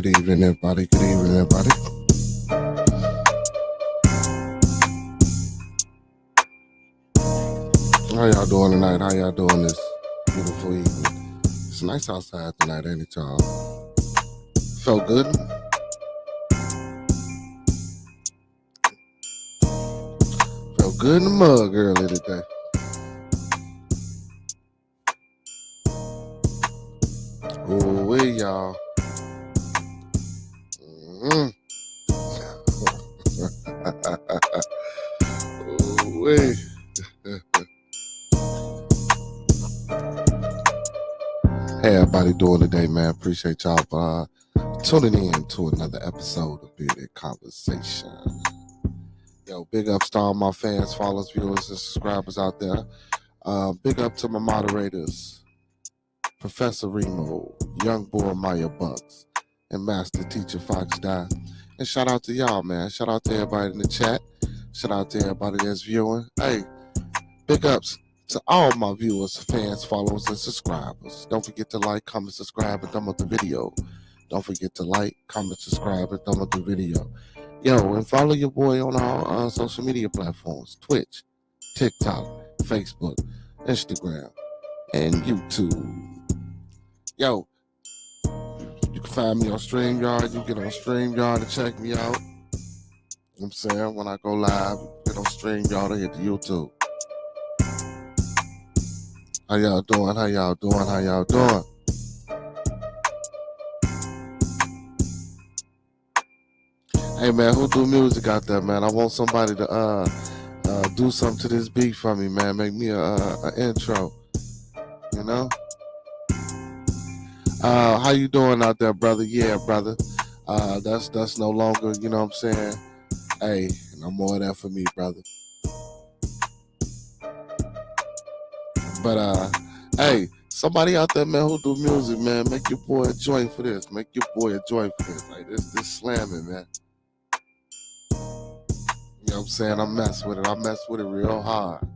Good evening, everybody. Good evening, everybody. How y'all doing tonight? How y'all doing this beautiful evening? It's nice outside tonight, ain't it, y'all? Felt good. Felt good in the mug earlier today. Oh, wait, y'all. Oh, wait. Hey, everybody doing today, man? Appreciate y'all for tuning in to another episode of Bearded Conversation. Yo, big ups to all my fans, followers, viewers, and subscribers out there. Big up to my moderators, Professor Remo, Young Boy Maya Bucks, and Master Teacher Fox Die. And shout out to y'all, man. Shout out to everybody in the chat. Shout out to everybody that's viewing. Hey, big ups to all my viewers, fans, followers, and subscribers. Don't forget to like, comment, subscribe, and thumb up the video. Don't forget to like, comment, subscribe, and thumb up the video. Yo, and follow your boy on all social media platforms: Twitch, TikTok, Facebook, Instagram, and YouTube. Yo, you can find me on StreamYard. You get on StreamYard to check me out. You know what I'm saying? When I go live, get on StreamYard or hit the YouTube. How y'all doing? How y'all doing? How y'all doing? Hey, man, who do music out there, man? I want somebody to do something to this beat for me, man. Make me a intro, you know? How you doing out there, brother? Yeah, brother. That's no longer, you know what I'm saying? Hey, no more of that for me, brother. But hey, somebody out there, man, who do music, man, make your boy a joint for this. Make your boy a joint for this. Like this slamming, man. You know what I'm saying? I mess with it real hard.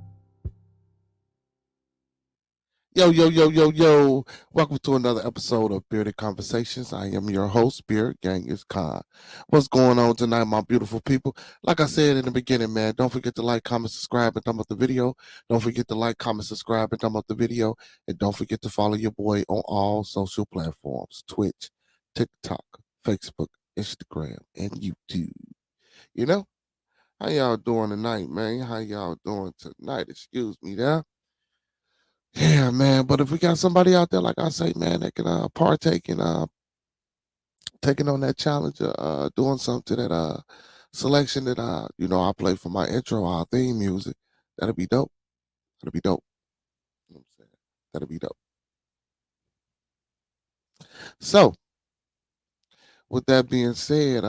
Yo. Welcome to another episode of Bearded Conversations. I am your host, Beard Gang is Khan. What's going on tonight, my beautiful people? Like I said in the beginning, man, don't forget to like, comment, subscribe, and thumb up the video. Don't forget to like, comment, subscribe, and thumb up the video. And don't forget to follow your boy on all social platforms: Twitch, TikTok, Facebook, Instagram, and YouTube. You know? How y'all doing tonight, man? How y'all doing tonight? Excuse me there. Yeah, man. But if we got somebody out there, like I say, man, that can partake in taking on that challenge, doing something to that selection that I play for my intro, our theme music, that'll be dope. That'll be dope. You know what I'm saying? That'll be dope. So, with that being said,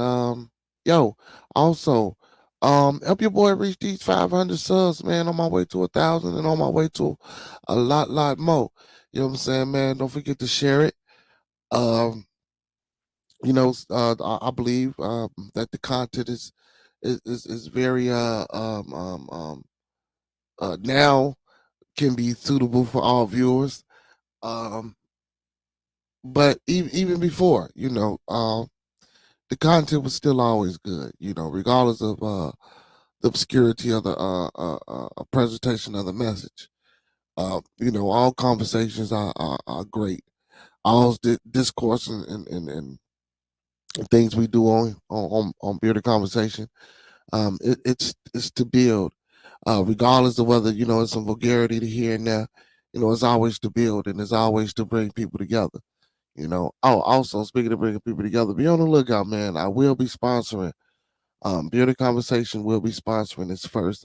yo, also, help your boy reach these 500 subs, man. On my way to 1,000 and on my way to a lot more. You know what I'm saying, man? Don't forget to share it. I believe that the content is very now can be suitable for all viewers. But even before, the content was still always good, regardless of the obscurity of the presentation of the message. All conversations are great. All discourse and things we do on Bearded Conversation, it's to build, regardless of whether it's some vulgarity to here and there. It's always to build and it's always to bring people together. Oh, also speaking of bringing people together, be on the lookout, man. I will be sponsoring. Bearded Conversation will be sponsoring its first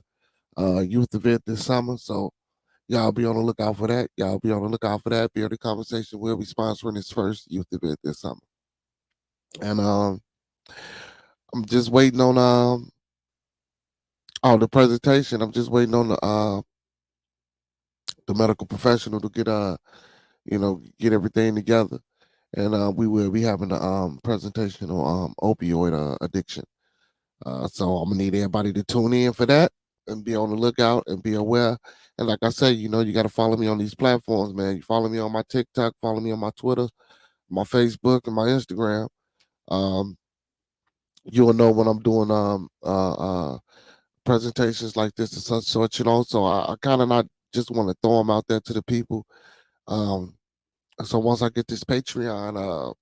youth event this summer, so y'all be on the lookout for that. Y'all be on the lookout for that. Bearded Conversation will be sponsoring its first youth event this summer, and I'm just waiting on the presentation. I'm just waiting on the medical professional to get everything together, and we will be having a presentation on opioid addiction. So I'm gonna need everybody to tune in for that and be on the lookout and be aware. And like I say, you got to follow me on these platforms, man. You follow me on my TikTok, follow me on my Twitter, my Facebook, and my Instagram. Um, you'll know when I'm doing presentations like this and such sort, So I kind of not just want to throw them out there to the people. Um, so once I get this Patreon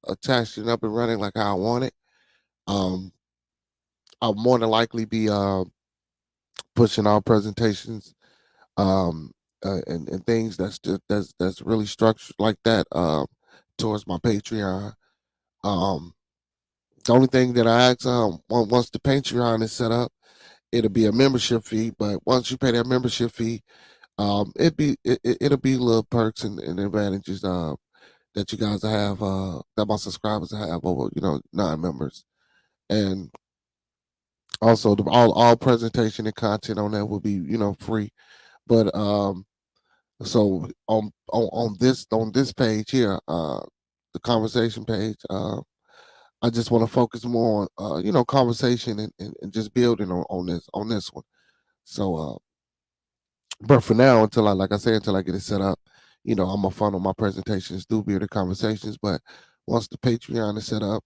attached and up and running like how I want it, um, I'll more than likely be pushing our presentations um and things that's really structured like that towards my Patreon. Um, the only thing that I ask once the Patreon is set up, it'll be a membership fee. But once you pay that membership fee, it'll be little perks and advantages that you guys have that my subscribers have over non-members. And also all presentation and content on that will be free. But so on this page here, the conversation page, I just want to focus more on conversation and just building on this one. So but for now, until I like I say, until I get it set up, I'm gonna funnel my presentations through Bearded Conversations. But once the Patreon is set up,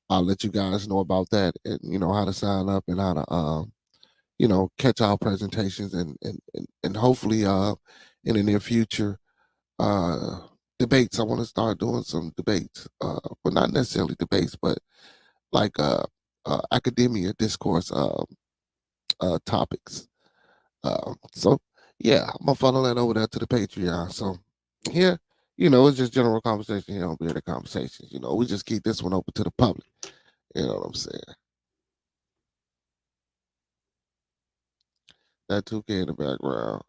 I'll let you guys know about that and how to sign up and how to catch our presentations and hopefully in the near future uh debates. I want to start doing some debates, but not necessarily debates, but like academia discourse topics. So yeah, I'm gonna funnel that over there to the Patreon. So here, it's just general conversation here on Bearded Conversations. We just keep this one open to the public. You know what I'm saying? That 2K in the background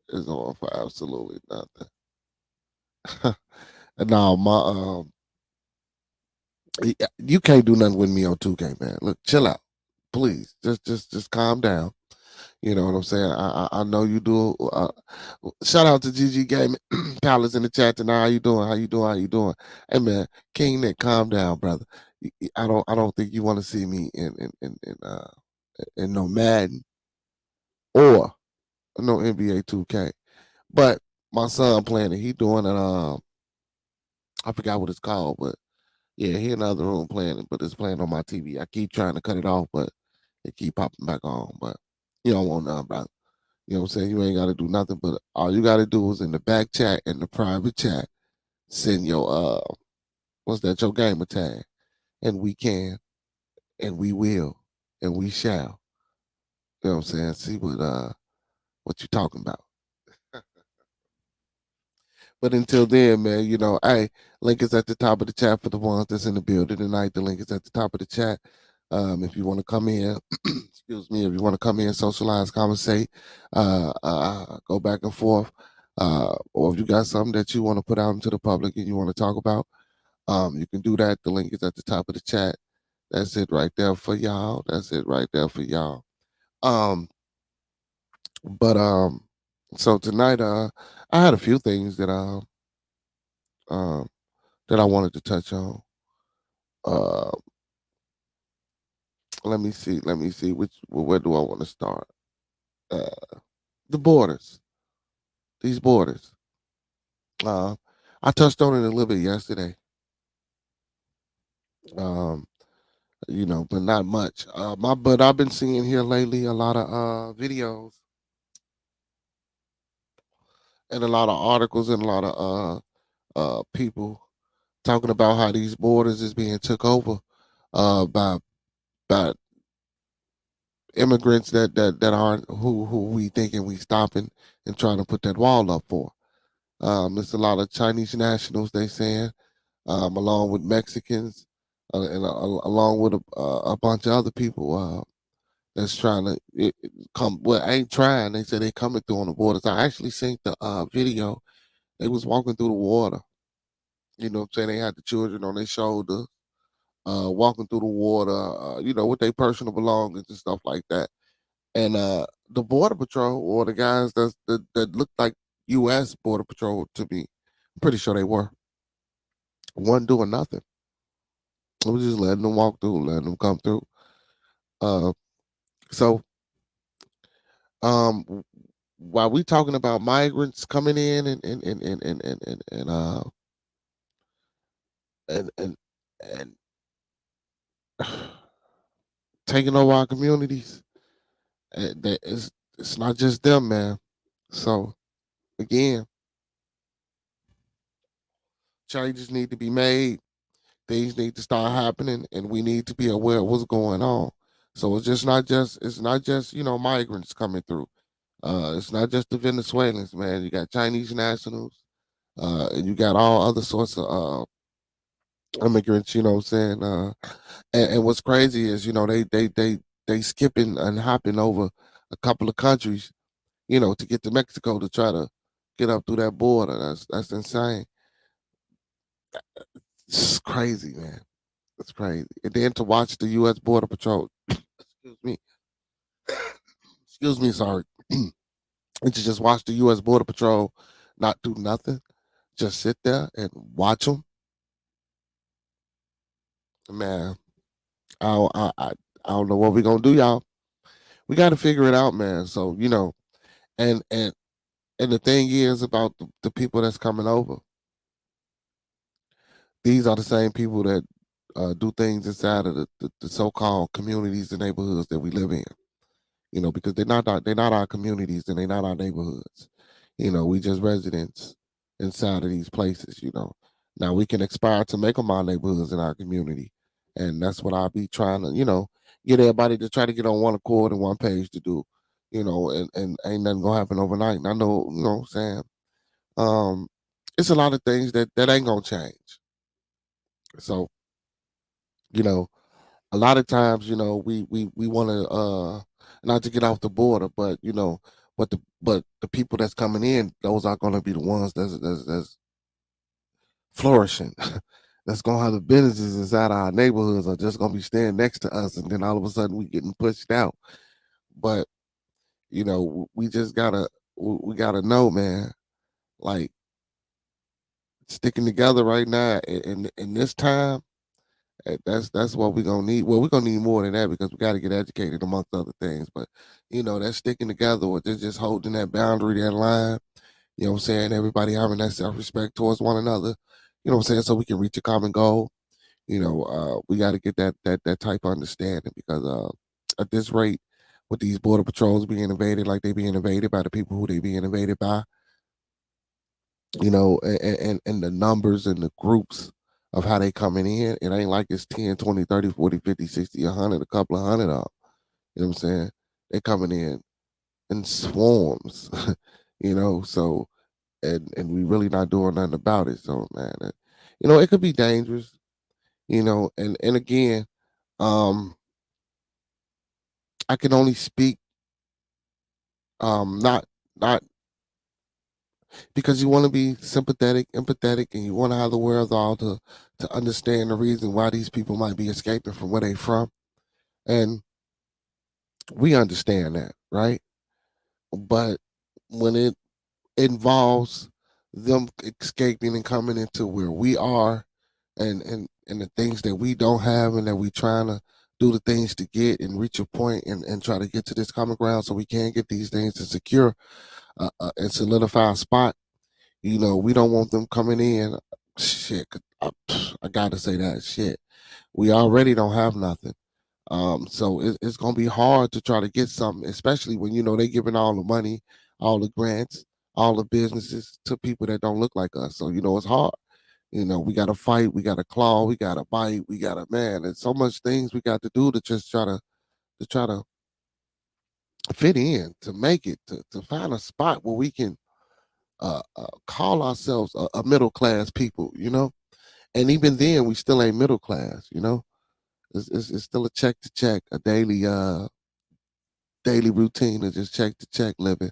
is on for absolutely nothing. No, you can't do nothing with me on 2K, man. Look, chill out, please. Just calm down. You know what I'm saying? I know you do. Shout out to GG Game Palace in the chat tonight. How you doing? How you doing? How you doing? Hey man, King Nick, calm down, brother. I don't think you want to see me in no Madden or no NBA 2K. But my son playing it. He doing it. I forgot what it's called, but yeah, he in the other room playing it, but it's playing on my TV. I keep trying to cut it off, but it keep popping back on. But you don't want nothing, brother. You know what I'm saying? You ain't got to do nothing, but all you got to do is in the back chat and the private chat, send your what's that? Your gamer tag, and we can, and we will, and we shall. You know what I'm saying? See what you talking about. But until then, man, hey, link is at the top of the chat for the ones that's in the building tonight. The link is at the top of the chat. If you want to come in, excuse me, if you want to come in, socialize, conversate, go back and forth, or if you got something that you want to put out into the public and you want to talk about, you can do that. The link is at the top of the chat. That's it right there for y'all. That's it right there for y'all. Um, but so tonight, I had a few things um that I wanted to touch on. Uh, let me see where do I want to start? Uh, the borders, these borders. Uh, I touched on it a little bit yesterday. Um, but not much. But I've been seeing here lately a lot of videos and a lot of articles and a lot of people talking about how these borders is being took over by immigrants that aren't who we thinking we stopping and trying to put that wall up for. It's a lot of Chinese nationals they saying, along with Mexicans, and along with a bunch of other people that's trying to come. Well, ain't trying. They said they coming through on the borders. I actually seen the video. They was walking through the water. You know what I'm saying? They had the children on their shoulder, walking through the water, with their personal belongings and stuff like that. And the border patrol or the guys that looked like U.S. border patrol to me, I'm pretty sure they wasn't doing nothing. I was just letting them walk through, letting them come through. Uh, so while we talking about migrants coming in and and taking over our communities. It's not just them, man. So again, changes need to be made. Things need to start happening, and we need to be aware of what's going on. So it's not just migrants coming through. It's not just the Venezuelans, man. You got Chinese nationals, and you got all other sorts of immigrants. You know what I'm saying? And what's crazy is they skipping and hopping over a couple of countries, to get to Mexico to try to get up through that border. That's insane. It's crazy, man. It's crazy. And then to watch the U.S. Border Patrol, excuse me, excuse me, sorry, and to just watch the U.S. Border Patrol not do nothing, just sit there and watch them, man. I don't- I don't know what we're gonna do, y'all. We got to figure it out, man. So and and and the thing is about the people that's coming over. These are the same people that do things inside of the so-called communities and neighborhoods that we live in. Because they're not our communities and they're not our neighborhoods. We just residents inside of these places. Now we can aspire to make them our neighborhoods in our community, and that's what I'll be trying to get everybody to try to get on one accord and one page to do. And ain't nothing gonna happen overnight. And I know, what I'm saying. It's a lot of things that ain't gonna change. So you know, a lot of times, we want to not to get off the border, but but the people that's coming in, those are going to be the ones that's flourishing. That's going to have the businesses inside our neighborhoods are just going to be staying next to us, and then all of a sudden we getting pushed out. But we just we gotta know, man. Like sticking together right now in this time. That's what we're gonna need. Well, we're gonna need more than that because we got to get educated amongst other things. But that's sticking together with just holding that boundary, that line. You know what I'm saying? Everybody having that self-respect towards one another. You know what I'm saying? So we can reach a common goal. We got to get that type of understanding because at this rate, with these border patrols being invaded, like they being invaded by the people who they being invaded by, and the numbers and the groups of how they coming in. It ain't like it's 10, 20, 30, 40, 50, 60, 100, a couple of hundred of 'em. You know what I'm saying? They coming in swarms, so and we really not doing nothing about it. So man, it could be dangerous, and again, um, I can only speak not because you want to be sympathetic, empathetic, and you want to have the wherewithal to understand the reason why these people might be escaping from where they from, and we understand that, right? But when it involves them escaping and coming into where we are, and the things that we don't have, and that we trying to do the things to get and reach a point and try to get to this common ground so we can get these things to secure and solidify a spot. We don't want them coming in. Shit, I gotta say that shit. We already don't have nothing. So it's gonna be hard to try to get something, especially when they giving all the money, all the grants, all the businesses to people that don't look like us. So it's hard. We gotta fight, we gotta claw, we gotta bite, we gotta man. There's so much things we got to do to just try to fit in, to make it, to find a spot where we can call ourselves a middle class people, and even then we still ain't middle class, it's still a check to check, a daily routine of just check to check living,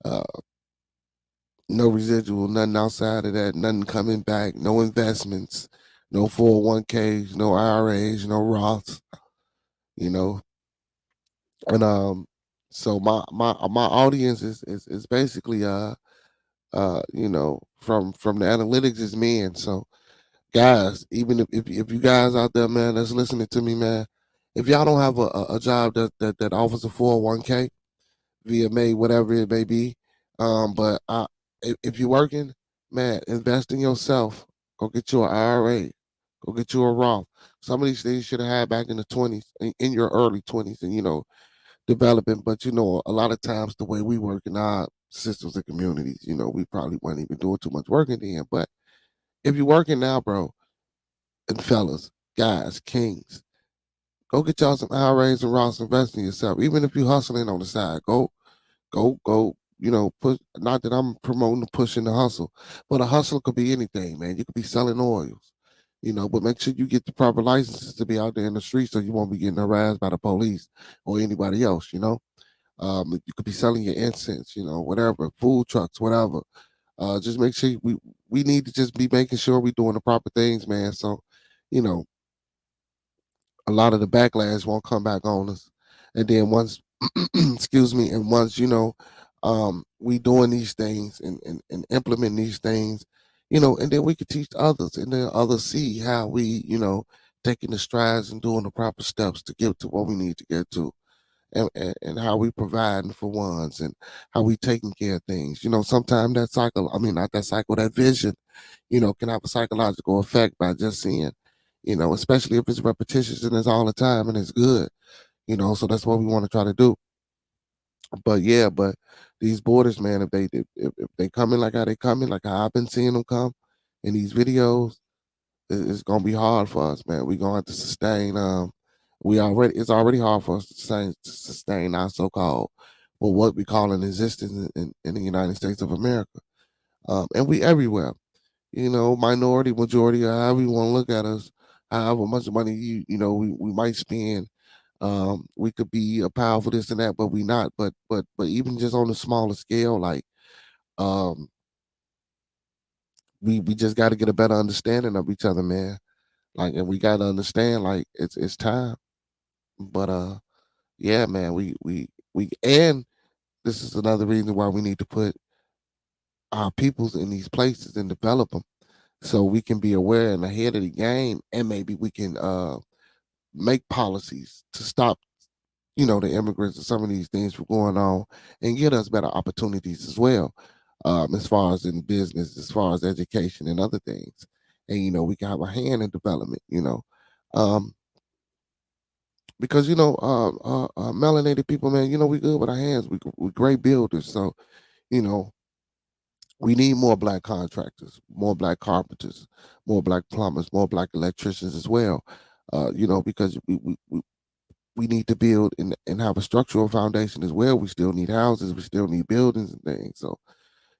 uh, no residual, nothing outside of that, nothing coming back, no investments, no 401ks, no IRAs, no Roths, you know, and so my audience is basically from the analytics is men. So guys, even if you guys out there, man, that's listening to me, man, if y'all don't have a job that offers a 401k, VMA, whatever it may be, but if you're working, man, invest in yourself. Go get you an IRA. Go get you a Roth. Some of these things you should have had back in the 20s, in your early 20s, and developing. But a lot of times the way we work in our systems and communities, we probably weren't even doing too much working then. But if you're working now, bro, and fellas, guys, kings, go get y'all some IRAs and Roths, invest in yourself. Even if you hustling on the side, go. Push. Not that I'm promoting the pushing the hustle, but a hustle could be anything, man. You could be selling oils, but make sure you get the proper licenses to be out there in the street so you won't be getting harassed by the police or anybody else. You could be selling your incense, whatever, food trucks, whatever. Just make sure we need to just be making sure we're doing the proper things, man. So, you know, a lot of the backlash won't come back on us. And then once, excuse me, and once we doing these things and implement these things, and then we could teach others, and then others see how we, taking the strides and doing the proper steps to get to what we need to get to. And how we providing for ones and how we taking care of things. Sometimes that cycle, I mean, not that cycle, that vision, can have a psychological effect by just seeing, especially if it's repetitious and it's all the time and it's good, so that's what we want to try to do. But yeah, but these borders, man, if they coming like how they coming, like how I've been seeing them come in these videos, it's gonna be hard for us, man. We're gonna have to sustain. It's already hard for us to sustain our so-called, well, what we call an existence in the United States of America, and we everywhere. Minority, majority, or however you want to look at us, however much money we might spend. We could be a powerful this and that, but we not. But even just on a smaller scale, like um, we just got to get a better understanding of each other, man. Like, and we got to understand, like it's time. But yeah, man, and this is another reason why we need to put our peoples in these places and develop them so we can be aware and ahead of the game, and maybe we can make policies to stop the immigrants and some of these things from going on and get us better opportunities as well, as far as in business, as far as education and other things. And we can have a hand in development, um, because melanated people, man, we good with our hands. We great builders, so you know we need more black contractors, more black carpenters, more black plumbers, more black electricians as well. Because we need to build and have a structural foundation as well. We still need houses, we still need buildings and things. So,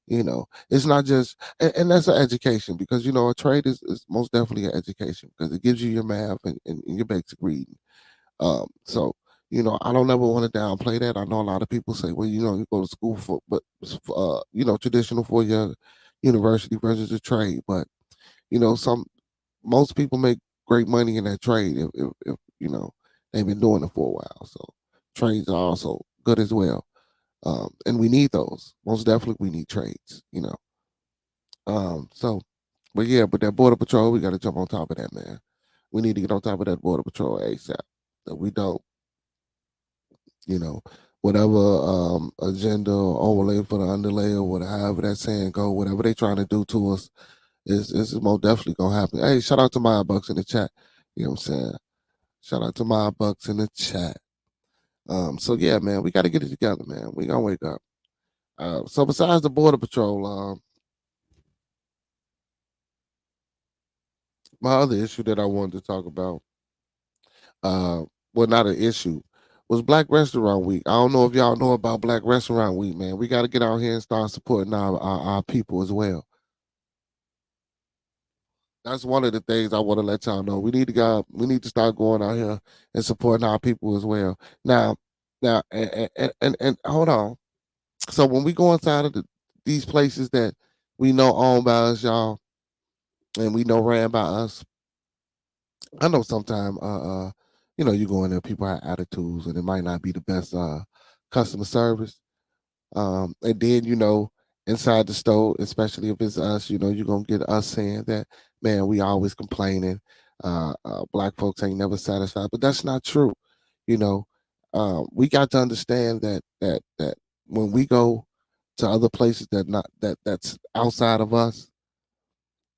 it's not just, and that's an education, because, a trade is most definitely an education because it gives you your math and your basic reading. So, I don't ever want to downplay that. I know a lot of people say, well, you go to school for, but, traditional for your university versus a trade. But, most people make great money in that trade if they've been doing it for a while. So trades are also good as well, and we need those. Most definitely, we need trades. So, but yeah, but that border patrol, we got to jump on top of that, man. We need to get on top of that border patrol ASAP. That we don't, you know, whatever agenda or overlay for the underlay or whatever, however that saying go, whatever they trying to do to us is most definitely gonna happen. Hey, shout out to my bucks in the chat. You know what I'm saying? Shout out to my bucks in the chat. So yeah, man, we got to get it together, man. We gonna wake up. So besides the border patrol, my other issue that I wanted to talk about, well, not an issue, was Black Restaurant Week. I don't know if y'all know about Black Restaurant Week, man. We got to get out here and start supporting our people as well. That's one of the things I want to let y'all know. We need to start going out here and supporting our people as well. Now, and hold on. So when we go inside of these places that we know owned by us, y'all, and we know ran by us, I know sometimes, you go in there, people have attitudes, and it might not be the best customer service. And then, inside the store, especially if it's us, you're gonna get us saying that, man, we always complaining. Black folks ain't never satisfied, but that's not true. You know, we got to understand that when we go to other places that's outside of us,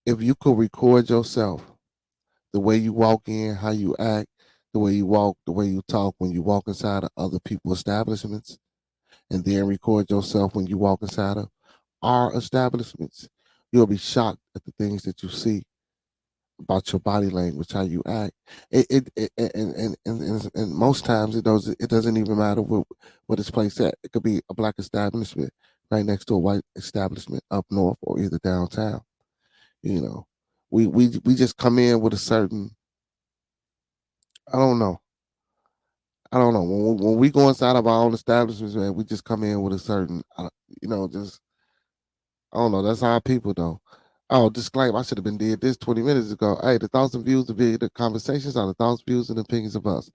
if you could record yourself the way you walk in, how you act, the way you walk, the way you talk when you walk inside of other people's establishments, and then record yourself when you walk inside of our establishments. You'll be shocked at the things that you see about your body language, how you act. And most times it doesn't even matter what it's placed at. It could be a black establishment right next to a white establishment up north or either downtown. You know, we just come in with a certain, I don't know. I don't know. When we go inside of our own establishments, man, we just come in with a certain, just, I don't know. That's our people, though. Oh, disclaimer, I should have been did this 20 minutes ago. Hey, the thoughts and views of the conversations are the thoughts, views, and opinions of us.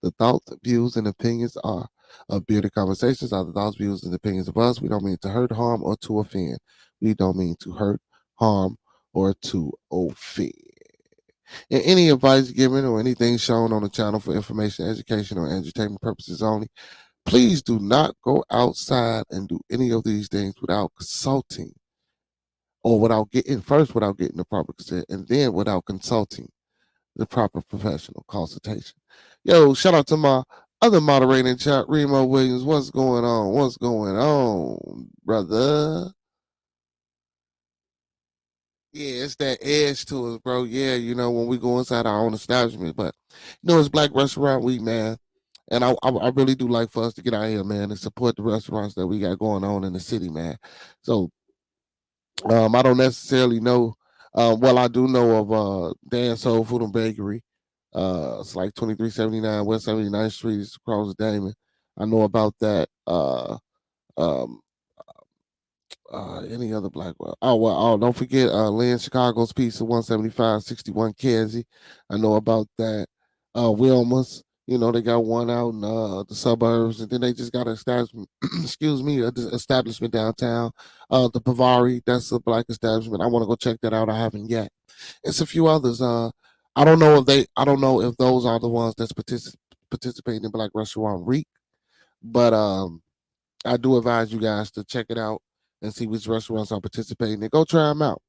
The thoughts, views, and opinions are of Bearded Conversations are the thoughts, views, and opinions of us. We don't mean to hurt, harm, or to offend. We don't mean to hurt, harm, or to offend. And any advice given or anything shown on the channel for information, education, or entertainment purposes only, please do not go outside and do any of these things without consulting or without getting the proper consent, and then without consulting the proper professional consultation. Yo, shout out to my other moderator in chat, Remo Williams. What's going on? What's going on, brother? Yeah, it's that edge to us, bro. Yeah, when we go inside our own establishment. But it's Black Restaurant Week, man. And I really do like for us to get out here, man, and support the restaurants that we got going on in the city, man. So I don't necessarily know. Well, I do know of Dan Soul Food and Bakery. It's like 2379 West 79th Street. It's across the Damon. I know about that. Um, any other black one? Don't forget Lynn Chicago's Pizza 17561 Kenzie. I know about that. Wilma's, they got one out in the suburbs, and then they just got an establishment, excuse me, establishment downtown. The Bavari, that's a black establishment. I want to go check that out. I haven't yet. It's a few others. I don't know if those are the ones that's participating in Black Restaurant Week, but I do advise you guys to check it out and see which restaurants are participating and go try them out.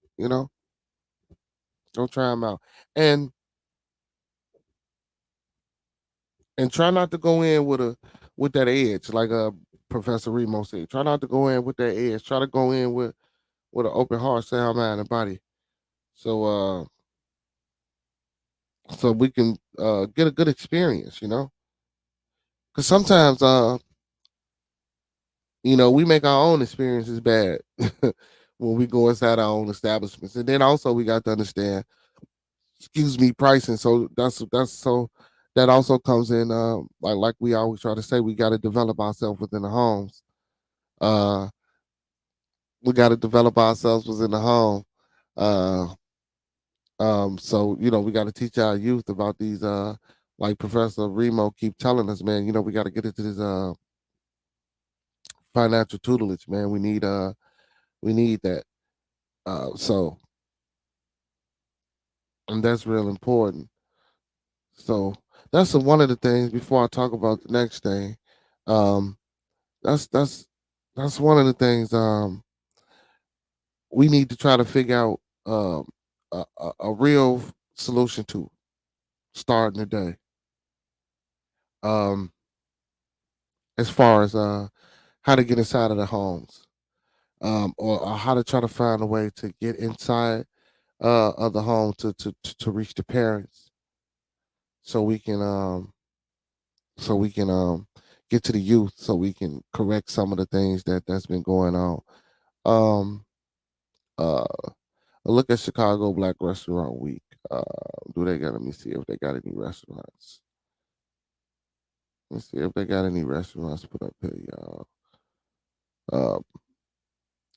Go try them out, and try not to go in with that edge, like Professor Remo said. Try not to go in with that edge. Try to go in with an open heart, sound mind, and body. So we can get a good experience. Because sometimes we make our own experiences bad when we go inside our own establishments. And then also we got to understand, excuse me, pricing. So that also comes in, like we always try to say, we got to develop ourselves within the homes. Uh we got to develop ourselves within the home. Uh so we got to teach our youth about these like Professor Remo keep telling us, man, we got to get into this financial tutelage, man. We need that. So and that's real important. So that's one of the things. Before I talk about the next thing, um, that's one of the things. We need to try to figure out a real solution to starting the day. Um, as far as how to get inside of the homes, or how to try to find a way to get inside of the home to reach the parents, so we can get to the youth, so we can correct some of the things that's been going on. Um, uh, look at Chicago Black Restaurant Week. Do they got? Let me see if they got any restaurants. Let's see if they got any restaurants put up here, y'all. Uh,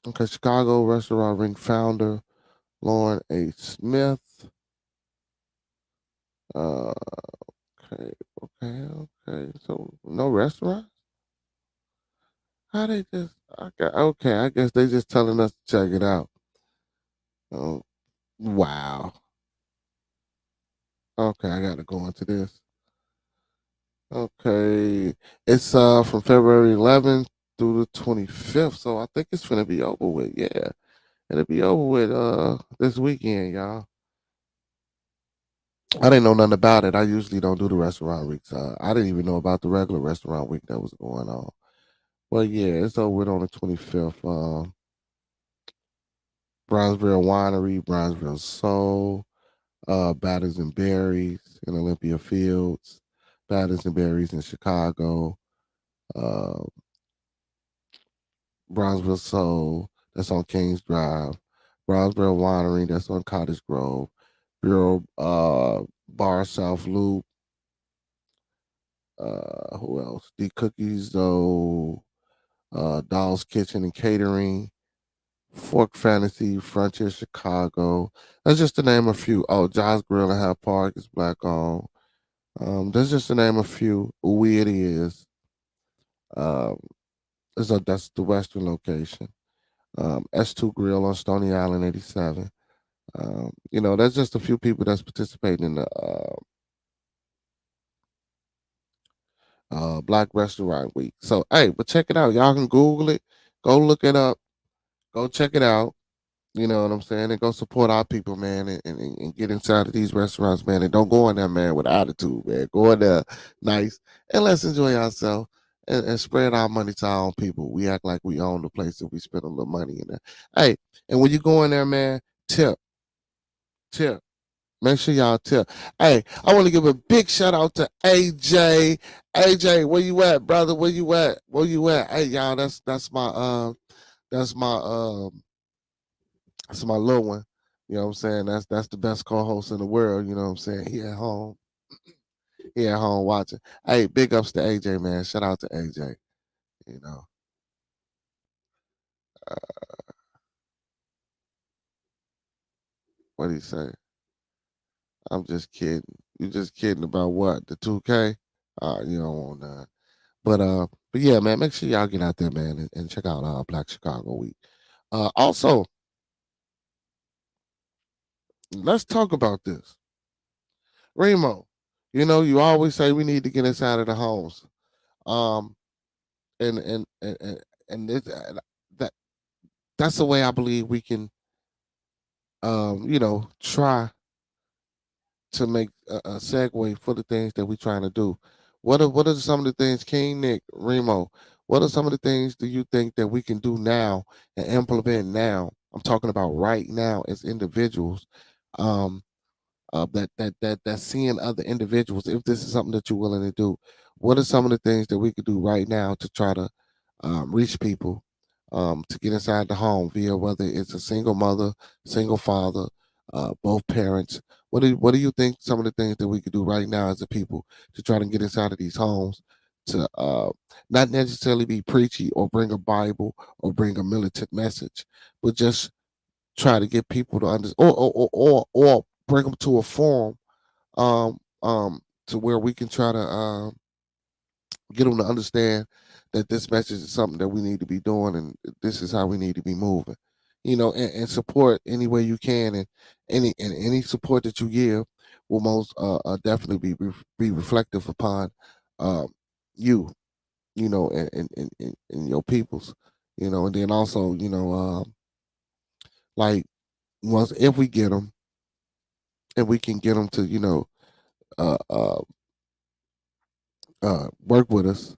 okay, Chicago Restaurant Ring founder Lauren A. Smith. Uh, okay, okay. So no restaurants. How they just? Okay, I guess they just telling us to check it out. Oh, wow. Okay, I gotta go into this. Okay, it's from February 11th through the 25th, so I think it's gonna be over with. Yeah, it'll be over with this weekend, y'all. I didn't know nothing about it. I usually don't do the restaurant weeks. I didn't even know about the regular restaurant week that was going on. Well, yeah, it's over with on the 25th. Brownsville Winery, Brownsville Soul, Batters and Berries in Olympia Fields, Batters and Berries in Chicago, uh, Brownsville Soul, that's on Kings Drive, Brownsville Winery, that's on Cottage Grove, Bureau Bar South Loop, who else? The Cookies Though, Doll's Kitchen and Catering, Fork Fantasy, Frontier Chicago. That's just to name a few. Oh, John's Grill and Half Park is black owned. That's just to name a few. It is. Um, that's the western location. S2 Grill on Stony Island 87. That's just a few people that's participating in the Black Restaurant Week. So, hey, but check it out. Y'all can Google it. Go look it up. Go check it out. You know what I'm saying? And go support our people, man, and get inside of these restaurants, man. And don't go in there, man, with attitude, man. Go in there nice and let's enjoy ourselves and spread our money to our own people. We act like we own the place and we spend a little money in there. Hey, and when you go in there, man, tip, tip. Make sure y'all tip. Hey, I want to give a big shout out to AJ. AJ, where you at, brother? Where you at? Where you at? Hey, y'all, that's my that's my little one. You know what I'm saying? That's the best co-host in the world. You know what I'm saying? He at home. He at home watching. Hey, big ups to AJ, man. Shout out to AJ. You know, what do you say? I'm just kidding. You just kidding about what? The 2K? You don't want that. But yeah, man, make sure y'all get out there, man, and check out Black Chicago Week. Also, let's talk about this. Remo, you always say we need to get inside of the homes. Um, and that that's the way I believe we can try to make a segue for the things that we're trying to do. What are some of the things, King Nick, Remo? What are some of the things do you think that we can do now and implement now? I'm talking about right now as individuals. Um, that's seeing other individuals. If this is something that you're willing to do, what are some of the things that we could do right now to try to reach people to get inside the home via whether it's a single mother, single father, both parents. What do you think some of the things that we could do right now as a people to try to get inside of these homes to not necessarily be preachy or bring a Bible or bring a militant message, but just try to get people to understand or bring them to a forum um to where we can try to get them to understand that this message is something that we need to be doing and this is how we need to be moving, and support any way you can, and any support that you give will most definitely be reflective upon um you, and your peoples, and then also, like, once if we get them and we can get them to uh, uh, work with us.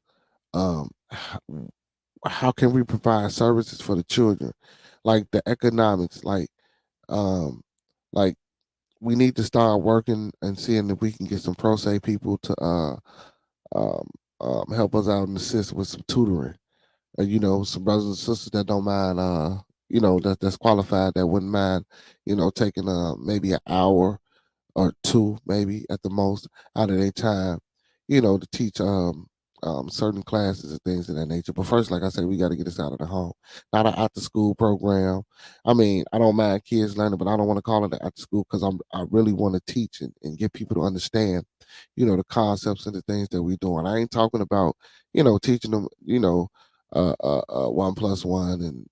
How can we provide services for the children, like the economics, um, like we need to start working and seeing if we can get some pro se people to um, help us out and assist with some tutoring. Some brothers and sisters that don't mind, that's qualified that wouldn't mind, taking maybe an hour or two, maybe at the most, out of their time, to teach certain classes and things of that nature. But first, like I said, we got to get this out of the home, not an after school program. I mean, I don't mind kids learning, but I don't want to call it an after school because I really want to teach and get people to understand, the concepts and the things that we're doing. I ain't talking about, teaching them, 1+1 and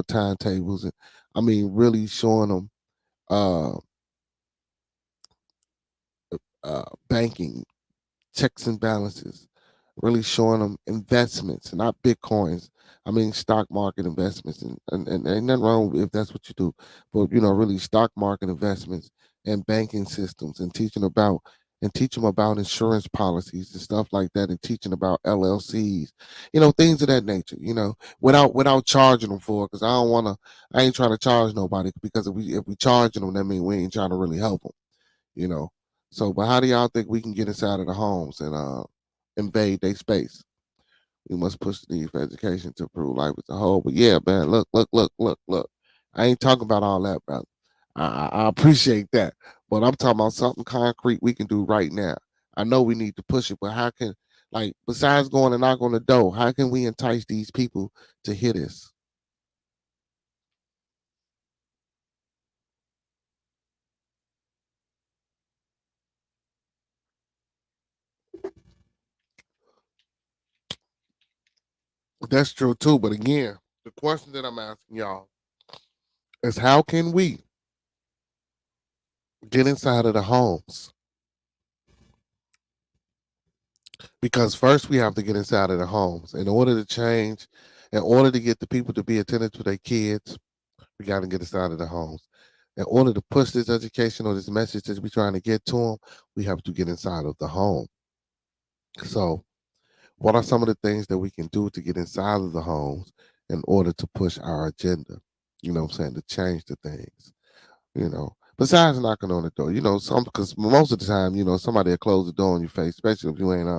timetables, and I mean really showing them uh banking, checks and balances, really showing them investments, not bitcoins. I mean stock market investments, and ain't nothing wrong if that's what you do, but really stock market investments, and banking systems, and teach them about insurance policies and stuff like that, and teaching about LLCs, things of that nature, without charging them for it, because I ain't trying to charge nobody, because if we charging them, that means we ain't trying to really help them, you know. So, but how do y'all think we can get inside of the homes and invade their space? We must push the need for education to improve life as a whole. But yeah, man, look, look, look, look, look. I ain't talking about all that, brother. I appreciate that, but I'm talking about something concrete we can do right now. I know we need to push it, but how can, like, besides going and knock on the door, how can we entice these people to hear this? That's true too. But again, the question that I'm asking y'all is, how can we get inside of the homes? Because first we have to get inside of the homes in order to change, in order to get the people to be attentive to their kids. We got to get inside of the homes. In order to push this education or this message that we're trying to get to them, we have to get inside of the home. So, what are some of the things that we can do to get inside of the homes in order to push our agenda? You know what I'm saying? To change the things, Besides knocking on the door, because most of the time, somebody will close the door in your face, especially if you ain't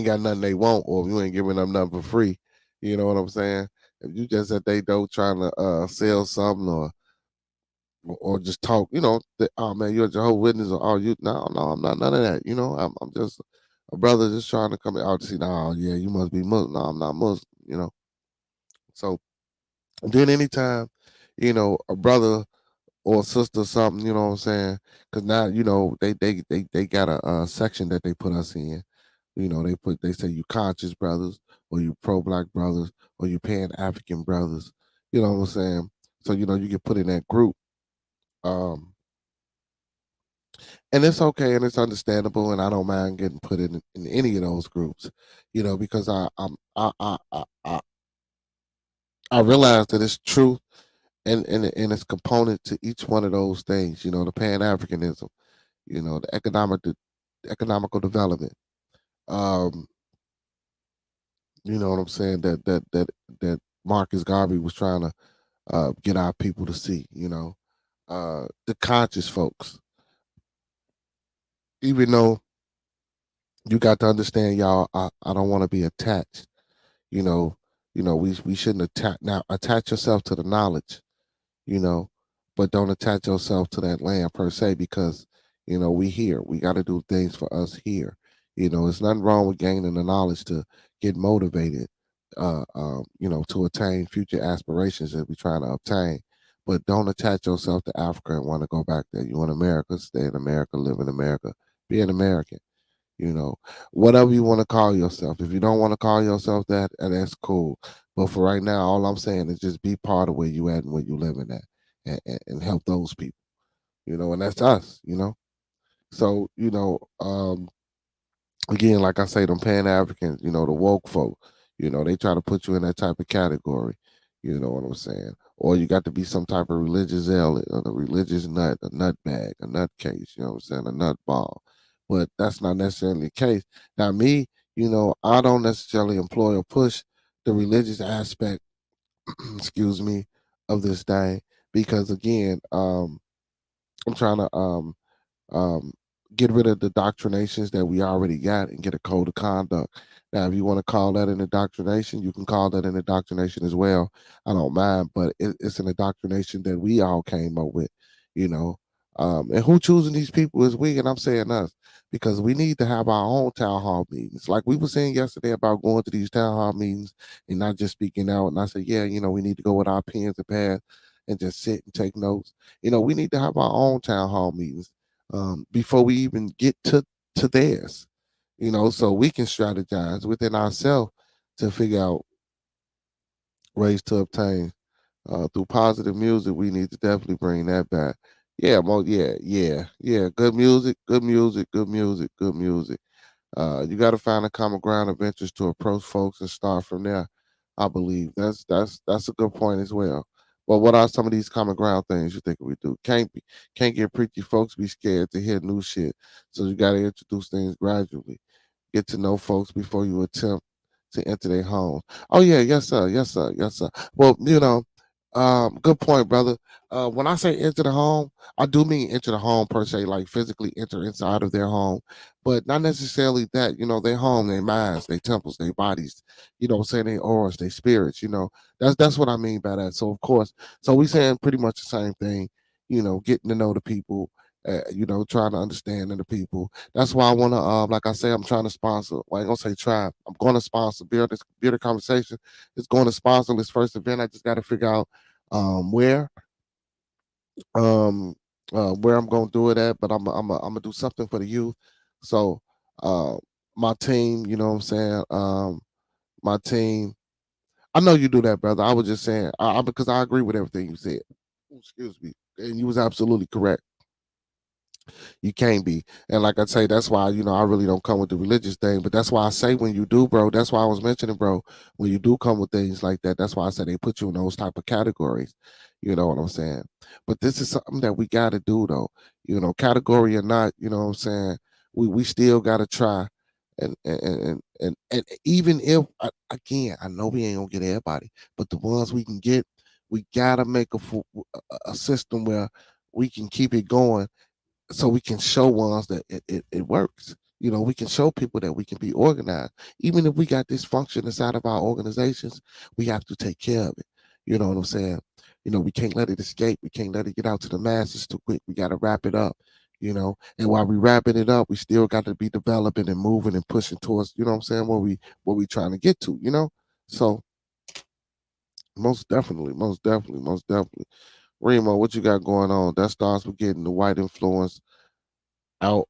got nothing they want, or if you ain't giving them nothing for free. You know what I'm saying? If you just at they door trying to sell something, or just talk, oh man, you're a Jehovah's Witness, or oh, you, no, no, I'm not none of that. I'm just a brother just trying to come out to see. No, yeah, you must be Muslim. No, I'm not Muslim. So then anytime, a brother or a sister or something, you know what I'm saying? Because now, they got a section that they put us in. They say you conscious brothers, or you pro black brothers, or you pan African brothers. You know what I'm saying? So you get put in that group. Um, and it's okay and it's understandable, and I don't mind getting put in any of those groups, because I realize that it's true, and it's component to each one of those things. The Pan Africanism, the economical development. Um, you know what I'm saying? That Marcus Garvey was trying to get our people to see. The conscious folks, even though you got to understand, y'all. I don't want to be attached. You know, we shouldn't attach yourself to the knowledge, you know, but don't attach yourself to that land per se, because we here. We got to do things for us here. It's nothing wrong with gaining the knowledge to get motivated, to attain future aspirations that we're trying to obtain. But don't attach yourself to Africa and want to go back there. You want America, stay in America, live in America, be an American. you know, Whatever you want to call yourself. If you don't want to call yourself that, that's cool. But for right now, all I'm saying is just be part of where you at and where you living at, and help those people, and that's us. So, again, like I say, them Pan Africans, the woke folk, they try to put you in that type of category. You know what I'm saying? Or you got to be some type of religious zealot, or a religious nut, a nut bag, a nut case, you know what I'm saying, a nut ball. But that's not necessarily the case. Now, me, I don't necessarily employ or push the religious aspect, excuse me, of this thing, because again, I'm trying to um, get rid of the doctrinations that we already got and get a code of conduct. Now, if you want to call that an indoctrination, you can call that an indoctrination as well. I don't mind, but it's an indoctrination that we all came up with, you know. And who choosing these people is we, and I'm saying us, because we need to have our own town hall meetings. Like we were saying yesterday about going to these town hall meetings and not just speaking out. And I said, yeah, we need to go with our pens and pads and just sit and take notes. We need to have our own town hall meetings before we even get to theirs. So we can strategize within ourselves to figure out ways to obtain through positive music. We need to definitely bring that back. Yeah, yeah. Good music, good music, good music, good music. You got to find a common ground of interest to approach folks and start from there. I believe that's a good point as well. Well, what are some of these common ground things you think we do? Can't get preachy folks be scared to hear new shit. So you gotta introduce things gradually. Get to know folks before you attempt to enter their home. Oh yeah, yes sir, yes sir, yes sir. Well, good point, brother. When I say enter the home, I do mean enter the home per se, like physically enter inside of their home, but not necessarily that. Their home, their minds, their temples, their bodies. Saying their auras, their spirits. That's what I mean by that. So of course, so we saying pretty much the same thing. Getting to know the people. Trying to understand the people. That's why I want to, like I say, I'm trying to sponsor. Well, I ain't gonna say try. I'm going to sponsor. Beard the conversation. It's going to sponsor this first event. I just got to figure out where um where I'm gonna do it at. But I'm gonna do something for the youth. So uh, my team, you know what I'm saying. My team. I know you do that, brother. I was just saying, because I agree with everything you said. Ooh, excuse me, and you was absolutely correct. You can't be. And like I say, that's why, I really don't come with the religious thing. But that's why I say when you do, bro, that's why I was mentioning, bro, when you do come with things like that, that's why I said they put you in those type of categories. You know what I'm saying? But this is something that we gotta do though. Category or not, you know what I'm saying? We still gotta try. And even if again, I know we ain't gonna get everybody, but the ones we can get, we gotta make a system where we can keep it going so we can show ones that it works. We can show people that we can be organized. Even if we got dysfunction inside of our organizations, we have to take care of it. You know what I'm saying? We can't let it escape. We can't let it get out to the masses too quick. We got to wrap it up. And while we wrapping it up, we still got to be developing and moving and pushing towards, you know what I'm saying, where we trying to get to. So most definitely, most definitely, most definitely. Remo, what you got going on? That starts with getting the white influence out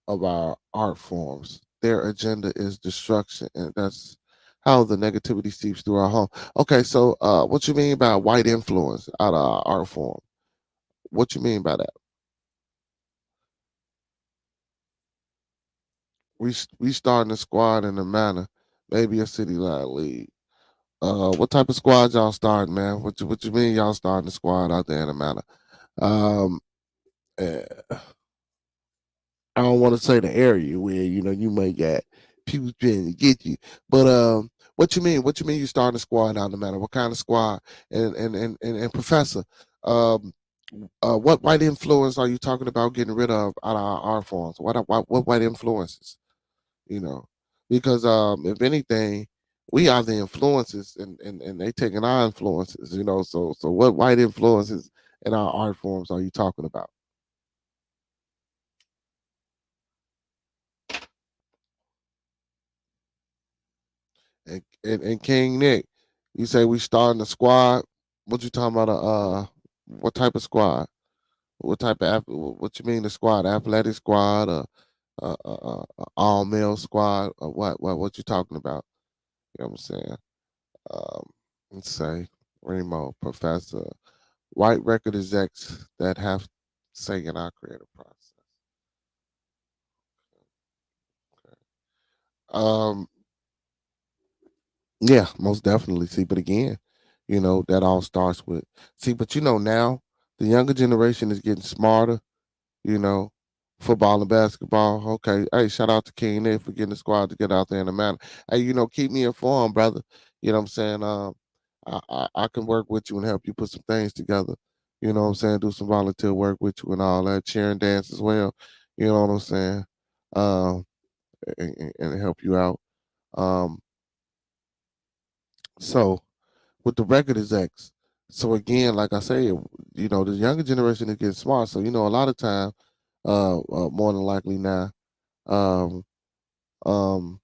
of our art forms. Their agenda is destruction, and that's how the negativity seeps through our home. Okay, so what you mean by white influence out of our art form? What you mean by that? We starting a squad in a manner, maybe a city line league. What type of squad y'all starting, man? What you mean y'all starting a squad out there in a manner? Um, eh, I don't want to say the area where you may get people trying to get you, but what you mean? What you mean you starting a squad out no matter what kind of squad? And Professor, um, what white influence are you talking about getting rid of out of our art forms? What white influences? You know, because if anything, we are the influences, and they taking our influences. So what white influences in our art forms are you talking about? And King Nick, you say we starting a squad. What you talking about? What type of squad? What type of what you mean the squad? Athletic squad, all male squad, or what you talking about? You know what I'm saying? Um, let's say Remo, Professor, white record execs that have say in our creative process. Um, yeah, most definitely. See, but again, that all starts with but now the younger generation is getting smarter, you know, football and basketball. Okay. Hey, shout out to King Nick for getting the squad to get out there in the manner. Hey, keep me informed, brother. You know what I'm saying? I can work with you and help you put some things together. You know what I'm saying? Do some volunteer work with you and all that, cheer and dance as well. You know what I'm saying? Um, and help you out. Um, so with the record execs. So again, like I say, the younger generation is getting smart. So a lot of time, more than likely now, um, um,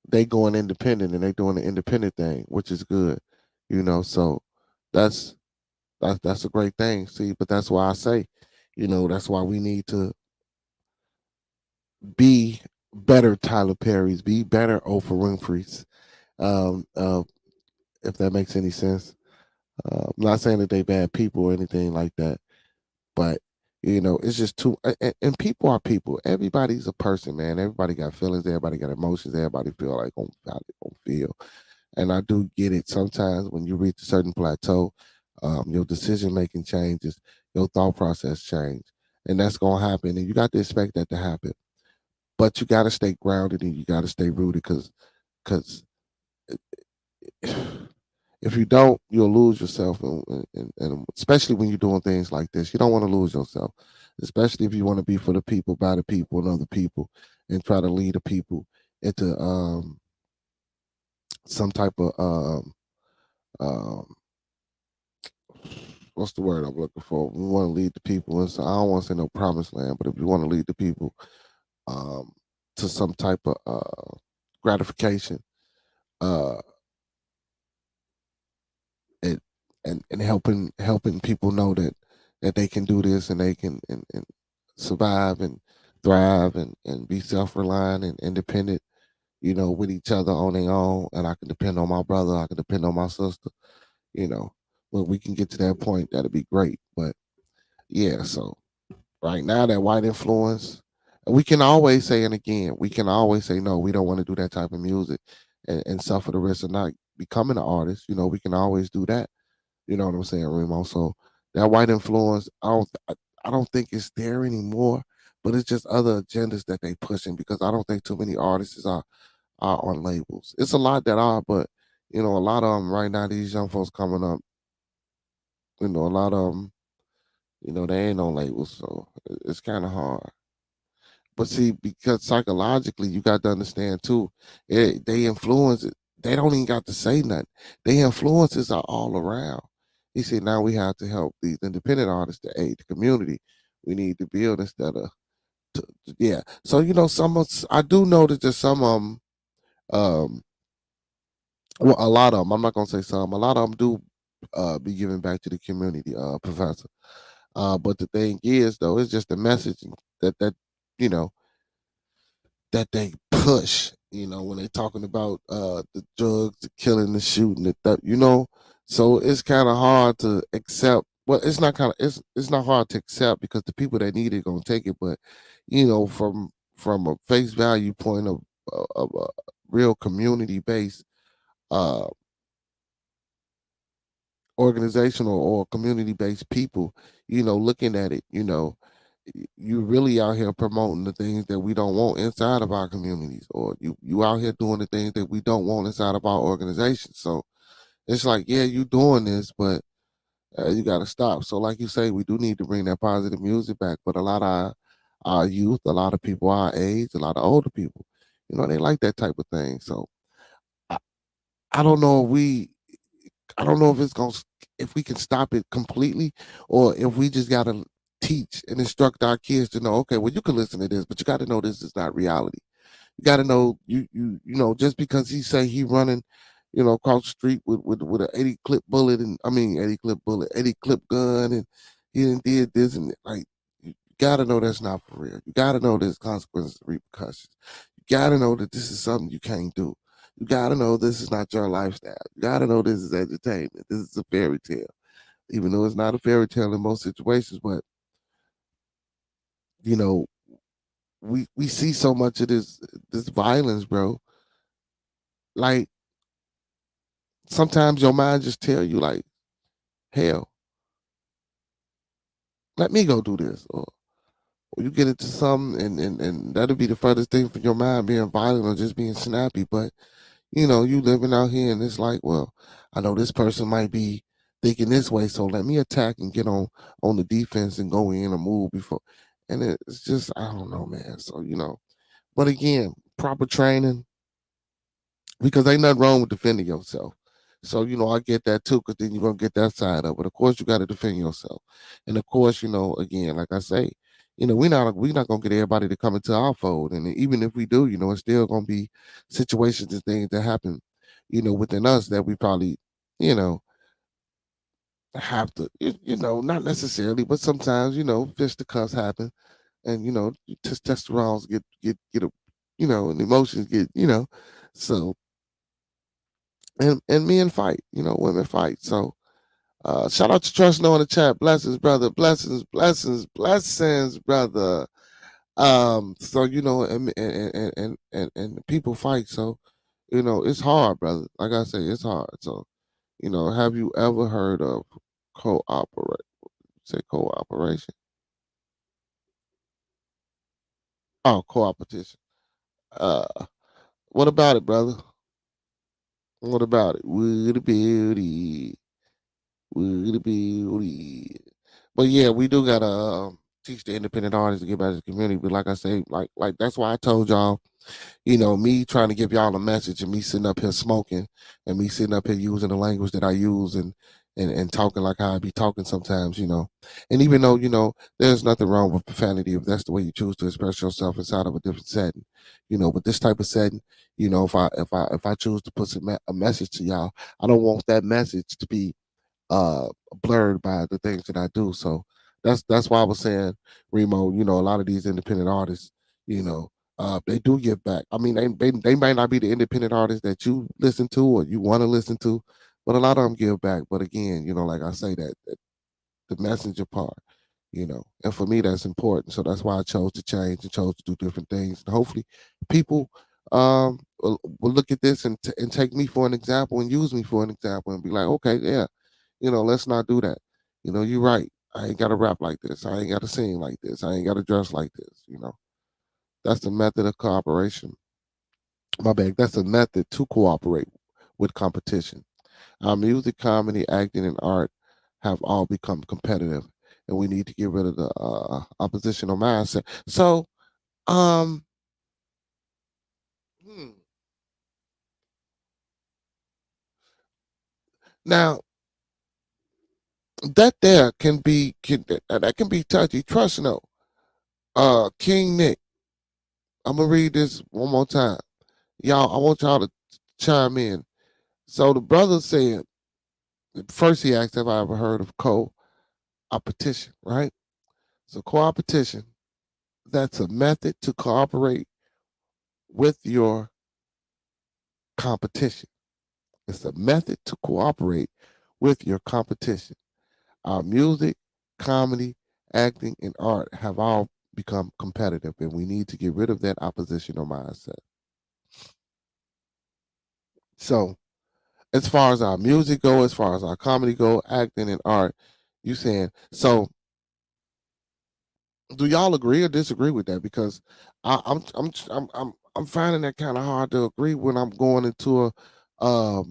they going independent and they doing the independent thing, which is good. So that's that's a great thing. See, but that's why I say, that's why we need to be better Tyler Perry's, be better Oprah Winfrey's. Um, uh, if that makes any sense. I'm not saying that they bad people or anything like that, but it's just too. And people are people. Everybody's a person, man. Everybody got feelings. Everybody got emotions. Everybody feel like how they gonna feel. And I do get it. Sometimes when you reach a certain plateau, your decision making changes, your thought process change, and that's gonna happen. And you got to expect that to happen. But you got to stay grounded and you got to stay rooted because if you don't, you'll lose yourself, and especially when you're doing things like this, you don't want to lose yourself, especially if you want to be for the people, by the people, and other people, and try to lead the people into some type of um, what's the word I'm looking for? We want to lead the people, and so I don't want to say no promised land, but if you want to lead the people um, to some type of gratification, uh, and and helping people know that they can do this and they can and survive and thrive and be self-reliant and independent, with each other on their own. And I can depend on my brother, I can depend on my sister, you know. When we can get to that point, that'd be great. But yeah, so right now that white influence, we can always say, and again, we can always say no, we don't want to do that type of music and suffer the risk of not becoming an artist. We can always do that. You know what I'm saying, Remo? So that white influence, I don't think it's there anymore. But it's just other agendas that they pushing because I don't think too many artists are on labels. It's a lot that are, but a lot of them right now. These young folks coming up, a lot of them, they ain't on labels, so it's kind of hard. But see, because psychologically, you got to understand too, they influence it. They don't even got to say nothing. They influences are all around. He said, now we have to help these independent artists to aid the community. We need to build instead of, yeah. So some of I do know that there's some um, well, a lot of them. I'm not gonna say some. A lot of them do be giving back to the community, Professor. But the thing is, though, it's just the message that you know that they push, when they're talking about the drugs, the killing, the shooting, So it's kind of hard to accept. Well, it's not hard to accept because the people that need it gonna take it. But from a face value point of a real community based uh, organizational or community based people, looking at it, you really out here promoting the things that we don't want inside of our communities, or you out here doing the things that we don't want inside of our organizations. So it's like, yeah, you doing this, but you got to stop. So like you say, we do need to bring that positive music back, but a lot of our youth, a lot of people our age, a lot of older people, they like that type of thing. So I, I don't know if we I don't know if we can stop it completely, or if we just gotta teach and instruct our kids to know, okay, well, you can listen to this, but you got to know this is not reality. You got to know just because he say he running, across the street with an 80 clip bullet, and I mean 80 clip bullet, 80 clip gun, and he did this, and like, you got to know that's not for real. You got to know there's consequences and repercussions. You got to know that this is something you can't do. You got to know this is not your lifestyle. You got to know this is entertainment. This is a fairy tale, even though it's not a fairy tale in most situations. But you know, we see so much of this violence, bro. Like, sometimes your mind just tell you, like, hell, let me go do this, or you get into something, and that'll be the furthest thing from your mind being violent or just being snappy. But you living out here, and it's like, well, I know this person might be thinking this way, so let me attack and get on the defense and go in or move before. And it's just, I don't know, man. So but again, proper training, because ain't nothing wrong with defending yourself. So I get that too, because then you're gonna get that side of it. Of course, you got to defend yourself, and of course, again, like I say, we're not gonna get everybody to come into our fold, and even if we do, it's still gonna be situations and things that happen, within us that we probably, you know, have to, not necessarily, but sometimes, fisticuffs happen, and testosterone get a, and emotions get, so and men fight, women fight. So shout out to Trust No in the chat. Blessings, brother. Blessings, blessings, blessings, brother. So and people fight. So It's hard, brother. Like I say, it's hard. So, have you ever heard of cooperate? Say cooperation. Oh, co-opetition. Uh, what about it, brother? What about it? Woody beauty, woody beauty. But yeah, we do gotta teach the independent artists to get back to the community. But like I say, like that's why I told y'all, me trying to give y'all a message and me sitting up here smoking and me sitting up here using the language that I use and talking like how I be talking sometimes. And even though, there's nothing wrong with profanity if that's the way you choose to express yourself inside of a different setting. But this type of setting, if I choose to put a message to y'all, I don't want that message to be uh blurred by the things that I do. So that's why I was saying, Remo, a lot of these independent artists, you know, they do give back. I mean, they might not be the independent artists that you listen to or you want to listen to, but a lot of them give back. But again, like I say, that the messenger part. And for me, that's important. So that's why I chose to change and chose to do different things. And hopefully, people will look at this and take me for an example and use me for an example and be like, okay, yeah, let's not do that. You're right. I ain't got to rap like this. I ain't got to sing like this. I ain't got to dress like this. That's the method of cooperation. My bad. That's a method to cooperate with competition. Our music, comedy, acting, and art have all become competitive, and we need to get rid of the oppositional mindset. So, um, hmm, now that there that can be touchy. Trust no. King Nick. I'm gonna read this one more time. Y'all, I want y'all to chime in. So the brother said, first he asked, have I ever heard of co-opetition, right? So co-opetition, that's a method to cooperate with your competition. It's a method to cooperate with your competition. Our music, comedy, acting, and art have all become competitive, and we need to get rid of that oppositional mindset. So as far as our music go, as far as our comedy go, acting and art, you saying so? Do y'all agree or disagree with that? Because I'm finding that kind of hard to agree when I'm going into a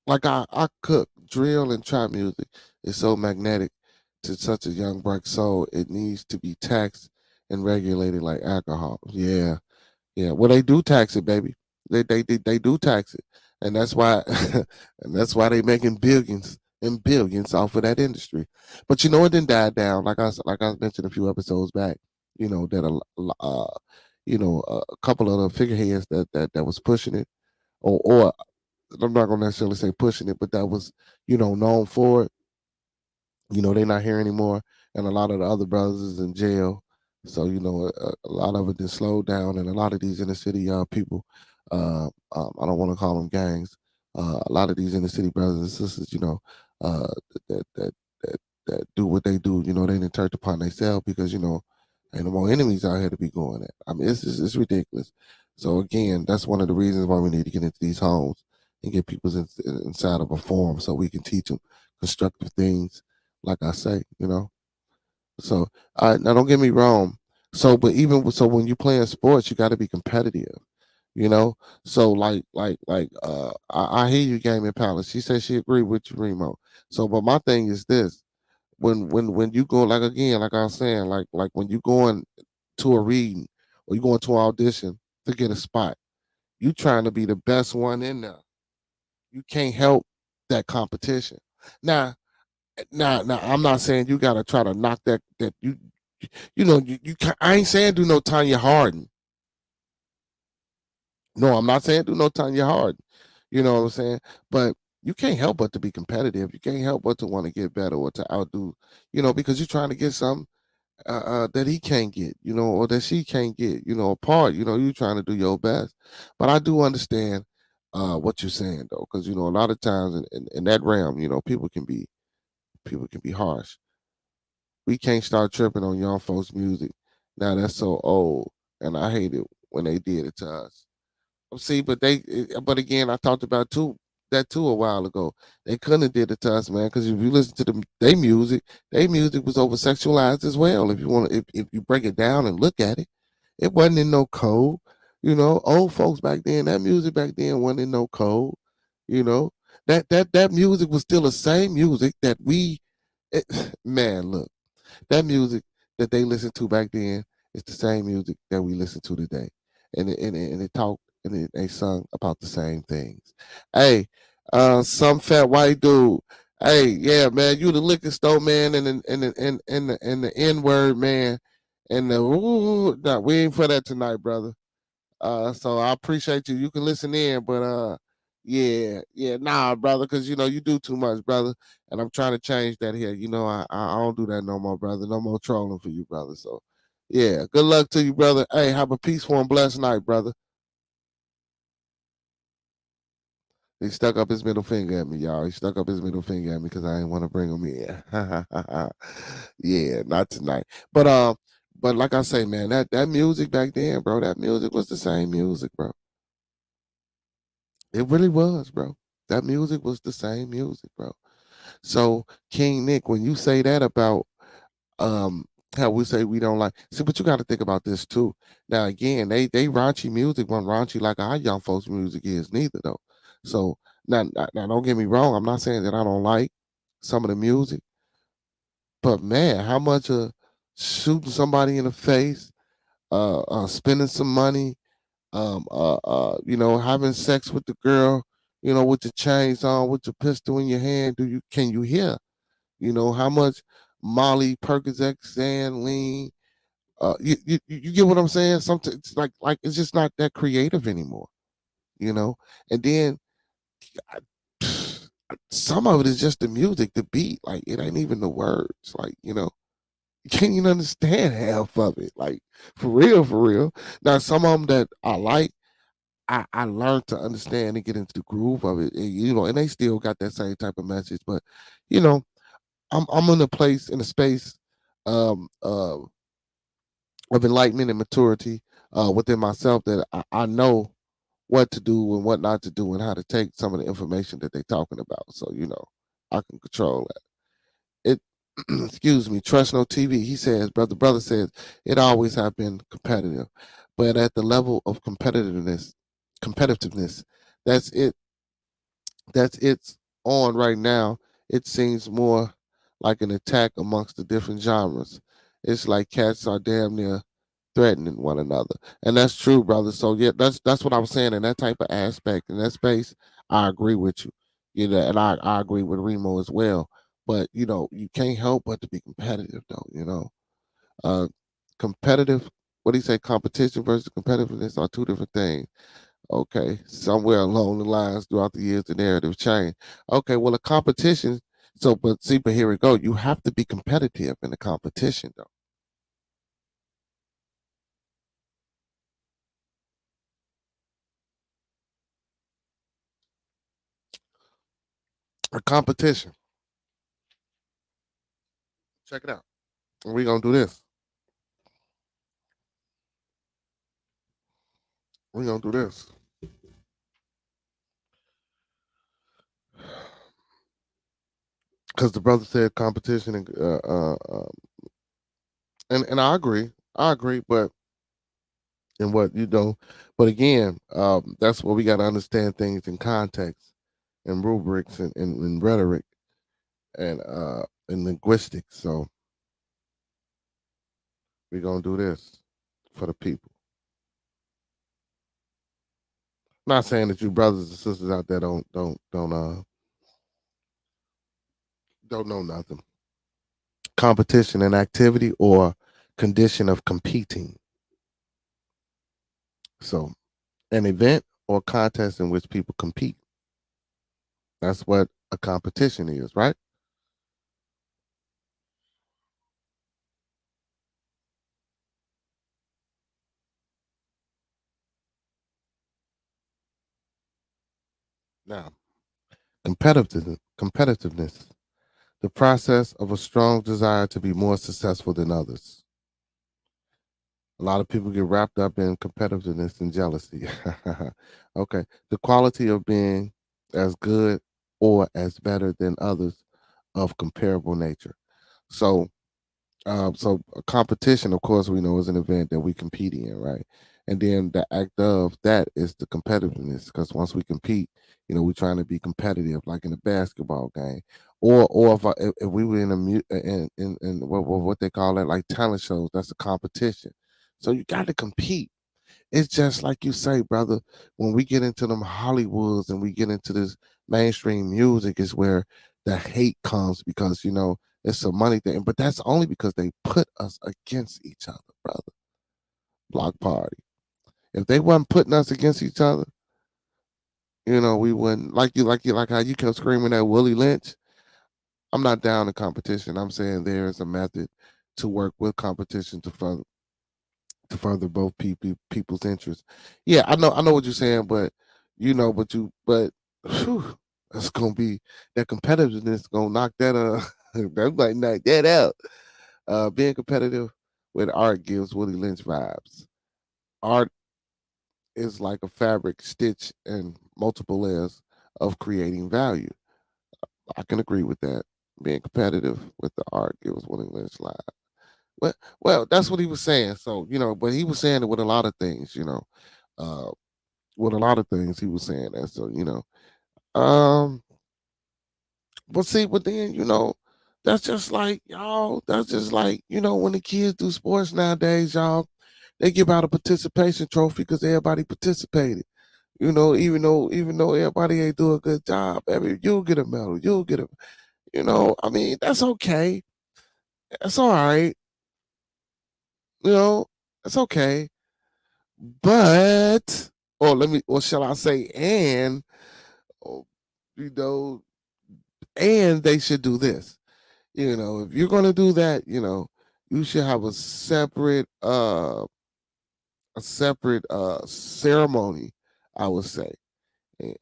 like I cook drill and trap music is so magnetic to such a young black soul. It needs to be taxed and regulated like alcohol. Yeah, yeah, well, they do tax it, baby. They do tax it, and that's why and that's why they making billions and billions off of that industry. But it didn't die down. Like I mentioned a few episodes back. That a couple of the figureheads that was pushing it, or I'm not gonna necessarily say pushing it, but that was known for it. They're not here anymore, and a lot of the other brothers is in jail. So a lot of it is slowed down, and a lot of these inner city people, I don't want to call them gangs. A lot of these inner city brothers and sisters, uh, that that that that do what they do. They didn't turn upon themselves because ain't no more enemies out here to be going at. I mean, it's ridiculous. So again, that's one of the reasons why we need to get into these homes and get people inside of a forum so we can teach them constructive things like I say. So now don't get me wrong. So but so when you playing sports, you gotta be competitive, you know? So I hear you, Gaming Palace. She said she agreed with you, Remo. So but my thing is this. When you go like again, like I was saying, like when you going to a reading or you going to an audition to get a spot, you trying to be the best one in there. You can't help that competition. Now, now, I'm not saying you got to try to knock that I ain't saying do no Tanya Harden. No, I'm not saying do no Tanya Harden. You know what I'm saying? But you can't help but to be competitive. You can't help but to want to get better or to outdo. Because you're trying to get something that he can't get. Or that she can't get. Apart. You're trying to do your best. But I do understand what you're saying though, because a lot of times in that realm, people can be harsh. We can't start tripping on young folks' music Now that's so old, and I hate it when they did it to us. See, but again, I talked about that too a while ago. They couldn't have did it to us, man. Because if you listen to their music was over sexualized as well. If you want, if you break it down and look at it, it wasn't in no code. Old folks back then, that music back then wasn't in no code. You know, that music was still the same music that man, look, that music that they listened to back then is the same music that we listen to today, and it talked and they sung about the same things. Hey, some fat white dude. Hey, yeah, man, you the liquor store man, and the N word man, and the ooh, nah, we ain't for that tonight, brother. So I appreciate you. You can listen in, but yeah, nah, brother, because you do too much, brother. And I'm trying to change that here. I don't do that no more, brother. No more trolling for you, brother. So yeah, good luck to you, brother. Hey, have a peaceful and blessed night, brother. He stuck up his middle finger at me, y'all. He stuck up his middle finger at me because I didn't want to bring him in. Yeah, not tonight. But like I say, man, that music back then, bro, that music was the same music, bro. It really was, bro. That music was the same music, bro. So King Nick, when you say that about um how we say we don't like, see, but you got to think about this too. Now again, they raunchy music wasn't raunchy like our young folks music is neither though. So now don't get me wrong, I'm not saying that I don't like some of the music, but man, how much of shooting somebody in the face, spending some money, having sex with the girl, with the chains on, with the pistol in your hand, can you hear? How much Molly, Percocet, Xan, lean, you get what I'm saying? Something it's like it's just not that creative anymore, you know. And then I, some of it is just the music, the beat, like it ain't even the words, like you can't even understand half of it, like for real, for real. Now some of them that I like, I learned to understand and get into the groove of it, and they still got that same type of message. But you know, I'm in a space um, uh, of enlightenment and maturity within myself that I know what to do and what not to do and how to take some of the information that they're talking about. So I can control that. It. Excuse me. Trust no TV. He says, brother says it always have been competitive, but at the level of competitiveness, that's it it's on right now, it seems more like an attack amongst the different genres. It's like cats are damn near threatening one another, and that's true, brother. So yeah, that's what I was saying in that type of aspect in that space. I agree with you, and I agree with Remo as well. But you can't help but to be competitive, though. Uh, competitive. What do you say? Competition versus competitiveness are two different things. Okay, somewhere along the lines throughout the years, the narrative changed. Okay, well, a competition. So, but here we go. You have to be competitive in a competition, though. A competition. Check it out. We're gonna do this. We're gonna do this because the brother said competition, and I agree. I agree, but in what but again, that's where we got to understand things in context and rubrics and rhetoric and linguistics. So we're gonna do this for the people. Not saying that you brothers and sisters out there don't know nothing. Competition and activity or condition of competing. So an event or contest in which people compete. That's what a competition is, right? Now, competitiveness, the process of a strong desire to be more successful than others. A lot of people get wrapped up in competitiveness and jealousy. Okay. The quality of being as good or as better than others of comparable nature. So so a competition, of course, we know is an event that we compete in, right? And then the act of that is the competitiveness, because once we compete, we're trying to be competitive, like in a basketball game, or if we were in a in what they call it, like talent shows, that's a competition. So you got to compete. It's just like you say, brother, when we get into them Hollywoods and we get into this mainstream music is where the hate comes, because it's a money thing. But that's only because they put us against each other, brother. Block party. If they wasn't putting us against each other, we wouldn't, like how you kept screaming at Willie Lynch. I'm not down to competition. I'm saying there is a method to work with competition to further both people's interests. Yeah, I know what you're saying, but whew, that's gonna be that competitiveness gonna knock that that might knock that out. Being competitive with art gives Willie Lynch vibes. Art is like a fabric stitch in multiple layers of creating value. I can agree with that. Being competitive with the art gives Willie Lynch vibes. Well, that's what he was saying. So, but he was saying it with a lot of things, uh, with a lot of things he was saying that. So, um, but see, but then, that's just like y'all. That's just like when the kids do sports nowadays, y'all. They give out a participation trophy because everybody participated. Even though everybody ain't do a good job, you'll get a medal. You'll get a. I mean, that's okay. That's all right. You know, it's okay. But or shall I say, oh, you know, and they should do this. If you're gonna do that, you should have a separate ceremony, I would say. And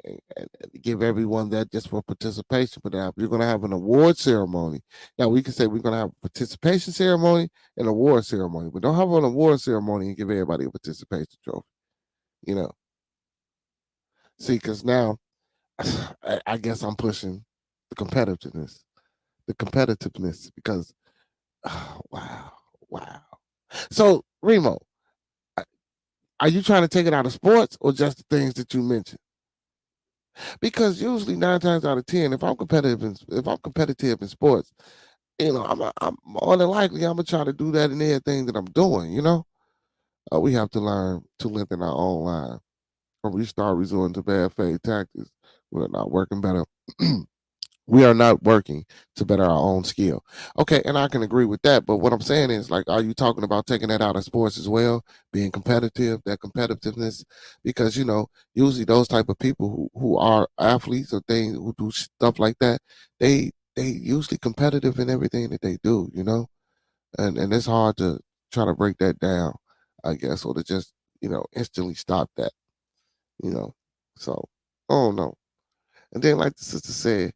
give everyone that just for participation. But now, if you're going to have an award ceremony, now we can say we're going to have a participation ceremony and award ceremony, but don't have an award ceremony and give everybody a participation trophy. You know, see, because now I guess I'm pushing the competitiveness, because oh, wow. So Remo, are you trying to take it out of sports or just the things that you mentioned? Because usually 9 times out of 10, if I'm competitive in sports, I'm more than likely I'm gonna try to do that in everything that I'm doing. We have to learn to lengthen our own line, or we start resorting to bad faith tactics. We're not working better. We are not working to better our own skill. Okay, and I can agree with that. But what I'm saying is, like, are you talking about taking that out of sports as well, being competitive, that competitiveness? Because usually those type of people who are athletes or things who do stuff like that, they usually competitive in everything that they do. And it's hard to try to break that down, I guess, or to just instantly stop that. You know, so I don't know. And then, like the sister said,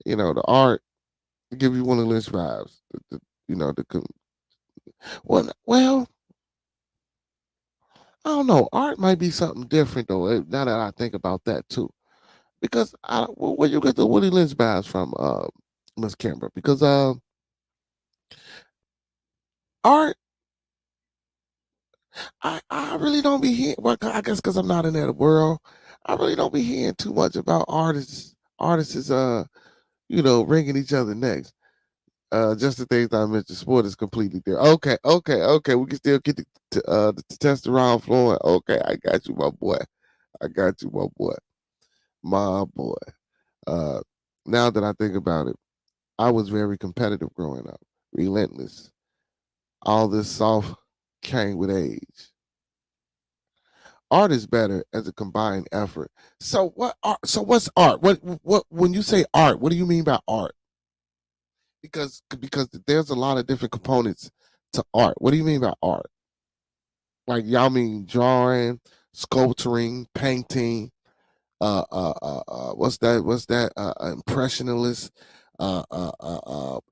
the art give you one of Lynch vibes. Well, I don't know. Art might be something different though. Now that I think about that too, because where you get the Willie Lynch vibes from, Miss Kimber? Because art, I really don't be hearing. Well, I guess because I'm not in that world, I really don't be hearing too much about artists ringing each other necks. Just the things I mentioned, sport is completely there. Okay. We can still get the testosterone flowing. Okay, I got you, my boy. I got you, my boy. Uh, now that I think about it, I was very competitive growing up, relentless. All this soft came with age. Art is better as a combined effort. So what? So what's art? What? When you say art, what do you mean by art? Because there's a lot of different components to art. What do you mean by art? Like y'all mean drawing, sculpturing, painting, what's that impressionist,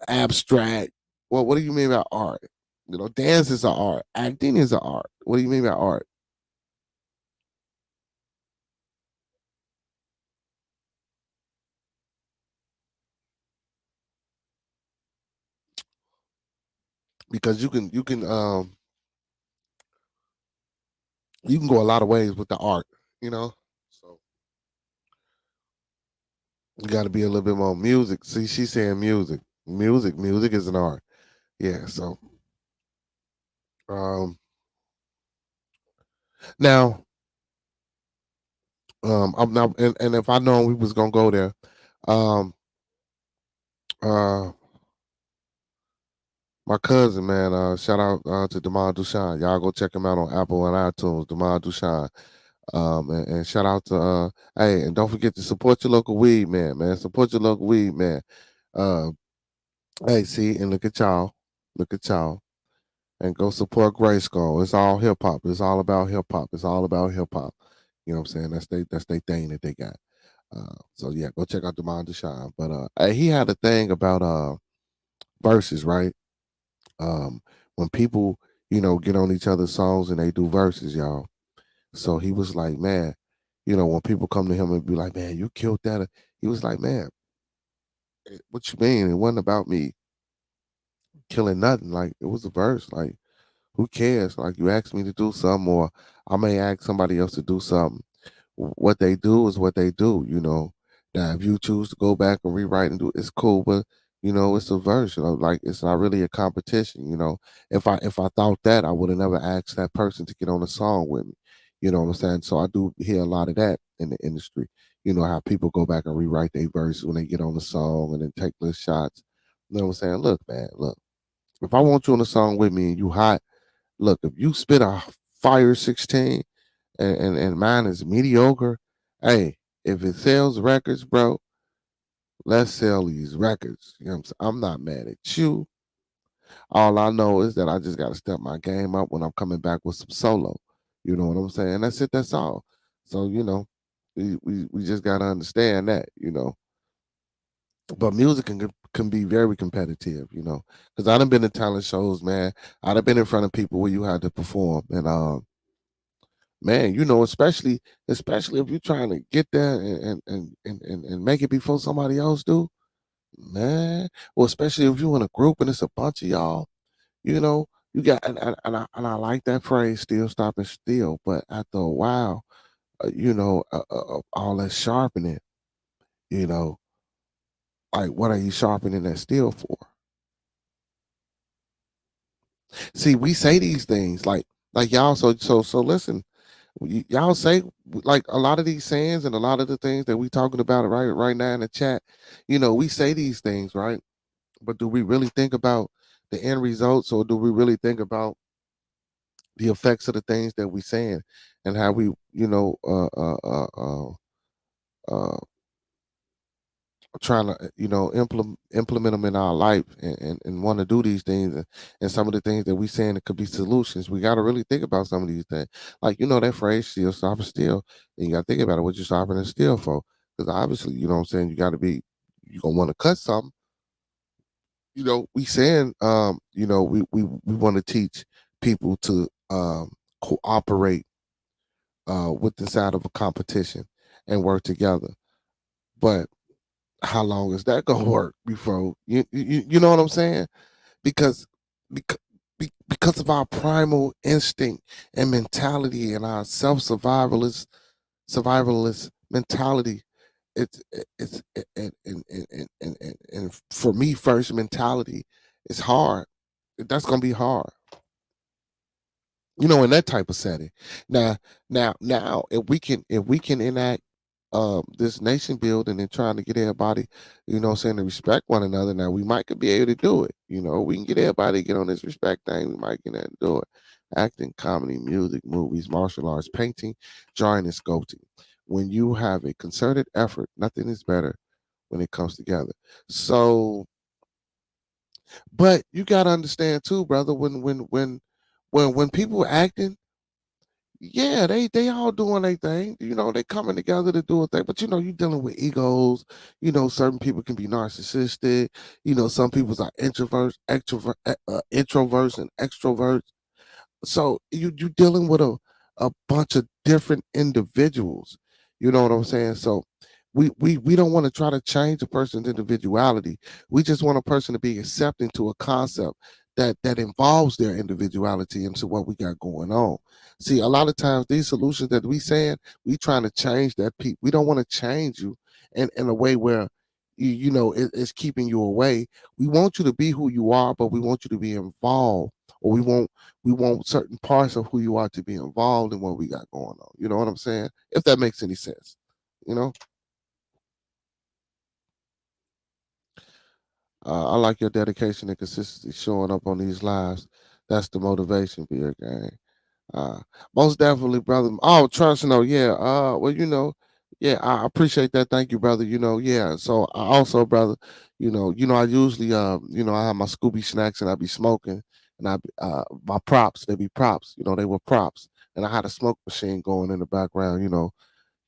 abstract. Well, what do you mean by art? Dance is an art. Acting is an art. What do you mean by art? Because you can go a lot of ways with the art, you know. So you got to be a little bit more music. See, she's saying music. Music is an art. Yeah. So um now I'm now and if I known we was gonna go there, um uh my cousin, man, shout out to Demond Dushan. Y'all go check him out on Apple and iTunes, Demond Dushan. And shout out to hey, and don't forget to support your local weed man. Support your local weed man. Uh hey, see, and look at y'all. Look at y'all. And go support Grayskull. It's all hip hop. It's all about hip hop. It's all about hip hop. You know what I'm saying? That's they thing that they got. So yeah, go check out Demond Dushan. But hey, he had a thing about verses, right? Um, when people, get on each other's songs and they do verses, y'all. So he was like, man, when people come to him and be like, man, you killed that. He was like, man, what you mean? It wasn't about me killing nothing. Like it was a verse. Like who cares? Like you asked me to do something, or I may ask somebody else to do something. What they do is what they do. Now, if you choose to go back and rewrite and do it's cool, but it's a verse. Like it's not really a competition. If I thought that, I would have never asked that person to get on a song with me. You know what I'm saying? So I do hear a lot of that in the industry. How people go back and rewrite their verse when they get on the song and then take little shots. You know what I'm saying? Look, man, look. If I want you on a song with me and you hot, look, if you spit a fire 16 and mine is mediocre, hey, if it sells records, bro, let's sell these records. You know what I'm saying? I'm not mad at you. All I know is that I just gotta step my game up when I'm coming back with some solo. You know what I'm saying? That's it, that's all. So, we just gotta understand that. But music can be very competitive. Because I done been to talent shows, man. I done been in front of people where you had to perform. And man, especially if you're trying to get there and make it before somebody else do, man. Well, especially if you in a group and it's a bunch of y'all, you know, you got and I like that phrase, still stopping still. But after a while, all that sharpening, you know, like what are you sharpening that steel for? See, we say these things like y'all. So listen. Y'all say like a lot of these sayings and a lot of the things that we talking about right now in the chat. We say these things, right? But do we really think about the end results, or do we really think about the effects of the things that we saying and how we, uh, trying to implement them in our life and want to do these things, and some of the things that we saying that could be solutions. We got to really think about some of these things, like that phrase "still stop and steal," and you got to think about it, what you're stopping and steal for, because obviously what I'm saying, you got to be, you gonna want to cut something. We saying we want to teach people to cooperate with the side of a competition and work together, but how long is that gonna work before you know what I'm saying? Because because because of our primal instinct and mentality and our survivalist mentality, it's and for me first mentality, it's hard. That's gonna be hard. In that type of setting. Now, if we can enact this nation building and trying to get everybody, saying to respect one another. Now we might could be able to do it. We can get everybody to get on this respect thing. We might get able to do it. Acting, comedy, music, movies, martial arts, painting, drawing, and sculpting. When you have a concerted effort, nothing is better when it comes together. So, but you gotta understand too, brother, when people acting, Yeah, they all doing their thing. They coming together to do a thing. But you dealing with egos. Certain people can be narcissistic. Some people are introverts and extroverts. So you dealing with a bunch of different individuals. You know what I'm saying? So we don't want to try to change a person's individuality. We just want a person to be accepting to a concept that involves their individuality into what we got going on. See, a lot of times these solutions that we saying, we trying to change that people. We don't want to change you in a way where it's keeping you away. We want you to be who you are, but we want you to be involved, or we want certain parts of who you are to be involved in what we got going on. You know what I'm saying? If that makes any sense. You know, I like your dedication and consistency showing up on these lives. That's the motivation for your gang. Uh, Most definitely, brother. Oh, trust, yeah. Well, yeah, I appreciate that. Thank you, brother. Yeah. So I also, brother, I usually, I have my Scooby snacks and I be smoking, and my props, they be props. They were props, and I had a smoke machine going in the background.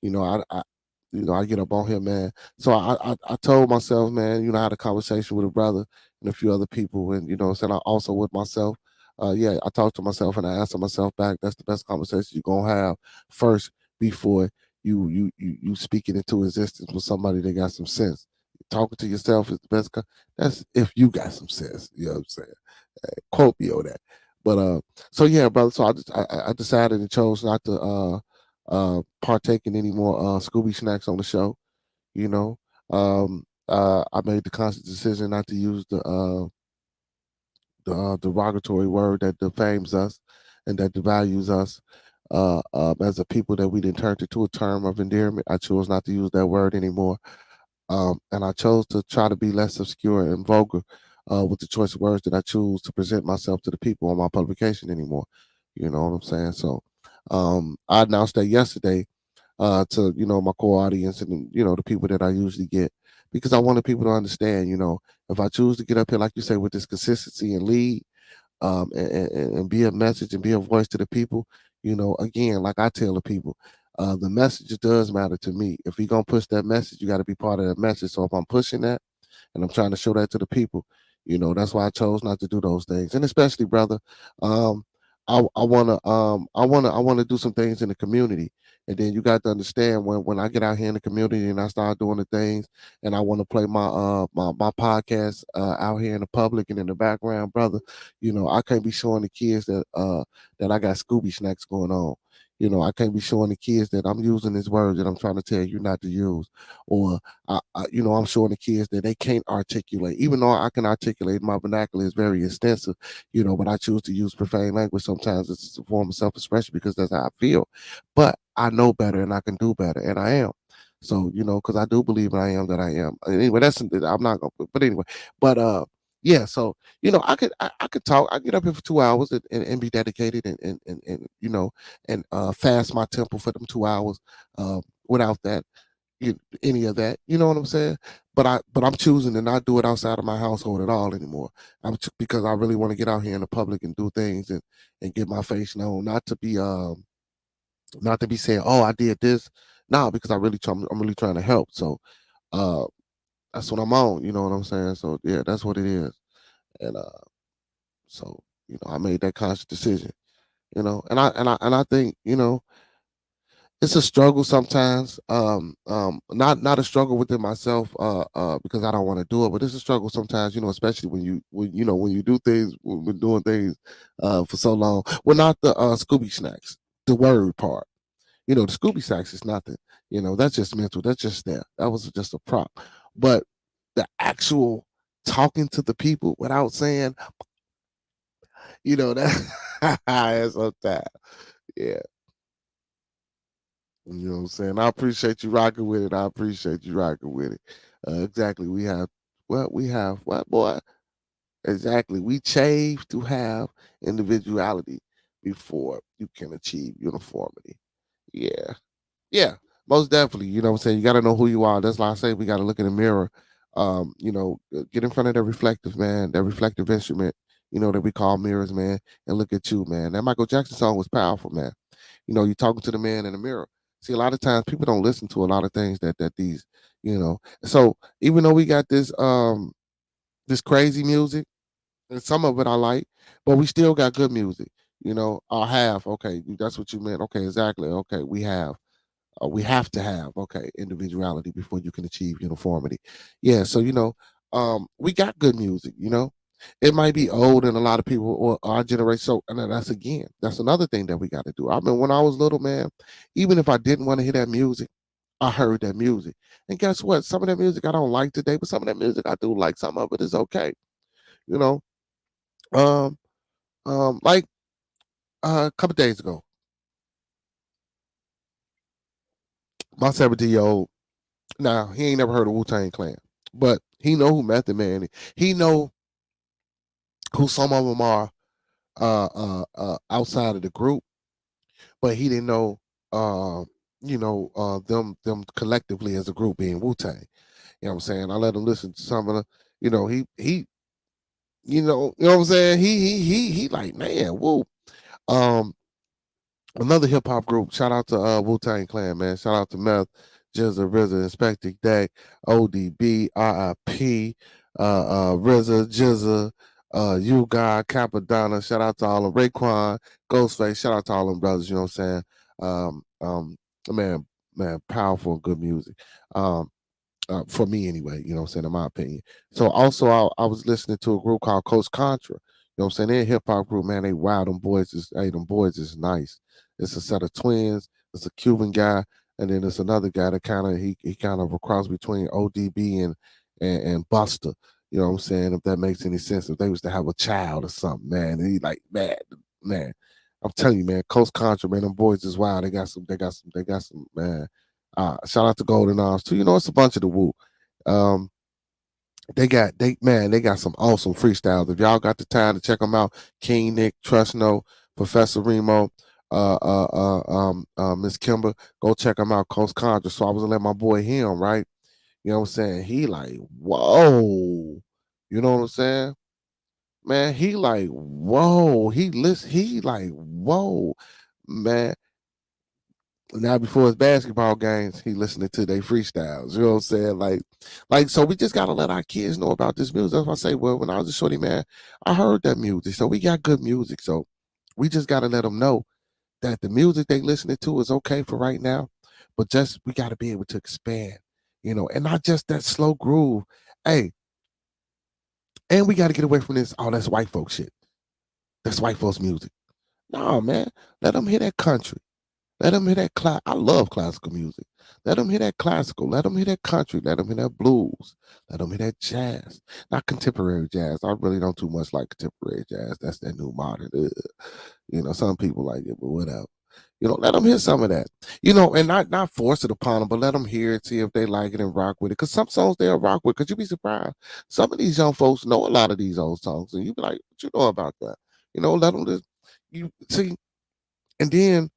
I get up on here, man. So I told myself, man, I had a conversation with a brother and a few other people, and said I also with myself. Yeah, I talked to myself and I answered myself back. That's the best conversation you're gonna have first before you speak it into existence with somebody that got some sense. Talking to yourself is the best. That's if you got some sense. You know what I'm saying? Quote me on that. But so yeah, brother. So I decided and chose not to partake in any more Scooby snacks on the show. You know, I made the conscious decision not to use the derogatory word that defames us and that devalues us as a people that we didn't turn to a term of endearment. I chose not to use that word anymore. And I chose to try to be less obscure and vulgar with the choice of words that I choose to present myself to the people on my publication anymore. You know what I'm saying? So I announced that yesterday to my core audience and the people that I usually get, because I wanted people to understand. If I choose to get up here, like you say, with this consistency and lead, and be a message and be a voice to the people. Again, like I tell the people, the message does matter to me. If you're gonna push that message, you got to be part of that message. So if I'm pushing that and I'm trying to show that to the people, that's why I chose not to do those things. And especially, brother, um, I wanna do some things in the community. And then you got to understand, when I get out here in the community and I start doing the things, and I want to play my podcast out here in the public and in the background, brother. I can't be showing the kids that I got Scooby snacks going on. I can't be showing the kids that I'm using this word that I'm trying to tell you not to use, or I'm showing the kids that they can't articulate, even though I can articulate. My vernacular is very extensive, but I choose to use profane language sometimes. It's a form of self-expression because that's how I feel. But I know better and I can do better, and I am. So, because I do believe I am that I am. Anyway, I'm not gonna. But anyway, but yeah. So I could talk. I get up here for 2 hours and be dedicated and and fast my temple for them 2 hours. Without that, any of that. You know what I'm saying? But I'm choosing to not do it outside of my household at all anymore. Because I really want to get out here in the public and do things and get my face known, not to be saying, oh, I did this. No, because I'm really trying to help. So uh that's what I'm on. You know what I'm saying? So yeah, that's what it is. And so I made that conscious decision. And I think it's a struggle sometimes. Not a struggle within myself, because I don't want to do it, but it's a struggle sometimes. Especially when you do things, when doing things, for so long. Well, not the Scooby snacks, the word part. The Scooby snacks is nothing. That's just mental. That's just there. That was just a prop. But the actual talking to the people without saying, that is so time. Yeah. You know what I'm saying? I appreciate you rocking with it. I appreciate you rocking with it. Exactly. We have what, boy? Exactly. We chave to have individuality before you can achieve uniformity. Yeah. Yeah. Most definitely. You know what I'm saying? You got to know who you are. That's why I say we got to look in the mirror. Get in front of that reflective, man, that reflective instrument, that we call mirrors, man, and look at you, man. That Michael Jackson song was powerful, man. You're talking to the man in the mirror. See, a lot of times people don't listen to a lot of things that these, So even though we got this crazy music, and some of it I like, but we still got good music. I have, okay, that's what you meant. Okay, exactly. Okay, we have to have, okay, individuality before you can achieve uniformity. Yeah, so we got good music. It might be old and a lot of people or our generation. So, and then that's another thing that we got to do. I mean, when I was little, man, even if I didn't want to hear that music, I heard that music. And guess what? Some of that music I don't like today, but some of that music I do like. Some of it is okay. You know, um, like a couple days ago, my 17-year-old. Now he ain't never heard of Wu-Tang Clan, but he know who Method Man is. He know who some of them are outside of the group, but he didn't know them collectively as a group being Wu-Tang. You know what I'm saying? I let him listen to some of the, he you know what I'm saying? He like, man, whoa. Um Another hip hop group. Shout out to Wu Tang Clan, man. Shout out to Meth, Jizza, RZA, Inspector Day, ODB, RIP, RZA, Jizza, You God, Capadonna. Shout out to all of Raekwon, Ghostface. Shout out to all them brothers. You know what I'm saying? Um, um, man, powerful and good music. For me anyway, you know what I'm saying, in my opinion. So also I was listening to a group called Coach Contra. You know what I'm saying? They're a hip hop group, man. They wild. Them boys is nice. It's a set of twins. It's a Cuban guy, and then there's another guy that he kind of a cross between ODB and Buster. You know what I'm saying? If that makes any sense. If they was to have a child or something, man. And he like, man. I'm telling you, man, Coach Contra, man, them boys is wild. They got some, man. Shout out to Golden Arms too. It's a bunch of the Woo. Um, they got some awesome freestyles. If y'all got the time to check them out, King Nick, Trust No, Professor Remo, Miss Kimber, go check them out. Coast Contra. So I was gonna let my boy him, right? You know what I'm saying? He like, whoa. You know what I'm saying? Man, he like, whoa. He like, whoa. Man, now before his basketball games, he listening to their freestyles. You know what I'm saying? Like so we just gotta let our kids know about this music. That's why I say, well, when I was a shorty, man, I heard that music. So we got good music. So we just gotta let them know that the music they listening to is okay for right now, but just we gotta be able to expand, and not just that slow groove. Hey, and we gotta get away from this. Oh, that's white folks shit. That's white folks music. No, man, let them hear that country. Let them hear that. I love classical music. Let them hear that classical. Let them hear that country. Let them hear that blues. Let them hear that jazz. Not contemporary jazz. I really don't too much like contemporary jazz. That's that new modern. Some people like it, but whatever. Let them hear some of that. And not force it upon them, but let them hear it, see if they like it and rock with it. Because some songs they'll rock with. Because you'd be surprised. Some of these young folks know a lot of these old songs, and you be like, "What you know about that?" Let them just you see, and then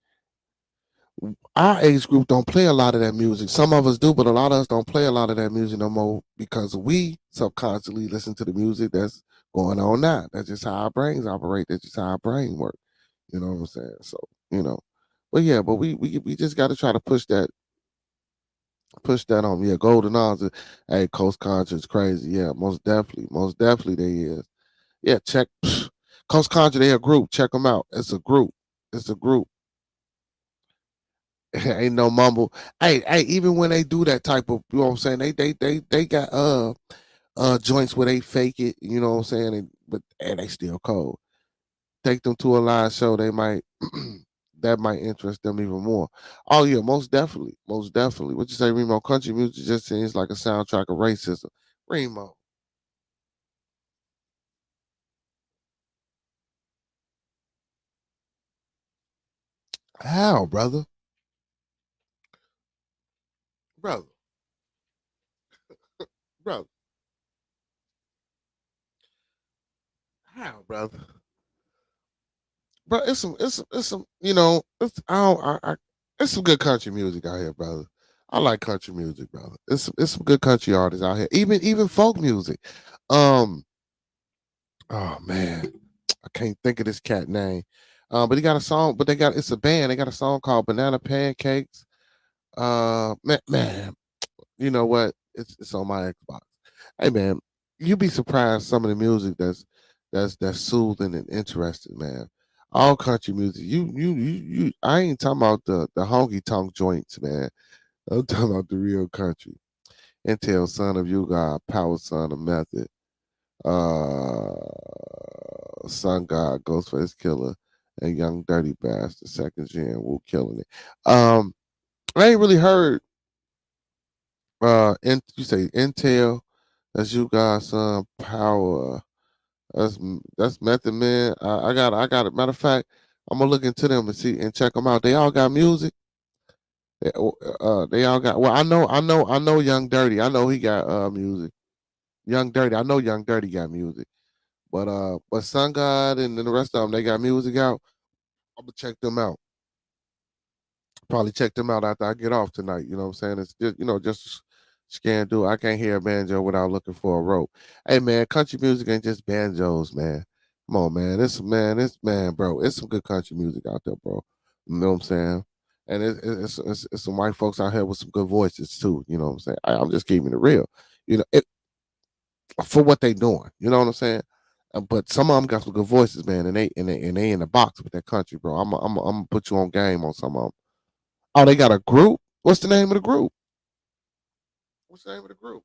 our age group don't play a lot of that music. Some of us do, but a lot of us don't play a lot of that music no more because we subconsciously listen to the music that's going on now. That's just how our brains operate. That's just how our brain work. You know what I'm saying? So, you know. But yeah, but we just gotta try to push that on. Yeah, Golden Arms. Hey, Coast Contra is crazy. Yeah, most definitely. Most definitely they is. Yeah, check Coast Contra, they a group. Check them out. It's a group. It's a group. Ain't no mumble. Hey, even when they do that type of, you know what I'm saying, they got joints where they fake it, you know what I'm saying, and they still cold. Take them to a live show, they might that might interest them even more. Oh yeah, most definitely, most definitely. What you say, Remo? Country music just seems like a soundtrack of racism. Remo, how, brother, brother, how, brother? But it's some I don't it's some good country music out here, brother. I like country music, brother. It's some good country artists out here. Even folk music. Um oh man, I can't think of this cat name. But he got a song, but it's a band. They got a song called Banana Pancakes. Man, you know what? It's on my Xbox. Hey man, you be surprised some of the music that's soothing and interesting, man. All country music. You I ain't talking about the honky tonk joints, man. I'm talking about the real country. Intel, son of you God, power son of method. Sun God, Ghostface Killer, and Young Dirty Bastard, second gen, Wu killing it. I ain't really heard you say Intel, that's you guys power. That's Method Man. I got it. Matter of fact, I'm gonna look into them and see and check them out. They all got music. They all got. Well, I know Young Dirty. I know he got music. Young Dirty. I know Young Dirty got music. But Sun God and then the rest of them, they got music out. I'm gonna check them out. Probably check them out after I get off tonight. You know what I'm saying? It's just just scan do. I can't hear a banjo without looking for a rope. Hey man, country music ain't just banjos, man. Come on, man. Bro. It's some good country music out there, bro. You know what I'm saying? And it's some white folks out here with some good voices too. You know what I'm saying? I'm just keeping it real. It for what they doing. You know what I'm saying? But some of them got some good voices, man, and they in the box with that country, bro. I'm gonna put you on game on some of them. Oh, they got a group. What's the name of the group? What's the name of the group?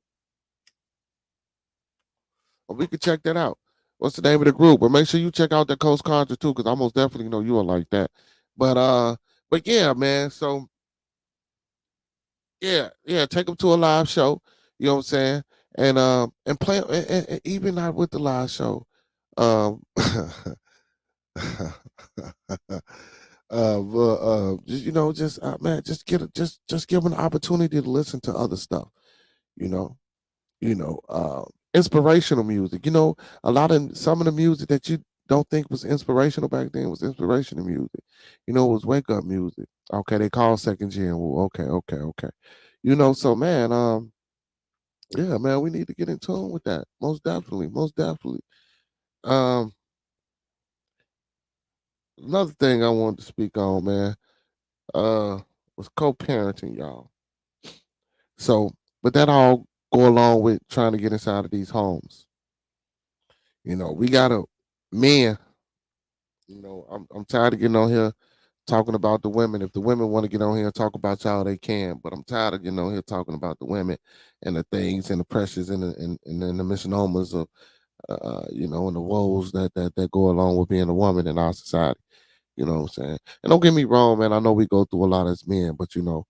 Well, we could check that out. What's the name of the group? But make sure you check out the Coast Contra too, because I most definitely know you are like that. But uh, but yeah, man. So yeah, take them to a live show. You know what I'm saying? And play and even not with the live show. Um, just man, just give them an opportunity to listen to other stuff. You know, inspirational music. A lot of some of the music that you don't think was inspirational back then was inspirational music. It was wake up music. Okay, they call second gen. Well, okay. So man, yeah, man, we need to get in tune with that. Most definitely, most definitely. Um, Another thing I wanted to speak on, man, was co-parenting, y'all. So, but that all go along with trying to get inside of these homes. We gotta men. I'm tired of getting on here talking about the women. If the women want to get on here and talk about y'all, they can. But I'm tired of getting on here talking about the women and the things and the pressures and the misnomers of and the woes that go along with being a woman in our society. You know what I'm saying? And don't get me wrong, man. I know we go through a lot as men, but you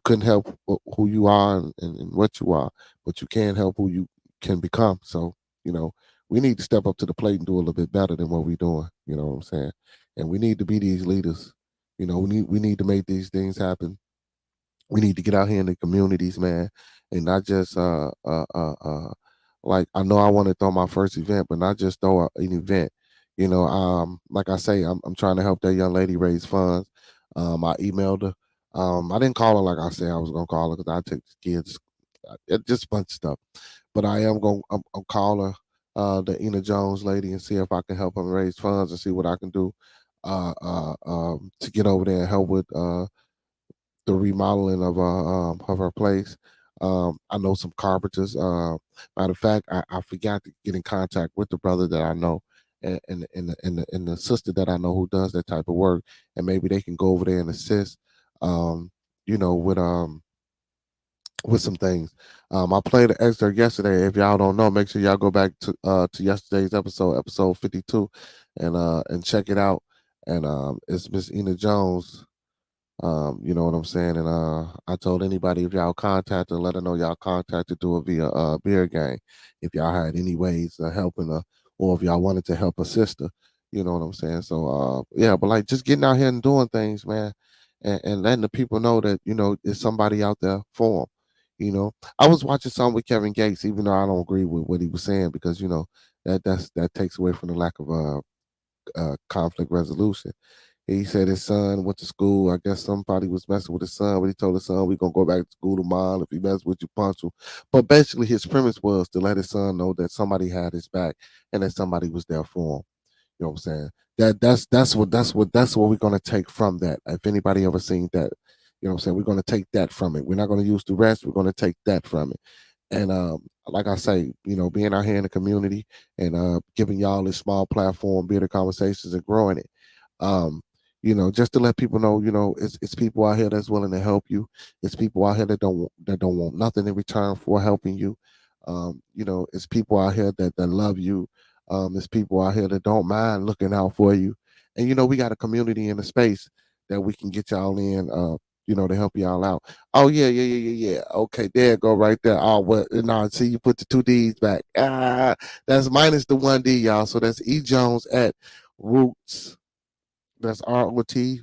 couldn't help who you are and what you are, but you can help who you can become. So, you know, we need to step up to the plate and do a little bit better than what we're doing. You know what I'm saying? And we need to be these leaders. We need to make these things happen. We need to get out here in the communities, man, and not just like I know I want to throw my first event, but not just throw an event. Like I say, I'm trying to help that young lady raise funds. I emailed her. I didn't call her like I said I was gonna call her because I take the kids, just a bunch of stuff. But I am gonna I'm call her, the Ena Jones lady, and see if I can help her raise funds and see what I can do, to get over there and help with the remodeling of her place. I know some carpenters. Matter of fact, I forgot to get in contact with the brother that I know and the sister that I know who does that type of work, and maybe they can go over there and assist. Um, you know, with some things. I played an excerpt yesterday. If y'all don't know, make sure y'all go back to yesterday's episode 52, and check it out. And it's Miss Ena Jones, you know what I'm saying? And I told anybody, if y'all contacted, let her know y'all contacted do it via beer gang. If y'all had any ways of helping her, or if y'all wanted to help a sister, you know what I'm saying? So yeah, but like just getting out here and doing things, man, and letting the people know that there's somebody out there for them. I was watching something with Kevin Gates, even though I don't agree with what he was saying, because that takes away from the lack of conflict resolution. He said his son went to school. I guess somebody was messing with his son, but he told his son, "We gonna go back to school tomorrow. If he messes with you, punch him." But basically, his premise was to let his son know that somebody had his back and that somebody was there for him. You know what I'm saying? That's what we're gonna take from that. If anybody ever seen that, you know what I'm saying, we're gonna take that from it. We're not gonna use the rest, we're gonna take that from it. And like I say, being out here in the community and giving y'all this small platform, bearded conversations and growing it. Um, just to let people know, it's people out here that's willing to help you. It's people out here that don't want nothing in return for helping you. It's people out here that love you. It's people out here that don't mind looking out for you. And we got a community in a space that we can get y'all in. To help y'all out. Oh yeah, yeah, yeah, yeah, yeah. Okay, there go right there. Oh well, no, see you put the two D's back. That's minus the one D, y'all. So that's E Jones at Roots. That's ROOTAND.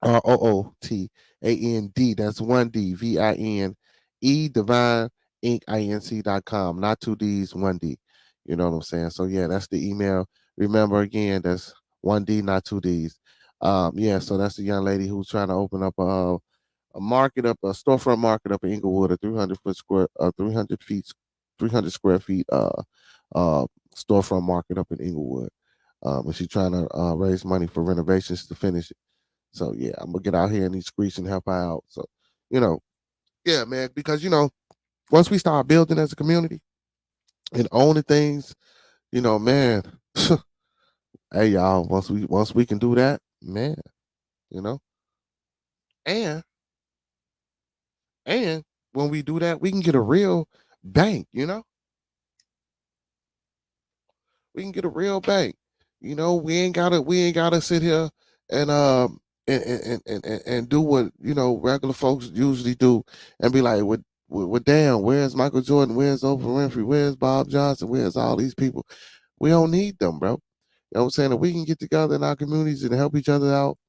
That's one D VINE Divine Inc.com. Not two D's, one D. You know what I'm saying? So yeah, that's the email. Remember again, that's one D, not two D's. Yeah, so that's the young lady who's trying to open up a storefront market up in Inglewood, a 300 feet, 300 square feet, uh, storefront market up in Inglewood. And she's trying to raise money for renovations to finish it. So yeah, I'm gonna get out here in these streets and help her out. So, you know, yeah, man, because once we start building as a community and owning things, man, hey y'all, once we can do that, man, you know, and and when we do that, we can get a real bank, we can get a real bank. We ain't gotta sit here and and do what regular folks usually do and be like, "What damn? Where's Michael Jordan? Where's Oprah Winfrey? Where's Bob Johnson? Where's all these people? We don't need them, bro." You know what I'm saying? If we can get together in our communities and help each other out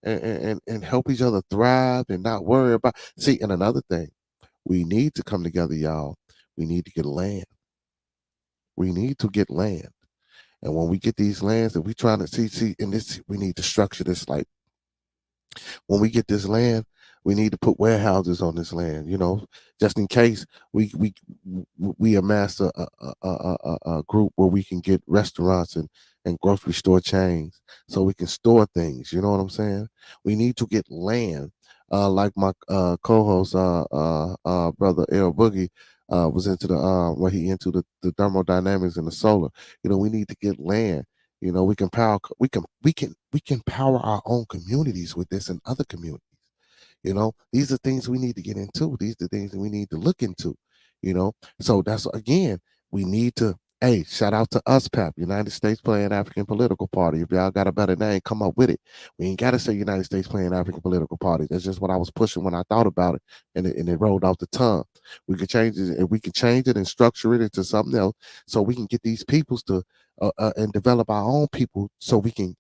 and help each other thrive and not worry about. See, and another thing, we need to come together, y'all. We need to get land. We need to get land. And when we get these lands that we trying to see, and this we need to structure this like when we get this land, we need to put warehouses on this land, just in case we amass a group where we can get restaurants and grocery store chains so we can store things. You know what I'm saying? We need to get land. Like my co-host, brother L Boogie, was into where he into the thermodynamics and the solar. We need to get land. We can power our own communities with this and other communities. These are things we need to get into. These are things that we need to look into. So that's again, we need to. Hey, shout out to USPAP, United States Playing African Political Party. If y'all got a better name, come up with it. We ain't got to say United States Playing African Political Party. That's just what I was pushing when I thought about it, and it rolled off the tongue. We could change it, and we can change it and structure it into something else, so we can get these peoples to and develop our own people, so we can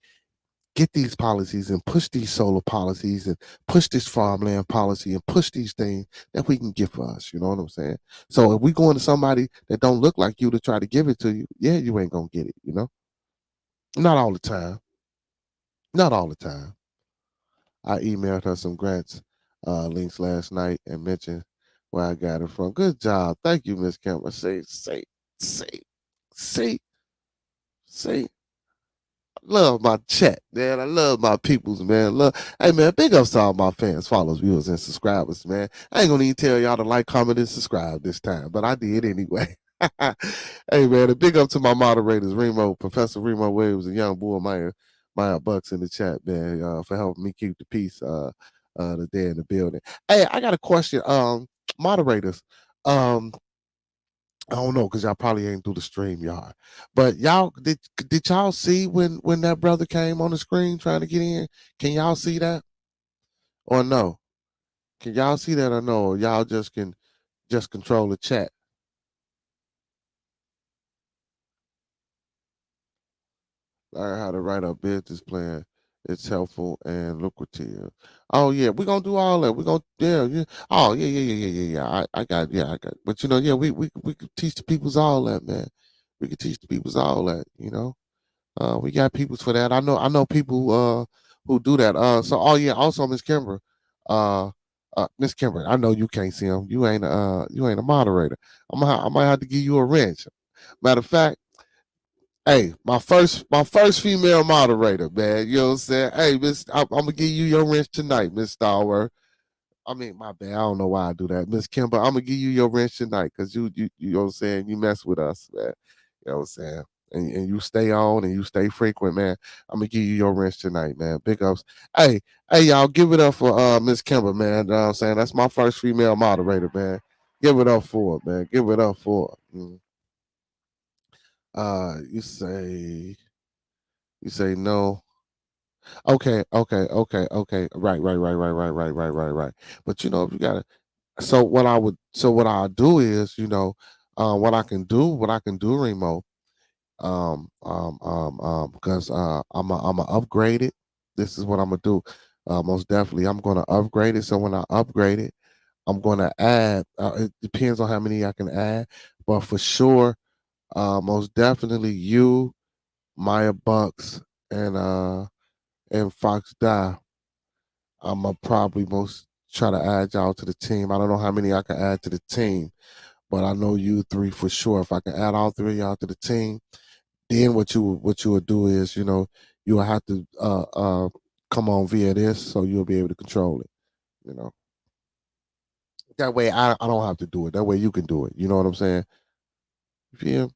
get these policies and push these solar policies and push this farmland policy and push these things that we can get for us. You know what I'm saying? So if we go into somebody that don't look like you to try to give it to you, yeah, you ain't gonna get it. Not all the time. Not all the time. I emailed her some grants links last night and mentioned where I got it from. Good job. Thank you, Miss Cameron. See, see, see. Love my chat, man. I love my peoples, man. Hey, man, big ups to all my fans, followers, viewers, and subscribers, man. I ain't gonna even tell y'all to like, comment, and subscribe this time, but I did anyway. Hey, man, a big up to my moderators, Professor Remo Williams, and young boy Maya Bucks in the chat, man, for helping me keep the peace today in the building. Hey, I got a question, moderators. I don't know because y'all probably ain't do the stream yard. But y'all did y'all see when that brother came on the screen trying to get in? Can y'all see that or no? Can y'all see that or no? Or y'all just can just control the chat. Learn how to write a business plan. It's helpful and lucrative. Oh yeah, we're gonna do all that. We're gonna yeah. Oh yeah. I got. But yeah, we could teach the people's all that, man. We could teach the people's all that. We got peoples for that. I know people who do that. So oh yeah, also Miss Kimber. Miss Kimber, I know you can't see him. You ain't a moderator. I might have to give you a wrench. Matter of fact, Hey, my first female moderator, man. You know what I'm saying? Hey, Miss, I'm gonna give you your wrench tonight, Miss Stalwart. I mean, my bad. I don't know why I do that, Miss Kimber. I'm gonna give you your wrench tonight because you know what I'm saying. You mess with us, man. You know what I'm saying. And you stay on and you stay frequent, man. I'm gonna give you your wrench tonight, man. Big ups. Hey, y'all, give it up for Miss Kimber, man. You know what I'm saying? That's my first female moderator, man. Give it up for it, man. Give it up for it. You say no. Okay. Right. But you know, if you gotta so what I'll do is, what I can do, Remo, because I'm a upgrade it. This is what I'm gonna do. Most definitely, I'm gonna upgrade it. So when I upgrade it, I'm gonna add. It depends on how many I can add, but for sure, most definitely you, Maya Bucks, and Fox Die. I'm gonna probably most try to add y'all to the team. I don't know how many I can add to the team, but I know you three for sure. If I can add all three of y'all to the team, then what you would do is, you will have to come on via this, so you'll be able to control it. You know, that way I don't have to do it. That way you can do it. You know what I'm saying? Yeah.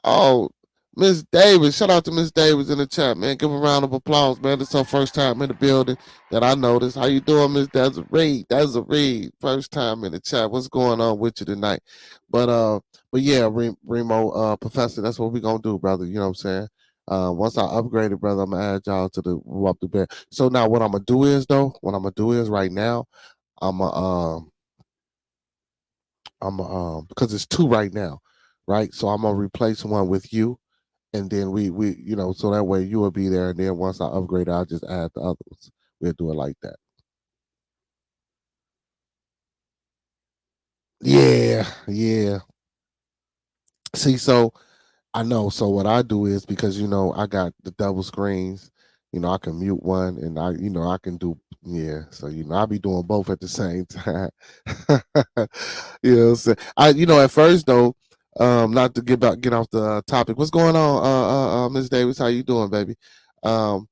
Oh, Miss Davis. Shout out to Miss Davis in the chat, man. Give a round of applause, man. It's her first time in the building that I noticed. How you doing, Miss Desiree? Desiree, first time in the chat. What's going on with you tonight? But yeah, Remo, Professor, that's what we gonna do, brother. You know what I'm saying? Once I upgrade it, brother, I'm gonna add y'all to the up the bed. So now what I'm gonna do is right now, I'm gonna because it's two right now, right? So I'm gonna replace one with you, and then we so that way you will be there, and then once I upgrade, I'll just add the other ones. We'll do it like that. Yeah. See, so I know. So what I do is, because I got the double screens. I can mute one, and I can do, yeah. So I be doing both at the same time. So at first though, not to get off the topic. What's going on, Miss Davis? How you doing, baby? Um,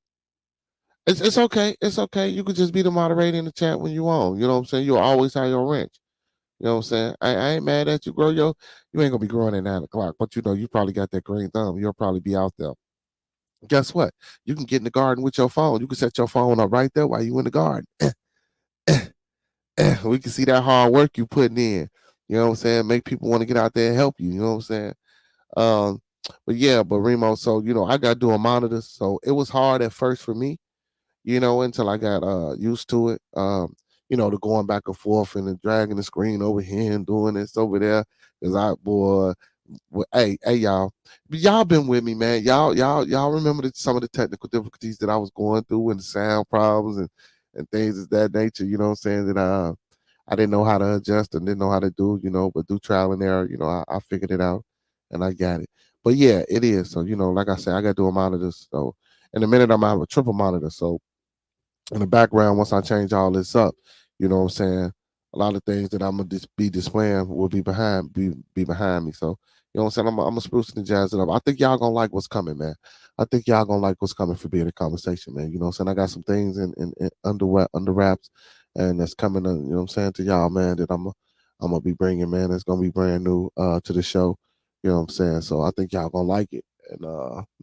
it's okay. It's okay. You could just be the moderator in the chat when you on. You know what I'm saying? You'll always have your wrench. You know what I'm saying? I ain't mad at you, girl. You ain't gonna be growing at 9 o'clock, but you probably got that green thumb. You'll probably be out there. Guess what? You can get in the garden with your phone. You can set your phone up right there while you in the garden. We can see that hard work you putting in. You know what I'm saying? Make people want to get out there and help you. You know what I'm saying? Um, but yeah, but Remo, so I got dual monitors, so it was hard at first for me, until I got used to it. The going back and forth and the dragging the screen over here and doing this over there. Cause hey y'all been with me, man. Y'all remember some of the technical difficulties that I was going through, and the sound problems and things of that nature. You know what I'm saying? That I didn't know how to adjust and didn't know how to do. But through trial and error, I figured it out and I got it. But yeah, it is. So like I said, I got to do a monitor. So in a minute, I'm gonna have a triple monitor. So in the background, once I change all this up, you know what I'm saying, a lot of things that I'm gonna be displaying will be behind me. So what I'm saying, I'm gonna spruce and jazz it up. I think y'all gonna like what's coming, man. I think y'all gonna like what's coming for being a conversation, man. You know what I'm saying? I got some things in under wraps, and that's coming. You know what I'm saying, to y'all, man. That I'm gonna be bringing, man. It's gonna be brand new to the show. You know what I'm saying? So I think y'all gonna like it, and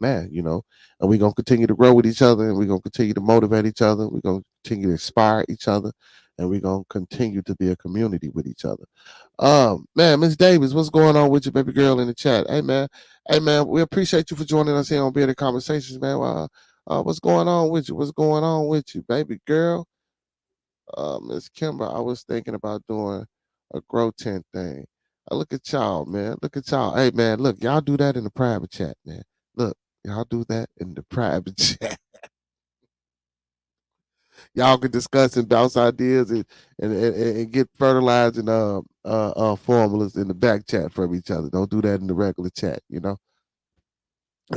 man, and we're gonna continue to grow with each other, and we're gonna continue to motivate each other. We're gonna continue to inspire each other, and we're gonna continue to be a community with each other. Man, Miss Davis, what's going on with you, baby girl, in the chat? Hey man, we appreciate you for joining us here on Bearded Conversations, man. What's going on with you? What's going on with you, baby girl? Miss Kimber, I was thinking about doing a grow tent thing. Look at y'all, man. Look at y'all. Hey man, look, y'all do that in the private chat, man. Look, y'all do that in the private chat. Y'all can discuss and bounce ideas and get fertilizing formulas in the back chat from each other. Don't do that in the regular chat.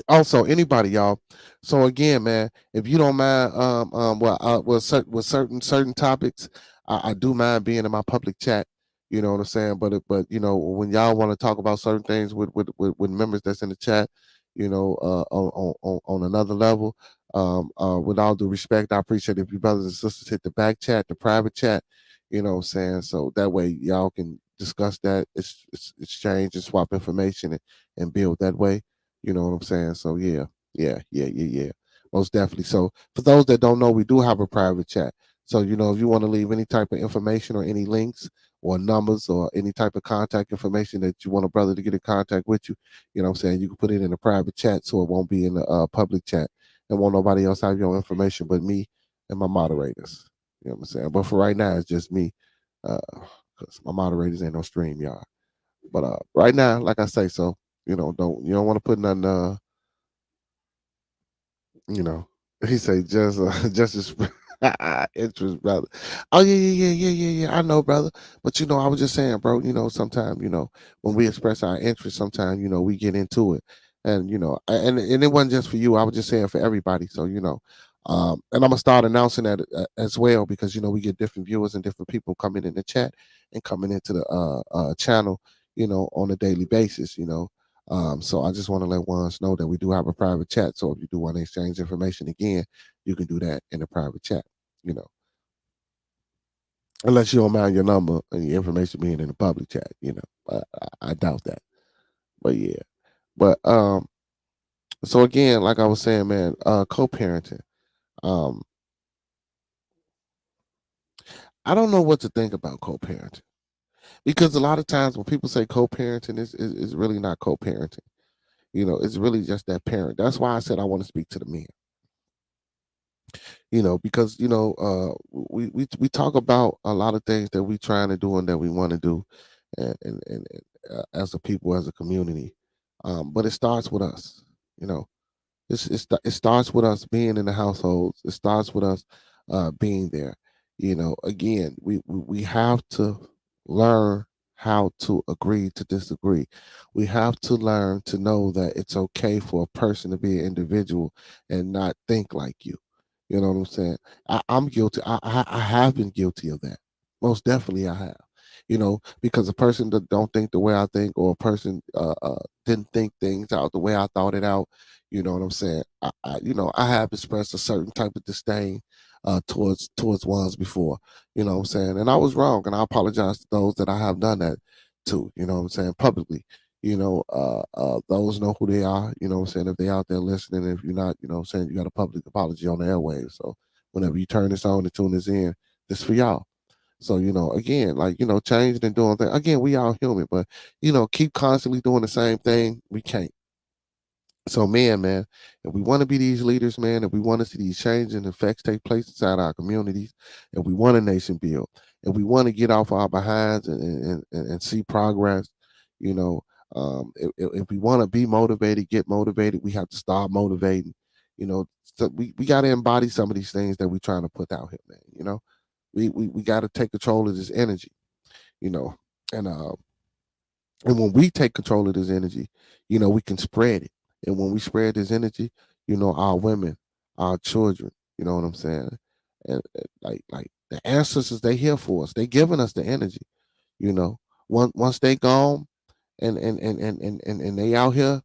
Also, anybody, y'all. So again, man, if you don't mind, with certain topics, I do mind being in my public chat. You know what I'm saying? But when y'all want to talk about certain things with members that's in the chat, on another level, with all due respect, I appreciate if you brothers and sisters hit the back chat, the private chat. You know what I'm saying? So that way y'all can discuss that, exchange and swap information and build that way. You know what I'm saying? So yeah. Most definitely. So for those that don't know, we do have a private chat. So if you want to leave any type of information or any links or numbers or any type of contact information that you want a brother to get in contact with you, what I'm saying, you can put it in a private chat so it won't be in the public chat, and won't nobody else have your information but me and my moderators. You know what I'm saying? But for right now, it's just me, because my moderators ain't no stream, y'all. But right now, like I say, so don't you don't want to put nothing. You know, he say just as interest, brother. Oh yeah. I know, brother. But I was just saying, bro. Sometimes when we express our interest, sometimes we get into it, and and it wasn't just for you. I was just saying for everybody. So and I'm gonna start announcing that as well, because we get different viewers and different people coming in the chat and coming into the channel, on a daily basis. So I just want to let ones know that we do have a private chat. So if you do want to exchange information again, you can do that in the private chat. You know, unless you don't mind your number and your information being in the public chat. I doubt that. But yeah. But so again, like I was saying, man, co-parenting. Um, I don't know what to think about co-parenting, because a lot of times when people say co-parenting, is really not co-parenting. It's really just that parent. That's why I said I want to speak to the men. Because we talk about a lot of things that we trying to do and that we want to do, and as a people, as a community, but it starts with us. you know it starts with us being in the households. It starts with us being there. Again, we have to learn how to agree to disagree. We have to learn to know that it's okay for a person to be an individual and not think like you. You know what I'm saying? I'm guilty. I have been guilty of that. Most definitely, I have. Because a person that don't think the way I think, or a person didn't think things out the way I thought it out. You know what I'm saying? I have expressed a certain type of disdain towards ones before. You know what I'm saying? And I was wrong, and I apologize to those that I have done that to. You know what I'm saying? Publicly. Those know who they are. You know what I'm saying? If they out there listening, if you're not, you know what I'm saying, you got a public apology on the airwaves. So whenever you turn this on and tune this in, this for y'all. So, again, like, changing and doing things. Again, we all human, but keep constantly doing the same thing. We can't. So, man, if we want to be these leaders, man, if we want to see these changes and effects take place inside our communities, if we want a nation build, if we want to get off our behinds and see progress, you know, if we want to be motivated, get motivated, we have to start motivating. So we got to embody some of these things that we're trying to put out here, man. We got to take control of this energy, you know, and when we take control of this energy, we can spread it. And when we spread this energy, our women, our children, you know what I'm saying? And like the ancestors, they here for us. They giving us the energy, you know. Once they gone and they out here,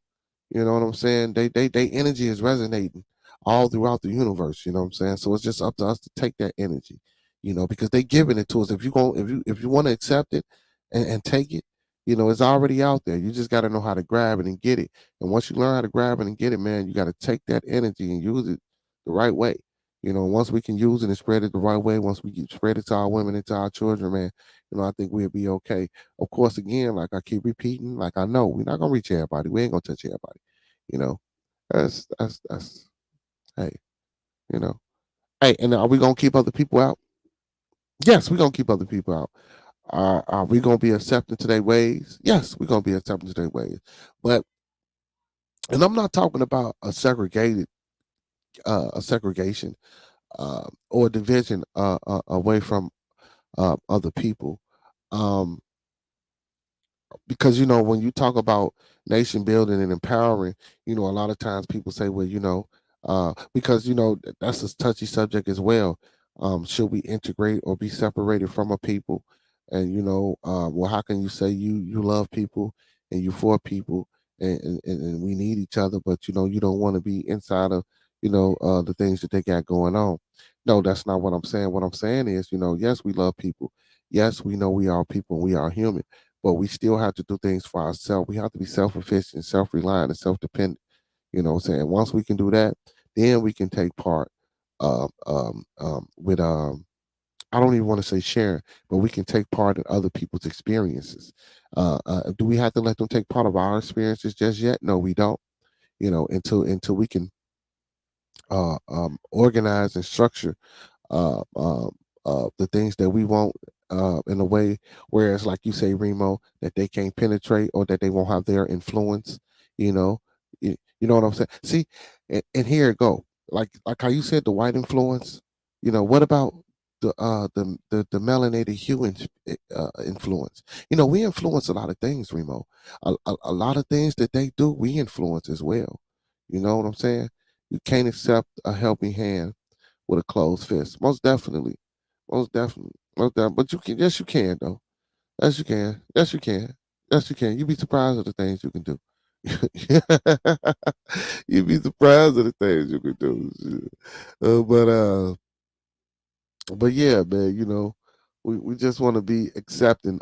you know what I'm saying? They energy is resonating all throughout the universe. You know what I'm saying? So it's just up to us to take that energy, because they giving it to us. If you want to accept it and take it, it's already out there. You just got to know how to grab it and get it. And once you learn how to grab it and get it, man, you got to take that energy and use it the right way. Once we can use it and spread it the right way, once we spread it to our women and to our children, man, I think we'll be okay. Of course, again, like I keep repeating, like I know we're not gonna reach everybody. We ain't gonna touch everybody. You know, that's hey, you know, hey, and are we gonna keep other people out? Yes, we're gonna keep other people out. Are we gonna be accepting to their ways? Yes, we're gonna be accepting to their ways. But and I'm not talking about a segregation or division away from other people. Um, because when you talk about nation building and empowering, a lot of times people say, well, because that's a touchy subject as well. Should we integrate or be separated from a people? And well, how can you say you love people and you for people, and we need each other, but you don't want to be inside of the things that they got going on? No, that's not what I'm saying. What I'm saying is, yes, we love people. Yes, we know we are people and we are human, but we still have to do things for ourselves. We have to be self-efficient, self-reliant, and self-dependent. You know what I'm saying? Once we can do that, then we can take part with I don't even want to say sharing, but we can take part in other people's experiences. Do we have to let them take part of our experiences just yet? No, we don't. Until we can organize and structure the things that we want in a way where it's like you say, Remo, that they can't penetrate or that they won't have their influence. You know, you know what I'm saying? See, and here it go. Like how you said the white influence. What about the melanated hue influence? We influence a lot of things, Remo. A lot of things that they do, we influence as well. You know what I'm saying? You can't accept a helping hand with a closed fist. Most definitely. Most definitely. Most definitely. But you can, yes, you can, though. Yes, you can. Yes, you can. Yes, you can. You'd be surprised at the things you can do. You'd be surprised at the things you can do. Uh, but uh, but yeah, man, we just want to be accepting.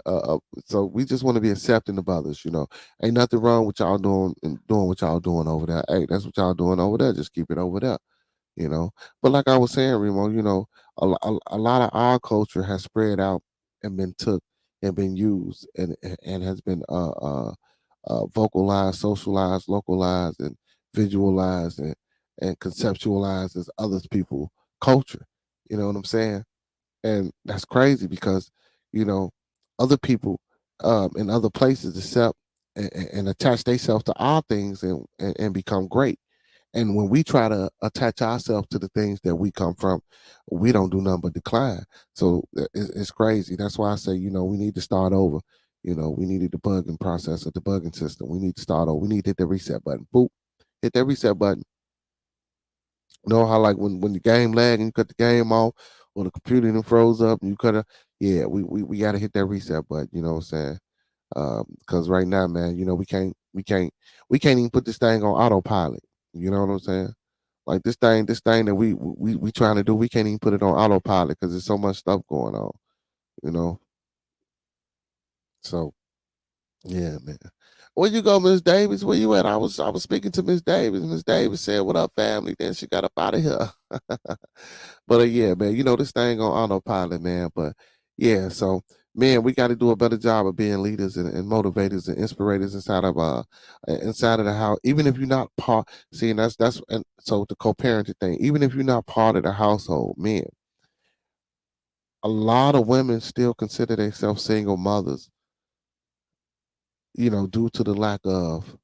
So we just want to be accepting of others. Ain't nothing wrong with y'all doing and doing what y'all doing over there. Hey, that's what y'all doing over there. Just keep it over there. you know. But like I was saying, Remo, a lot of our culture has spread out and been took and been used and has been vocalized, socialized, localized, and visualized and conceptualized as others people culture. You know what I'm saying? And that's crazy because you know other people in other places accept and attach themselves to our things and become great. And when we try to attach ourselves to the things that we come from, we don't do nothing but decline. So it's crazy. That's why I say, we need to start over. We need a debugging process, a debugging system. We need to start over. We need to hit the reset button. Boop, hit that reset button. Know how like when the game lag and you cut the game off or the computer then froze up and you cut it. Yeah, we got to hit that reset button. You know what I'm saying? Because right now, man, we can't even put this thing on autopilot. You know what I'm saying? Like this thing that we trying to do, we can't even put it on autopilot because there's so much stuff going on. You know, so yeah, man. Where you go, Miss Davis? Where you at? I was speaking to Miss Davis. Miss Davis said, "What up, family?" Then she got up out of here. But yeah, man, this thing on autopilot, man. But yeah, so man, we got to do a better job of being leaders and motivators and inspirators inside of the house. Even if you're not part, see, and that's and so the co-parenting thing. Even if you're not part of the household, man, a lot of women still consider themselves single mothers. Due to the lack of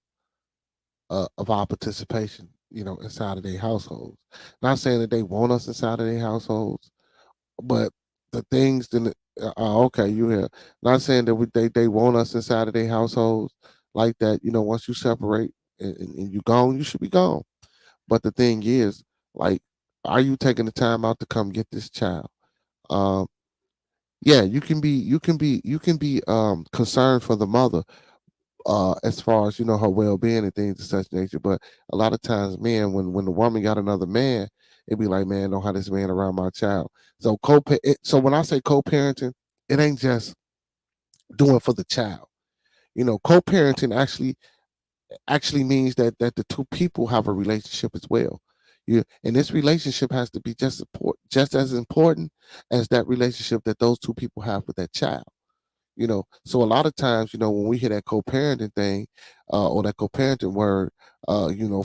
our participation. Inside of their households. Not saying that they want us inside of their households, but the things that okay, you here. Not saying that they want us inside of their households like that. Once you separate and you gone, you should be gone. But the thing is, like, are you taking the time out to come get this child? Um, yeah, you can be concerned for the mother, as far as her well-being and things of such nature. But a lot of times, man, when the woman got another man, it be like, man, don't have this man around my child. So so when I say co-parenting, it ain't just doing for the child. Co-parenting actually means that the two people have a relationship as well. And this relationship has to be just as important as that relationship that those two people have with that child. So a lot of times, when we hear that co-parenting thing, or that co-parenting word,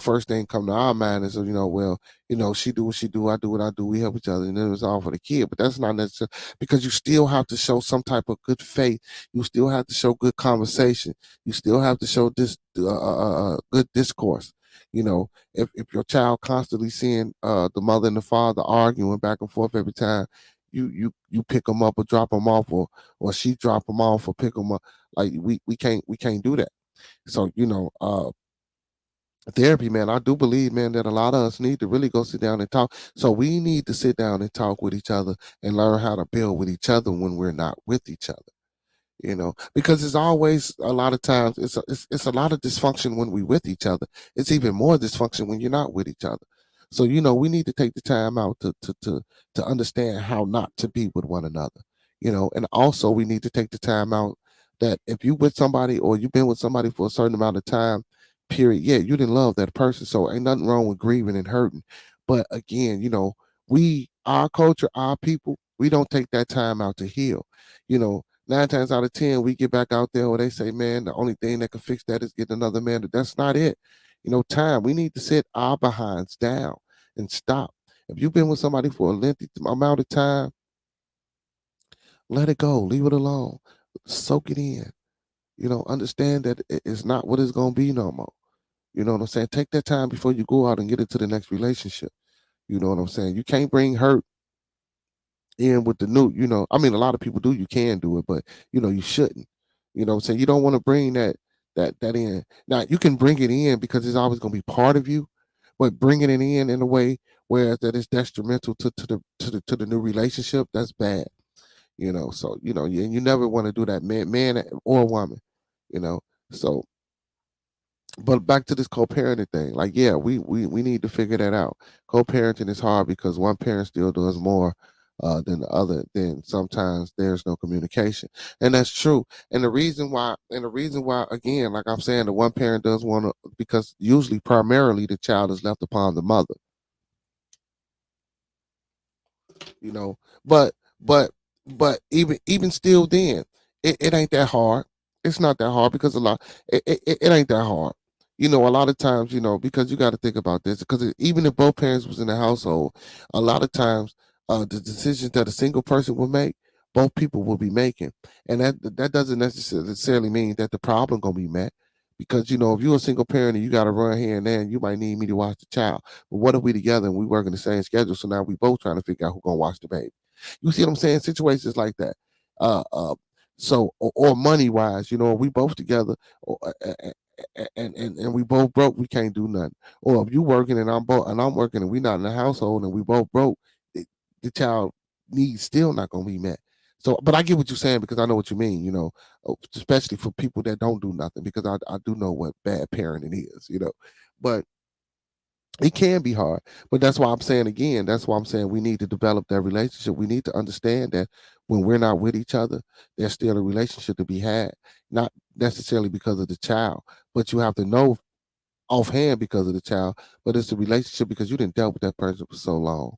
first thing come to our mind is, well, she do what she do, I do what I do, we help each other, and then it's all for the kid. But that's not necessary, because you still have to show some type of good faith. You still have to show good conversation. You still have to show this good discourse. If your child constantly seeing the mother and the father arguing back and forth every time you pick them up or drop them off, or she drop them off or pick them up, like we can't do that. So therapy, man, I do believe, man, that a lot of us need to really go sit down and talk. So we need to sit down and talk with each other and learn how to build with each other when we're not with each other. because it's always a lot of times it's a lot of dysfunction when we with each other. It's even more dysfunction when you're not with each other. So we need to take the time out to understand how not to be with one another. And also we need to take the time out that if you with somebody or you've been with somebody for a certain amount of time, period, yeah, you didn't love that person. So ain't nothing wrong with grieving and hurting. But again, our culture, our people, we don't take that time out to heal. 9 times out of 10, we get back out there where they say, man, the only thing that can fix that is getting another man. That's not it. Time. We need to sit our behinds down and stop. If you've been with somebody for a lengthy amount of time, let it go. Leave it alone. Soak it in. Understand that it's not what it's going to be no more. You know what I'm saying? Take that time before you go out and get into the next relationship. You know what I'm saying? You can't bring hurt in with the new, I mean, a lot of people do, you can do it, but you shouldn't. You know what I'm saying? You don't want to bring that in. Now you can bring it in because it's always going to be part of you, but bringing it in a way where that is detrimental to the new relationship, that's bad. So you never want to do that, man or woman. you know so but back to this co-parenting thing, like, yeah, we need to figure that out. Co-parenting is hard because one parent still does more than the other. Then sometimes there's no communication, and that's true. And the reason why, again, like I'm saying, the one parent does want to, because usually primarily the child is left upon the mother. you know. But but but even still, then it ain't that hard. It's not that hard because it ain't that hard. A lot of times, because you got to think about this, because even if both parents was in the household, a lot of times the decisions that a single person will make, both people will be making, and that doesn't necessarily mean that the problem gonna be met. Because if you're a single parent and you got to run here and there, and you might need me to watch the child. But what if we together and we work in the same schedule? So now we both trying to figure out who's gonna watch the baby. You see what I'm saying? Situations like that. Uh, uh, or money wise, we both together, or, and we both broke, we can't do nothing. Or if you working and I'm working and we not in the household and we both broke, the child needs still not gonna be met. So, but I get what you're saying because I know what you mean. Especially for people that don't do nothing, because I do know what bad parenting is. But it can be hard. But that's why I'm saying, again, that's why I'm saying we need to develop that relationship. We need to understand that when we're not with each other, there's still a relationship to be had, not necessarily because of the child, but you have to know offhand because of the child, but it's a relationship because you didn't dealt with that person for so long.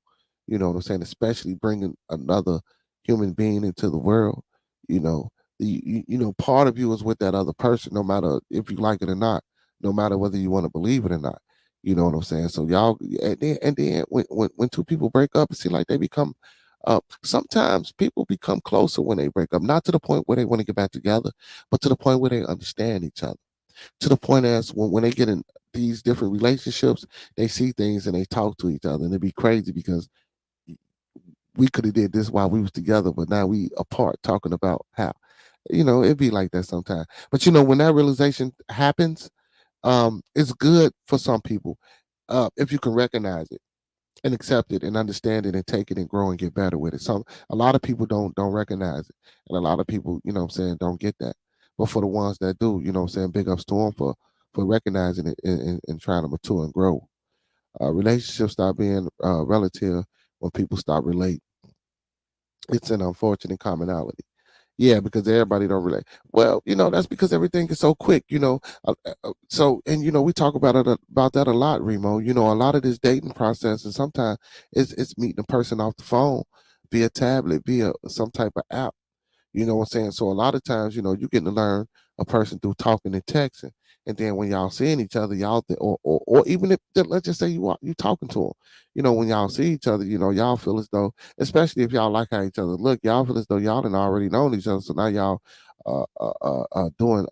You know what I'm saying? Especially bringing another human being into the world. You know, part of you is with that other person, no matter if you like it or not, no matter whether you want to believe it or not. You know what I'm saying? So y'all, and then when two people break up, it seems like they become. Sometimes people become closer when they break up, not to the point where they want to get back together, but to the point where they understand each other, to the point as when they get in these different relationships, they see things and they talk to each other, and it'd be crazy because we could have did this while we was together, but now we apart talking about how, it'd be like that sometimes. But when that realization happens, it's good for some people, if you can recognize it and accept it and understand it and take it and grow and get better with it. A lot of people don't recognize it, and a lot of people, what I'm saying, don't get that. But for the ones that do, what I'm saying, big ups to them for recognizing it and trying to mature and grow. Relationships stop being relative when people stop relate. It's an unfortunate commonality. Yeah, because everybody don't relate. Well, that's because everything is so quick. So, and we talk about that a lot, Remo. A lot of this dating process, and sometimes it's meeting a person off the phone, via tablet, via some type of app. You know what I'm saying? So a lot of times, you get to learn a person through talking and texting, and then when y'all seeing each other, or even if, let's just say you talking to them, when y'all see each other, y'all feel as though, especially if y'all like how each other look, y'all feel as though y'all done already known each other. So now y'all doing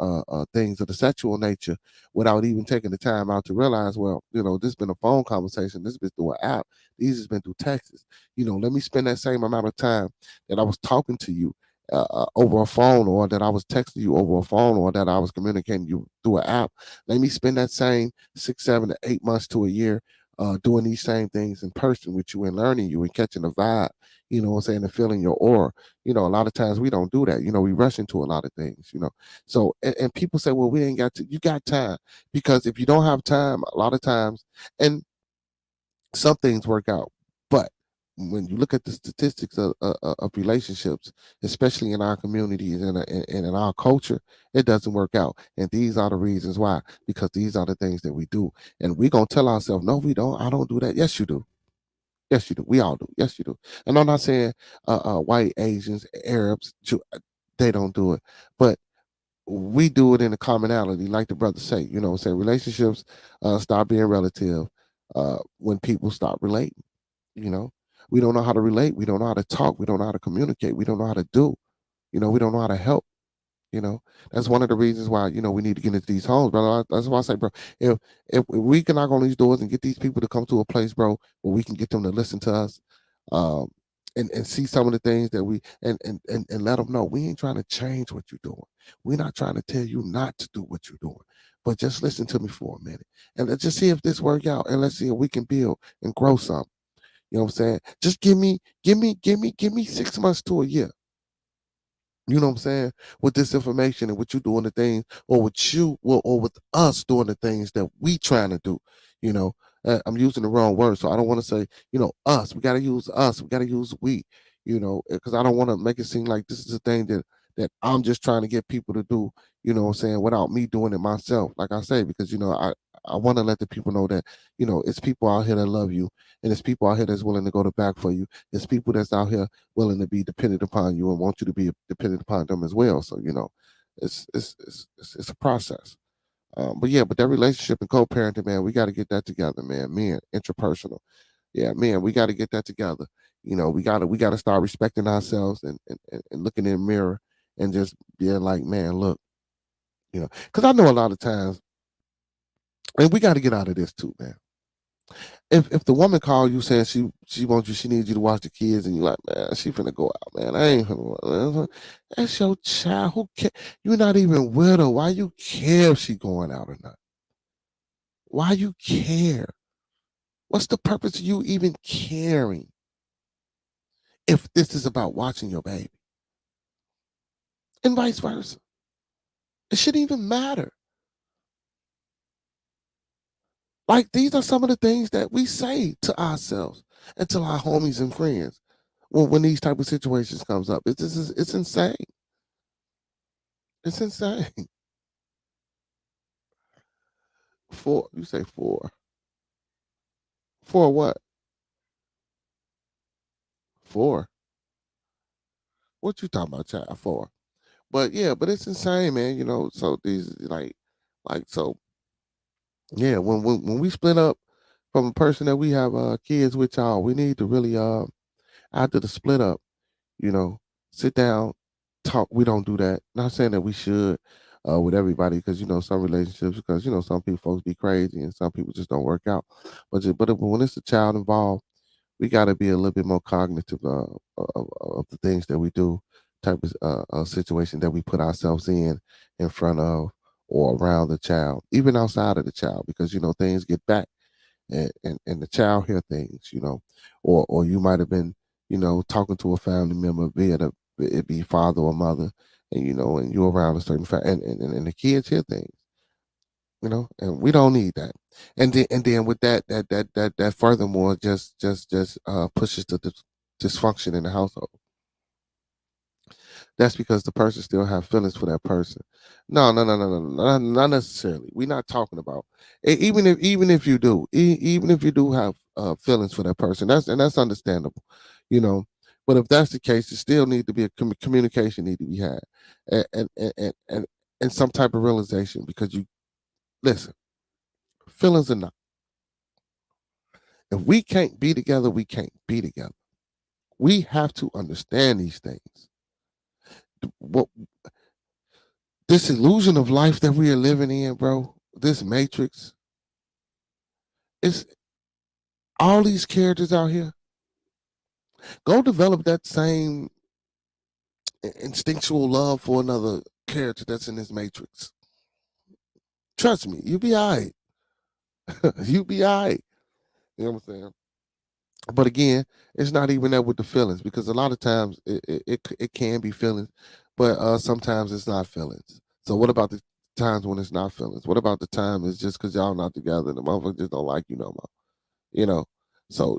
things of the sexual nature without even taking the time out to realize, well, this has been a phone conversation, this has been through an app, these has been through texts. Let me spend that same amount of time that I was talking to you over a phone, or that I was texting you over a phone, or that I was communicating you through an app. Let me spend that same 6, 7 to 8 months to a year doing these same things in person with you and learning you and catching a vibe, you know what I'm saying, and feeling your aura. You know, a lot of times we don't do that. You know, we rush into a lot of things, you know. So, and people say, well, we ain't got to, you got time. Because if you don't have time, a lot of times, and some things work out. But when you look at the statistics of relationships, especially in our communities and in our culture, it doesn't work out. And these are the reasons why, because these are the things that we do. And we're going to tell ourselves, no, we don't. I don't do that. Yes, you do. Yes, you do. We all do. Yes, you do. And I'm not saying white, Asians, Arabs, they don't do it. But we do it in a commonality, like the brother say, you know what I'm saying? Relationships start being relative when people stop relating, you know. We don't know how to relate. We don't know how to talk. We don't know how to communicate. We don't know how to do. You know, we don't know how to help. You know, that's one of the reasons why, you know, we need to get into these homes, bro. That's why I say, bro, if we can knock on these doors and get these people to come to a place, bro, where we can get them to listen to us, um, and see some of the things that we and let them know we ain't trying to change what you're doing. We're not trying to tell you not to do what you're doing, but just listen to me for a minute and let's just see if this work out and let's see if we can build and grow something. You know what I'm saying? Just give me 6 months to a year. You know what I'm saying? With this information and with you doing the things, or with you, or with us doing the things that we trying to do. You know, I'm using the wrong word, so I don't want to say, you know, us. We got to use us. We got to use we. You know, because I don't want to make it seem like this is a thing that I'm just trying to get people to do. You know what I'm saying? Without me doing it myself, like I say, because you know, I want to let the people know that, you know, it's people out here that love you, and it's people out here that's willing to go to back for you. It's people that's out here willing to be dependent upon you and want you to be dependent upon them as well. So you know, it's a process. But yeah, but that relationship and co-parenting, man, we got to get that together, man. Men, interpersonal, yeah, man, we got to get that together. You know, we gotta start respecting ourselves and looking in the mirror and just being like, man, look, you know, because I know a lot of times, and we got to get out of this too, man. If the woman call you saying she wants you, she needs you to watch the kids, and you like, man, she finna go out, man. I ain't finna. Man. That's your child. Who care? You're not even with her. Why you care if she going out or not? Why you care? What's the purpose of you even caring if this is about watching your baby? And vice versa. It shouldn't even matter. Like these are some of the things that we say to ourselves and to our homies and friends when these type of situations comes up. It's insane. It's insane. Four. You say four. For what? Four. What you talking about, child? For? But yeah, but it's insane, man. You know, so these like so yeah. When we split up from a person that we have kids with, y'all, we need to really after the split up, you know, sit down, talk. We don't do that. Not saying that we should with everybody, because you know some relationships, because you know some people folks be crazy and some people just don't work out. But when it's a child involved, we got to be a little bit more cognitive of the things that we do, type of situation that we put ourselves in front of or around the child, even outside of the child, because you know things get back and the child hear things, you know, or you might have been, you know, talking to a family member, be it be father or mother, and you know, and you're around a certain and the kids hear things, you know, and we don't need that. And then with that furthermore just pushes to dysfunction in the household. That's because the person still have feelings for that person. No, no, no, no, no, no, not necessarily. We're not talking about even if you do, even if you do have feelings for that person, that's understandable, you know. But if that's the case, it still need to be a communication need to be had, and some type of realization, because you listen, feelings are not. If we can't be together, we can't be together. We have to understand these things. What this illusion of life that we are living in, bro, this matrix, it's all these characters out here. Go develop that same instinctual love for another character that's in this matrix. Trust me, you'll be all right. You'll be all right. You know what I'm saying? But again, it's not even that with the feelings, because a lot of times it can be feelings, but sometimes it's not feelings. So what about the times when it's not feelings? What about the time it's just because y'all not together and the motherfucker just don't like you no more? You know. So,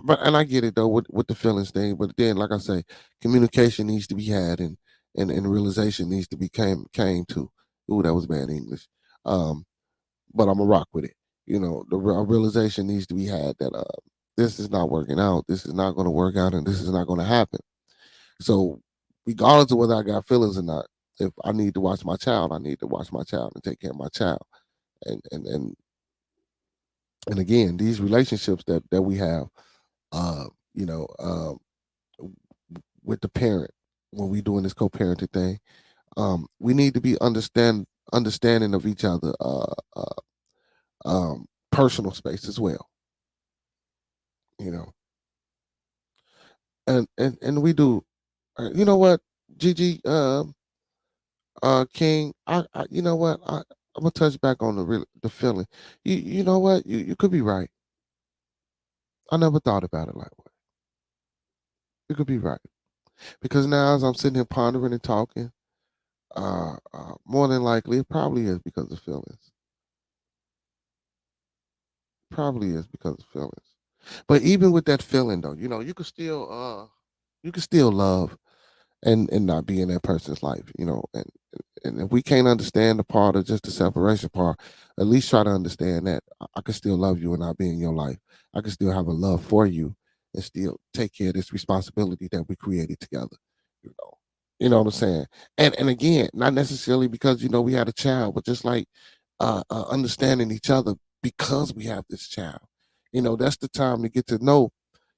but and I get it though with the feelings thing, but then like I say, communication needs to be had, and realization needs to be came to. Ooh, that was bad English. Um, but I'm gonna rock with it. The realization needs to be had that this is not working out. This is not going to work out, and this is not going to happen. So, regardless of whether I got feelings or not, if I need to watch my child, I need to watch my child and take care of my child. And again, these relationships that we have, uh, you know, with the parent, when we doing this co-parenting thing, we need to be understanding of each other, personal space as well. You know, and we do. You know what, Gigi, King, you know what, I'm gonna touch back on the feeling. You know what, you could be right. I never thought about it like that. You could be right, because now as I'm sitting here pondering and talking, more than likely it probably is because of feelings. Probably is because of feelings. But even with that feeling though, you can still love and not be in that person's life, and if we can't understand the part of just the separation part, at least try to understand that I can still love you and not be in your life. I can still have a love for you and still take care of this responsibility that we created together. You know, you know what I'm saying? And again, not necessarily because we had a child, but just like understanding each other because we have this child. That's the time to get to know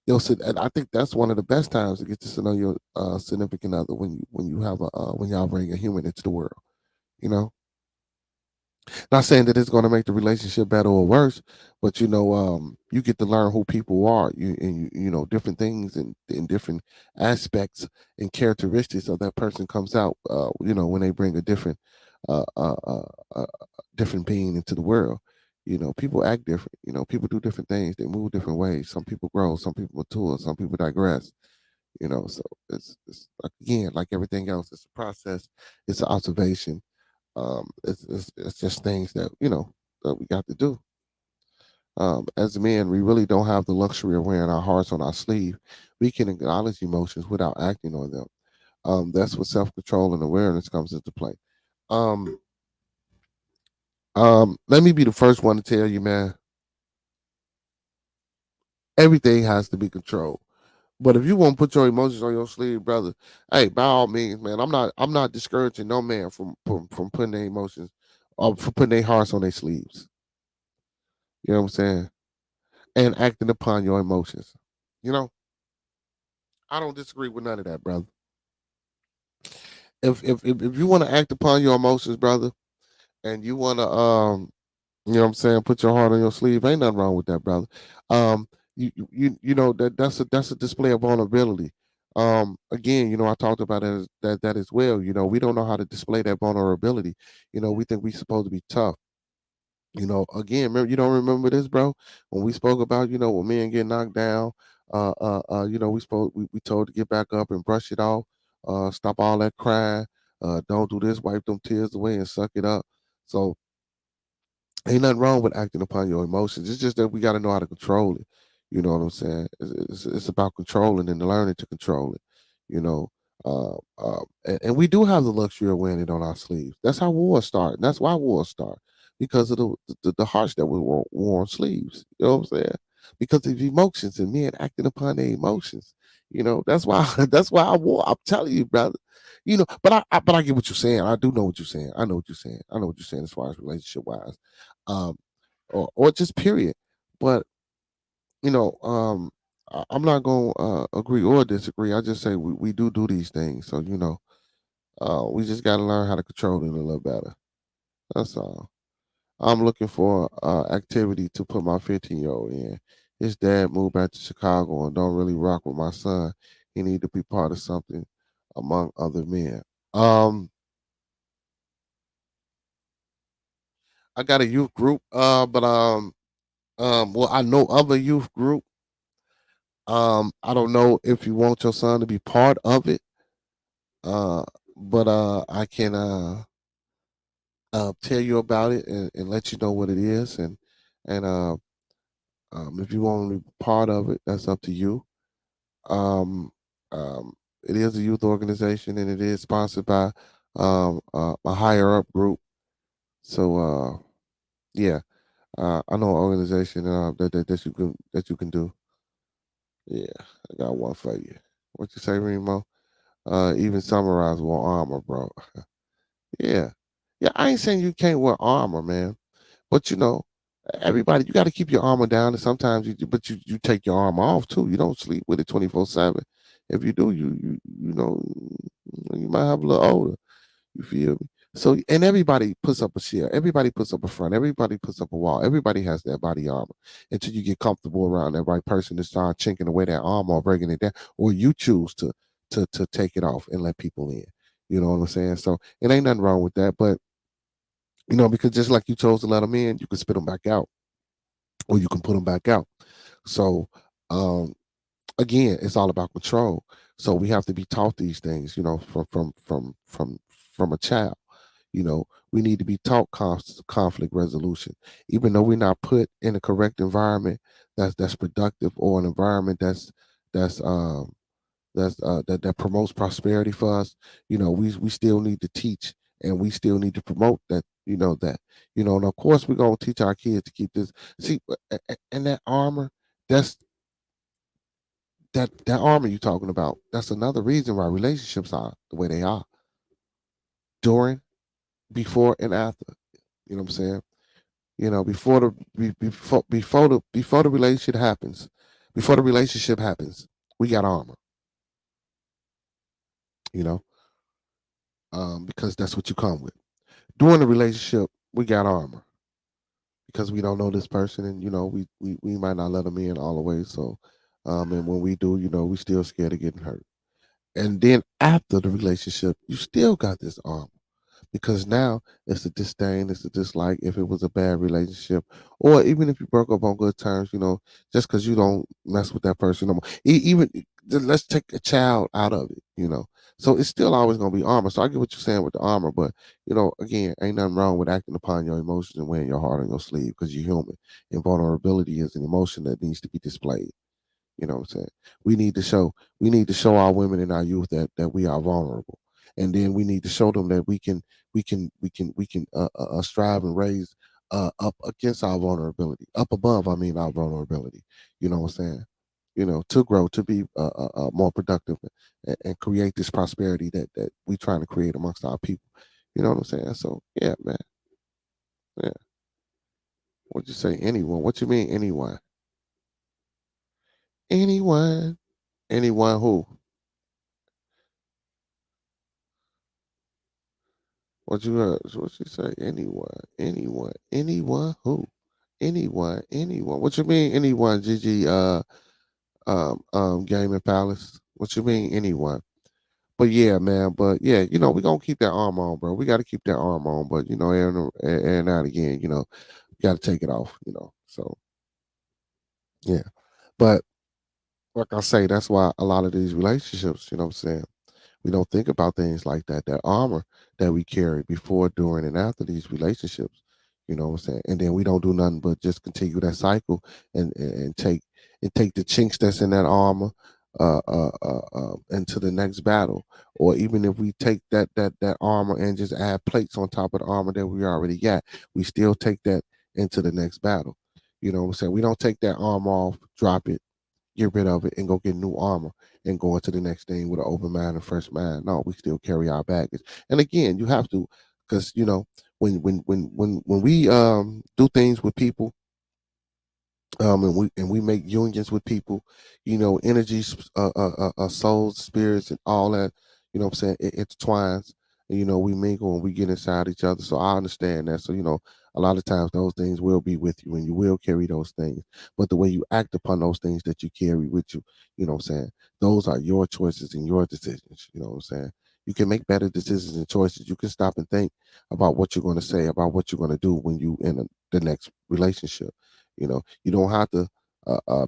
and I think that's one of the best times to get to know your significant other, when you have when y'all bring a human into the world. You know, not saying that it's going to make the relationship better or worse, but you get to learn who people are, different things and different aspects and characteristics of that person comes out. When they bring a uh, uh, uh, uh, different being into the world. People act different. People do different things. They move different ways. Some people grow. Some people mature. Some people digress. So it's like, again, like everything else, it's a process. It's an observation. It's just things that we got to do. As men, we really don't have the luxury of wearing our hearts on our sleeve. We can acknowledge emotions without acting on them. That's where self-control and awareness comes into play. Um, let me be the first one to tell you, man, everything has to be controlled. But if you want to put your emotions on your sleeve, brother, hey, by all means, man, I'm not discouraging no man from putting their emotions, or from putting their hearts on their sleeves. You know what I'm saying? And acting upon your emotions. You know, I don't disagree with none of that, brother. If you want to act upon your emotions, brother, and you want to you know what I'm saying, put your heart on your sleeve, ain't nothing wrong with that, brother. That's a display of vulnerability. Again, I talked about that as well. We don't know how to display that vulnerability. We think we supposed to be tough. Again, remember, you don't remember this, bro? When we spoke about, when men get knocked down, we told to get back up and brush it off, stop all that crying, don't do this, wipe them tears away and suck it up. So ain't nothing wrong with acting upon your emotions. It's just that we got to know how to control it. You know what I'm saying? It's about controlling and learning to control it. You know, and we do have the luxury of wearing it on our sleeves. That's how wars start. And that's why wars start, because of the hearts that wore on sleeves. You know what I'm saying? Because of emotions and men acting upon their emotions. That's why that's why I wore. I'm telling you, brother. But I get what you're saying. I do know what you're saying. I know what you're saying. I know what you're saying as far as relationship wise, um, or just period. But I'm not gonna agree or disagree. I just say we do these things. So we just got to learn how to control it a little better. That's all. I'm looking for activity to put my 15-year-old in. His dad moved back to Chicago and don't really rock with my son. He need to be part of something among other men. Um, I got a youth group, but Well, I know of a youth group. I don't know if you want your son to be part of it. Uh, but I can tell you about it and let you know what it is, and if you want to be part of it, that's up to you. Um, um, it is a youth organization, and it is sponsored by a higher up group. So yeah, I know an organization that you can do. Yeah, I got one for you. What you say, Remo? Even summarize wore armor, bro. Yeah, yeah. I ain't saying you can't wear armor, man. But everybody, you got to keep your armor down, and sometimes you take your armor off too. You don't sleep with it 24/7. If you do, you might have a little older. You feel me? So, and everybody puts up a shield. Everybody puts up a front. Everybody puts up a wall. Everybody has their body armor until you get comfortable around that right person to start chinking away that armor or breaking it down, or you choose to take it off and let people in. You know what I'm saying? So it ain't nothing wrong with that, but because just like you chose to let them in, you can spit them back out, or you can put them back out. So, um, again, it's all about control. So we have to be taught these things, from a child. We need to be taught conflict resolution, even though we're not put in a correct environment that's productive, or an environment that promotes prosperity for us. We still need to teach, and we still need to promote and of course we're going to teach our kids to keep this. See, and that armor, that's that armor you're talking about, that's another reason why relationships are the way they are, during, before, and after. You know what I'm saying? Before the relationship happens, we got armor. you know because that's what you come with. During the relationship, we got armor because we don't know this person, and we might not let them in all the way. So, and when we do, we still scared of getting hurt. And then after the relationship, you still got this armor, because now it's a disdain, it's a dislike if it was a bad relationship, or even if you broke up on good terms, just because you don't mess with that person no more. Even let's take a child out of it. So it's still always going to be armor. So I get what you're saying with the armor, but again, ain't nothing wrong with acting upon your emotions and wearing your heart on your sleeve, because you're human, and vulnerability is an emotion that needs to be displayed. You know what I'm saying? We need to show our women and our youth that we are vulnerable, and then we need to show them that we can strive and raise up against our vulnerability, up above. I mean, our vulnerability. You know what I'm saying? To grow, to be more productive, and create this prosperity that we trying to create amongst our people. You know what I'm saying? So yeah, man. Yeah. What'd you say? Anyone? What you mean anyone? Anyone? Anyone who? What you heard? What you say? Anyone, anyone, anyone who? Anyone, anyone. What you mean anyone, Gigi Gaming Palace? What you mean anyone? But yeah, man, but yeah, we're gonna keep that arm on, bro. We gotta keep that arm on, but every now and again, you gotta take it off, So yeah. But like I say, that's why a lot of these relationships, what I'm saying, we don't think about things like that, that armor that we carry before, during, and after these relationships. You know what I'm saying? And then we don't do nothing but just continue that cycle, and take the chinks that's in that armor into the next battle. Or even if we take that armor and just add plates on top of the armor that we already got, we still take that into the next battle. You know what I'm saying? We don't take that armor off, drop it, get rid of it, and go get new armor and go into the next thing with an open mind and fresh mind. No, we still carry our baggage. And again, you have to, because when we do things with people, and we make unions with people, energies, souls, spirits, and all that. What I'm saying, it intertwines. And we mingle and we get inside each other. So I understand that. So a lot of times those things will be with you, and you will carry those things. But the way you act upon those things that you carry with you, what I'm saying, those are your choices and your decisions. You know what I'm saying. You can make better decisions and choices. You can stop and think about what you're going to say, about what you're going to do when you in the next relationship. You don't have to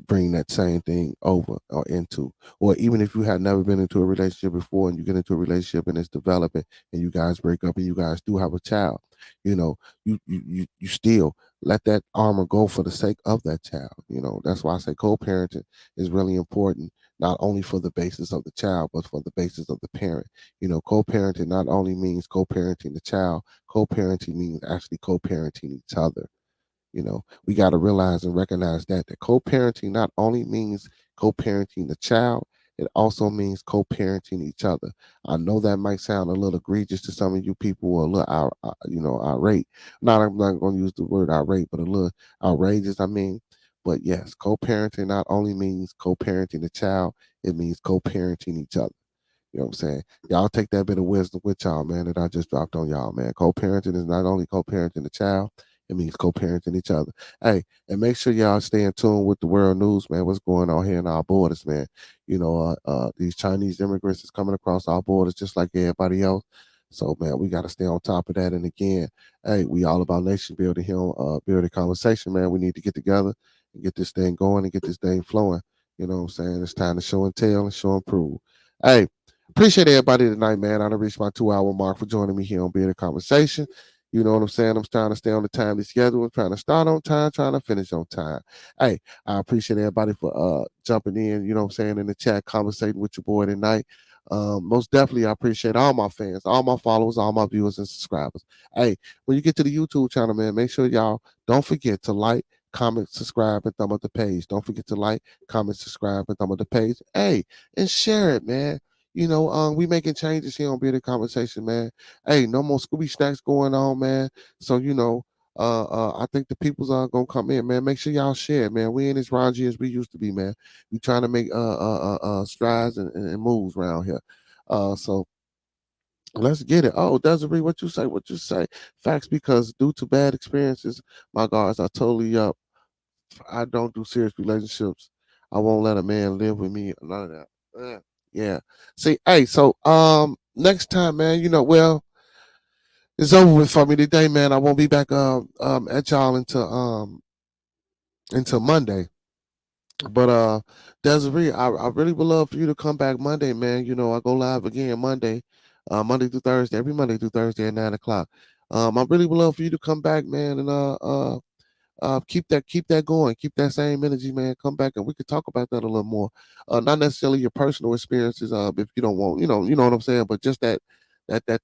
bring that same thing over or into, or even if you have never been into a relationship before and you get into a relationship and it's developing and you guys break up and you guys do have a child, you still let that armor go for the sake of that child. That's why I say co-parenting is really important, not only for the basis of the child, but for the basis of the parent. Co-parenting not only means co-parenting the child, co-parenting means actually co-parenting each other. We got to realize and recognize that co-parenting not only means co-parenting the child, it also means co-parenting each other. I know that might sound a little egregious to some of you people, or a little, irate. I'm not going to use the word irate, but a little outrageous. But yes, co-parenting not only means co-parenting the child, it means co-parenting each other. You know what I'm saying? Y'all take that bit of wisdom with y'all, man, that I just dropped on y'all, man. Co-parenting is not only co-parenting the child, it means co-parenting each other. Hey, and make sure y'all stay in tune with the world news, man. What's going on here in our borders, man? These Chinese immigrants is coming across our borders just like everybody else. So, man, we got to stay on top of that. And again, hey, we all about nation building here on Building Conversation, man. We need to get together and get this thing going and get this thing flowing. You know what I'm saying? It's time to show and tell and show and prove. Hey, appreciate everybody tonight, man. I done reached my 2 hour mark for joining me here on Bearded Conversation. You know what I'm saying? I'm trying to stay on the timely schedule. I'm trying to start on time, trying to finish on time. Hey, I appreciate everybody for jumping in, you know what I'm saying, in the chat, conversating with your boy tonight. Most definitely, I appreciate all my fans, all my followers, all my viewers and subscribers. Hey, when you get to the YouTube channel, man, make sure y'all don't forget to like, comment, subscribe, and thumb up the page. Don't forget to like, comment, subscribe, and thumb up the page. Hey, and share it, man. We making changes here on Bearded Conversation, man. Hey, no more Scooby Snacks going on, man. So, I think the people's are gonna come in, man. Make sure y'all share, man. We ain't as raunchy as we used to be, man. We trying to make strides and moves around here. So let's get it. Oh, Desiree, what you say? What you say? Facts, because due to bad experiences, my guards are totally up. I don't do serious relationships. I won't let a man live with me. None of that. Yeah. See, hey, so next time, man, it's over with for me today, man. I won't be back at y'all until Monday. But Desiree, I really would love for you to come back Monday, man. I go live again Monday, Monday through Thursday, every Monday through Thursday at 9 o'clock. I really would love for you to come back, man, and keep that going, keep that same energy, man. Come back and we could talk about that a little more. Not necessarily your personal experiences, if you don't want, you know what I'm saying, but just that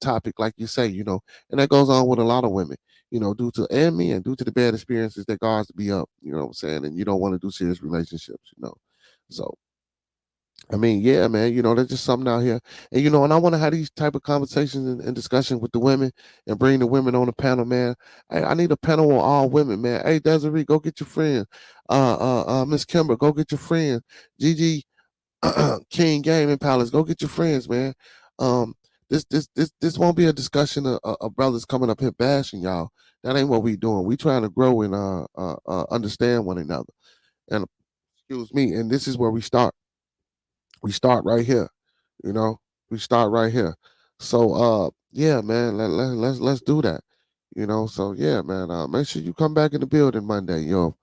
topic, like you say, and that goes on with a lot of women, due to and me and due to the bad experiences that guards be up, you know what I'm saying, and you don't want to do serious relationships. So yeah, man, there's just something out here. And I want to have these type of conversations and discussions with the women and bring the women on the panel, man. Hey, I need a panel on all women, man. Hey, Desiree, go get your friend. Miss Kimber, go get your friend. Gigi King Gaming Palace, go get your friends, man. Um, this won't be a discussion of brothers coming up here bashing y'all. That ain't what we doing. We trying to grow and understand one another. And excuse me, and this is where we start. We start right here, you know. We start right here. So yeah, man, let's do that. So yeah, man, make sure you come back in the building Monday, yo.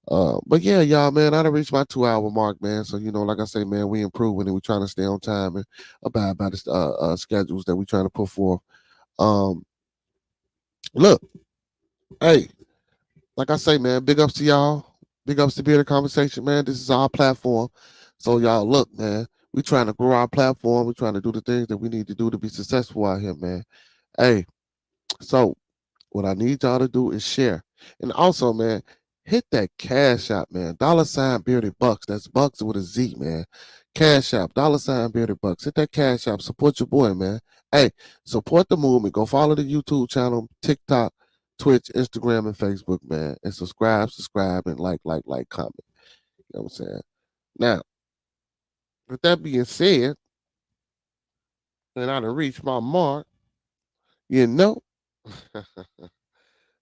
But yeah, y'all, man, I done reached my 2 hour mark, man. So like I say, man, we improving and we trying to stay on time and abide by the schedules that we trying to put forth. Um, Look, hey, like I say, man, big ups to y'all. Big ups to Bearded Conversation, man. This is our platform. So y'all, look, man, we trying to grow our platform. We trying to do the things that we need to do to be successful out here, man. Hey, so what I need y'all to do is share. And also, man, hit that Cash App, man. $ Bearded Bucks. That's Bucks with a Z, man. Cash App, $ Bearded Bucks. Hit that Cash App. Support your boy, man. Hey, support the movement. Go follow the YouTube channel, TikTok, Twitch, Instagram, and Facebook, man. And subscribe, and like, comment. You know what I'm saying? Now, with that being said, and I done reached my mark, you know.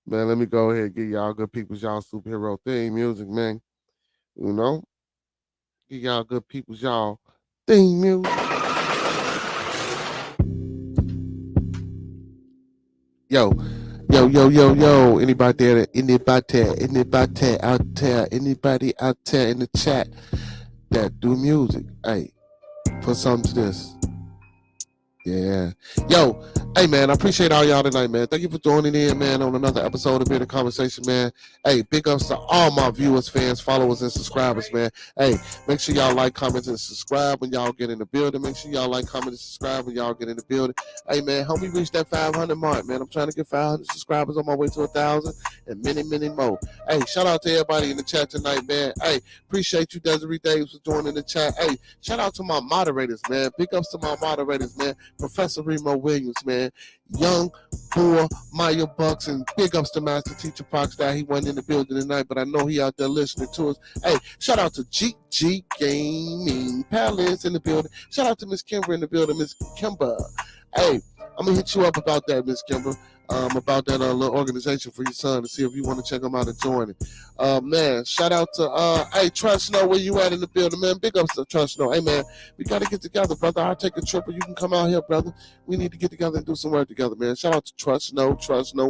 Man, let me go ahead and give y'all good people's y'all superhero theme music, man. You know? Give y'all good people's y'all theme music. Yo, Yo. Anybody out there in the chat that do music? Hey, put something to this. Yeah. Yo, hey, man, I appreciate all y'all tonight, man. Thank you for joining in, man, on another episode of Bearded Conversation, man. Hey, big ups to all my viewers, fans, followers, and subscribers, man. Hey, make sure y'all like, comment, and subscribe when y'all get in the building. Make sure y'all like, comment, and subscribe when y'all get in the building. Hey, man, help me reach that 500 mark, man. I'm trying to get 500 subscribers on my way to 1,000 and many more. Hey, shout out to everybody in the chat tonight, man. Hey, appreciate you, Desiree Davis, for joining the chat. Hey, shout out to my moderators, man. Big ups to my moderators, man. Professor Remo Williams, man. Young Boy, Maya Bucks, and big ups to Master Teacher Parkstyle. He wasn't in the building tonight, but I know he out there listening to us. Hey, shout out to GG Gaming Palace in the building. Shout out to Miss Kimber in the building, Miss Kimber. Hey, I'm gonna hit you up about that, Miss Kimber. About that little organization for your son to see if you want to check him out and join it. Man, shout out to hey, Trust Snow, where you at in the building, man? Big ups to Trust Snow. Hey, man, we got to get together, brother. I'll take a trip, or you can come out here, brother. We need to get together and do some work together, man. Shout out to Trust Snow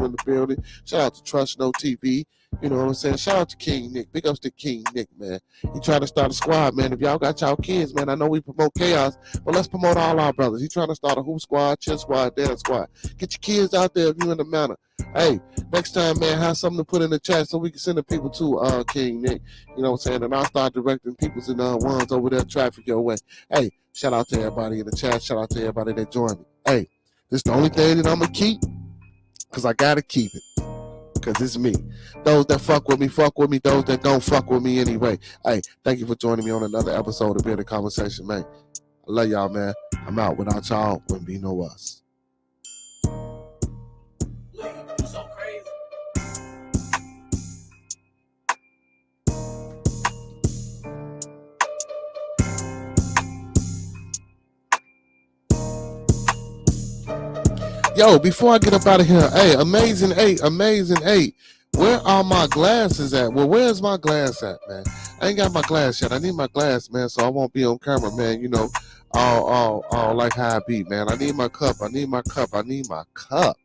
in the building. Shout out to Trust Snow TV. You know what I'm saying? Shout out to King Nick. Big ups to King Nick, man. He trying to start a squad, man. If y'all got y'all kids, man, I know we promote chaos, but let's promote all our brothers. He trying to start a hoop squad, chess squad, dance squad. Get your kids out there if you in the manor. Hey, next time, man, have something to put in the chat so we can send the people to King Nick. You know what I'm saying? And I'll start directing people's and ones over there traffic your way. Hey, shout out to everybody in the chat. Shout out to everybody that joined me. Hey, this is the only thing that I'm going to keep because I got to keep it. Because it's me. Those that fuck with me. Those that don't fuck with me anyway. Hey, thank you for joining me on another episode of Bearded Conversation, man. I love y'all, man. I'm out. Without y'all, wouldn't be no us. So crazy. Yo, before I get up out of here, hey, amazing eight. Where are my glasses at? Well, where's my glass at, man? I ain't got my glass yet. I need my glass, man, so I won't be on camera, man. You know, all like how I be, man. I need my cup. I need my cup.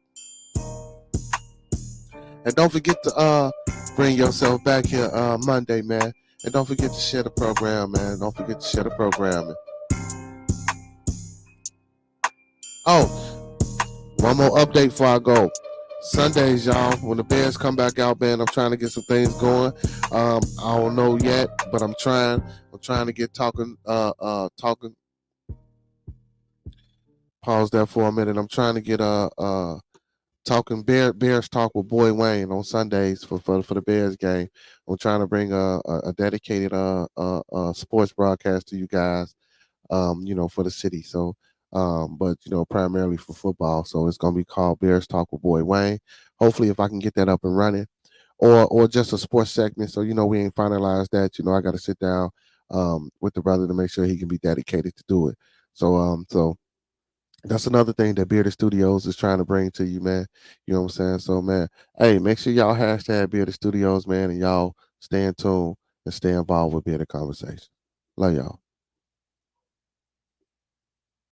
And don't forget to bring yourself back here Monday, man. And don't forget to share the program, man. Don't forget to share the program. Oh, one more update before I go. Sundays, y'all, when the Bears come back out, man, I'm trying to get some things going. I don't know yet, but I'm trying to get talking. Pause there for a minute. I'm trying to get talking Bears talk with Boy Wayne on Sundays for the Bears game. I'm trying to bring a dedicated sports broadcast to you guys, you know, for the city. So, but you know, primarily for football. So it's gonna be called Bears Talk with Boy Wayne. Hopefully, if I can get that up and running, or just a sports segment. So you know, we ain't finalized that. You know, I got to sit down with the brother to make sure he can be dedicated to do it. So that's another thing that Bearded Studios is trying to bring to you, man. You know what I'm saying? So, man, hey, make sure y'all hashtag Bearded Studios, man, and y'all stay in tune and stay involved with Bearded Conversation. Love y'all.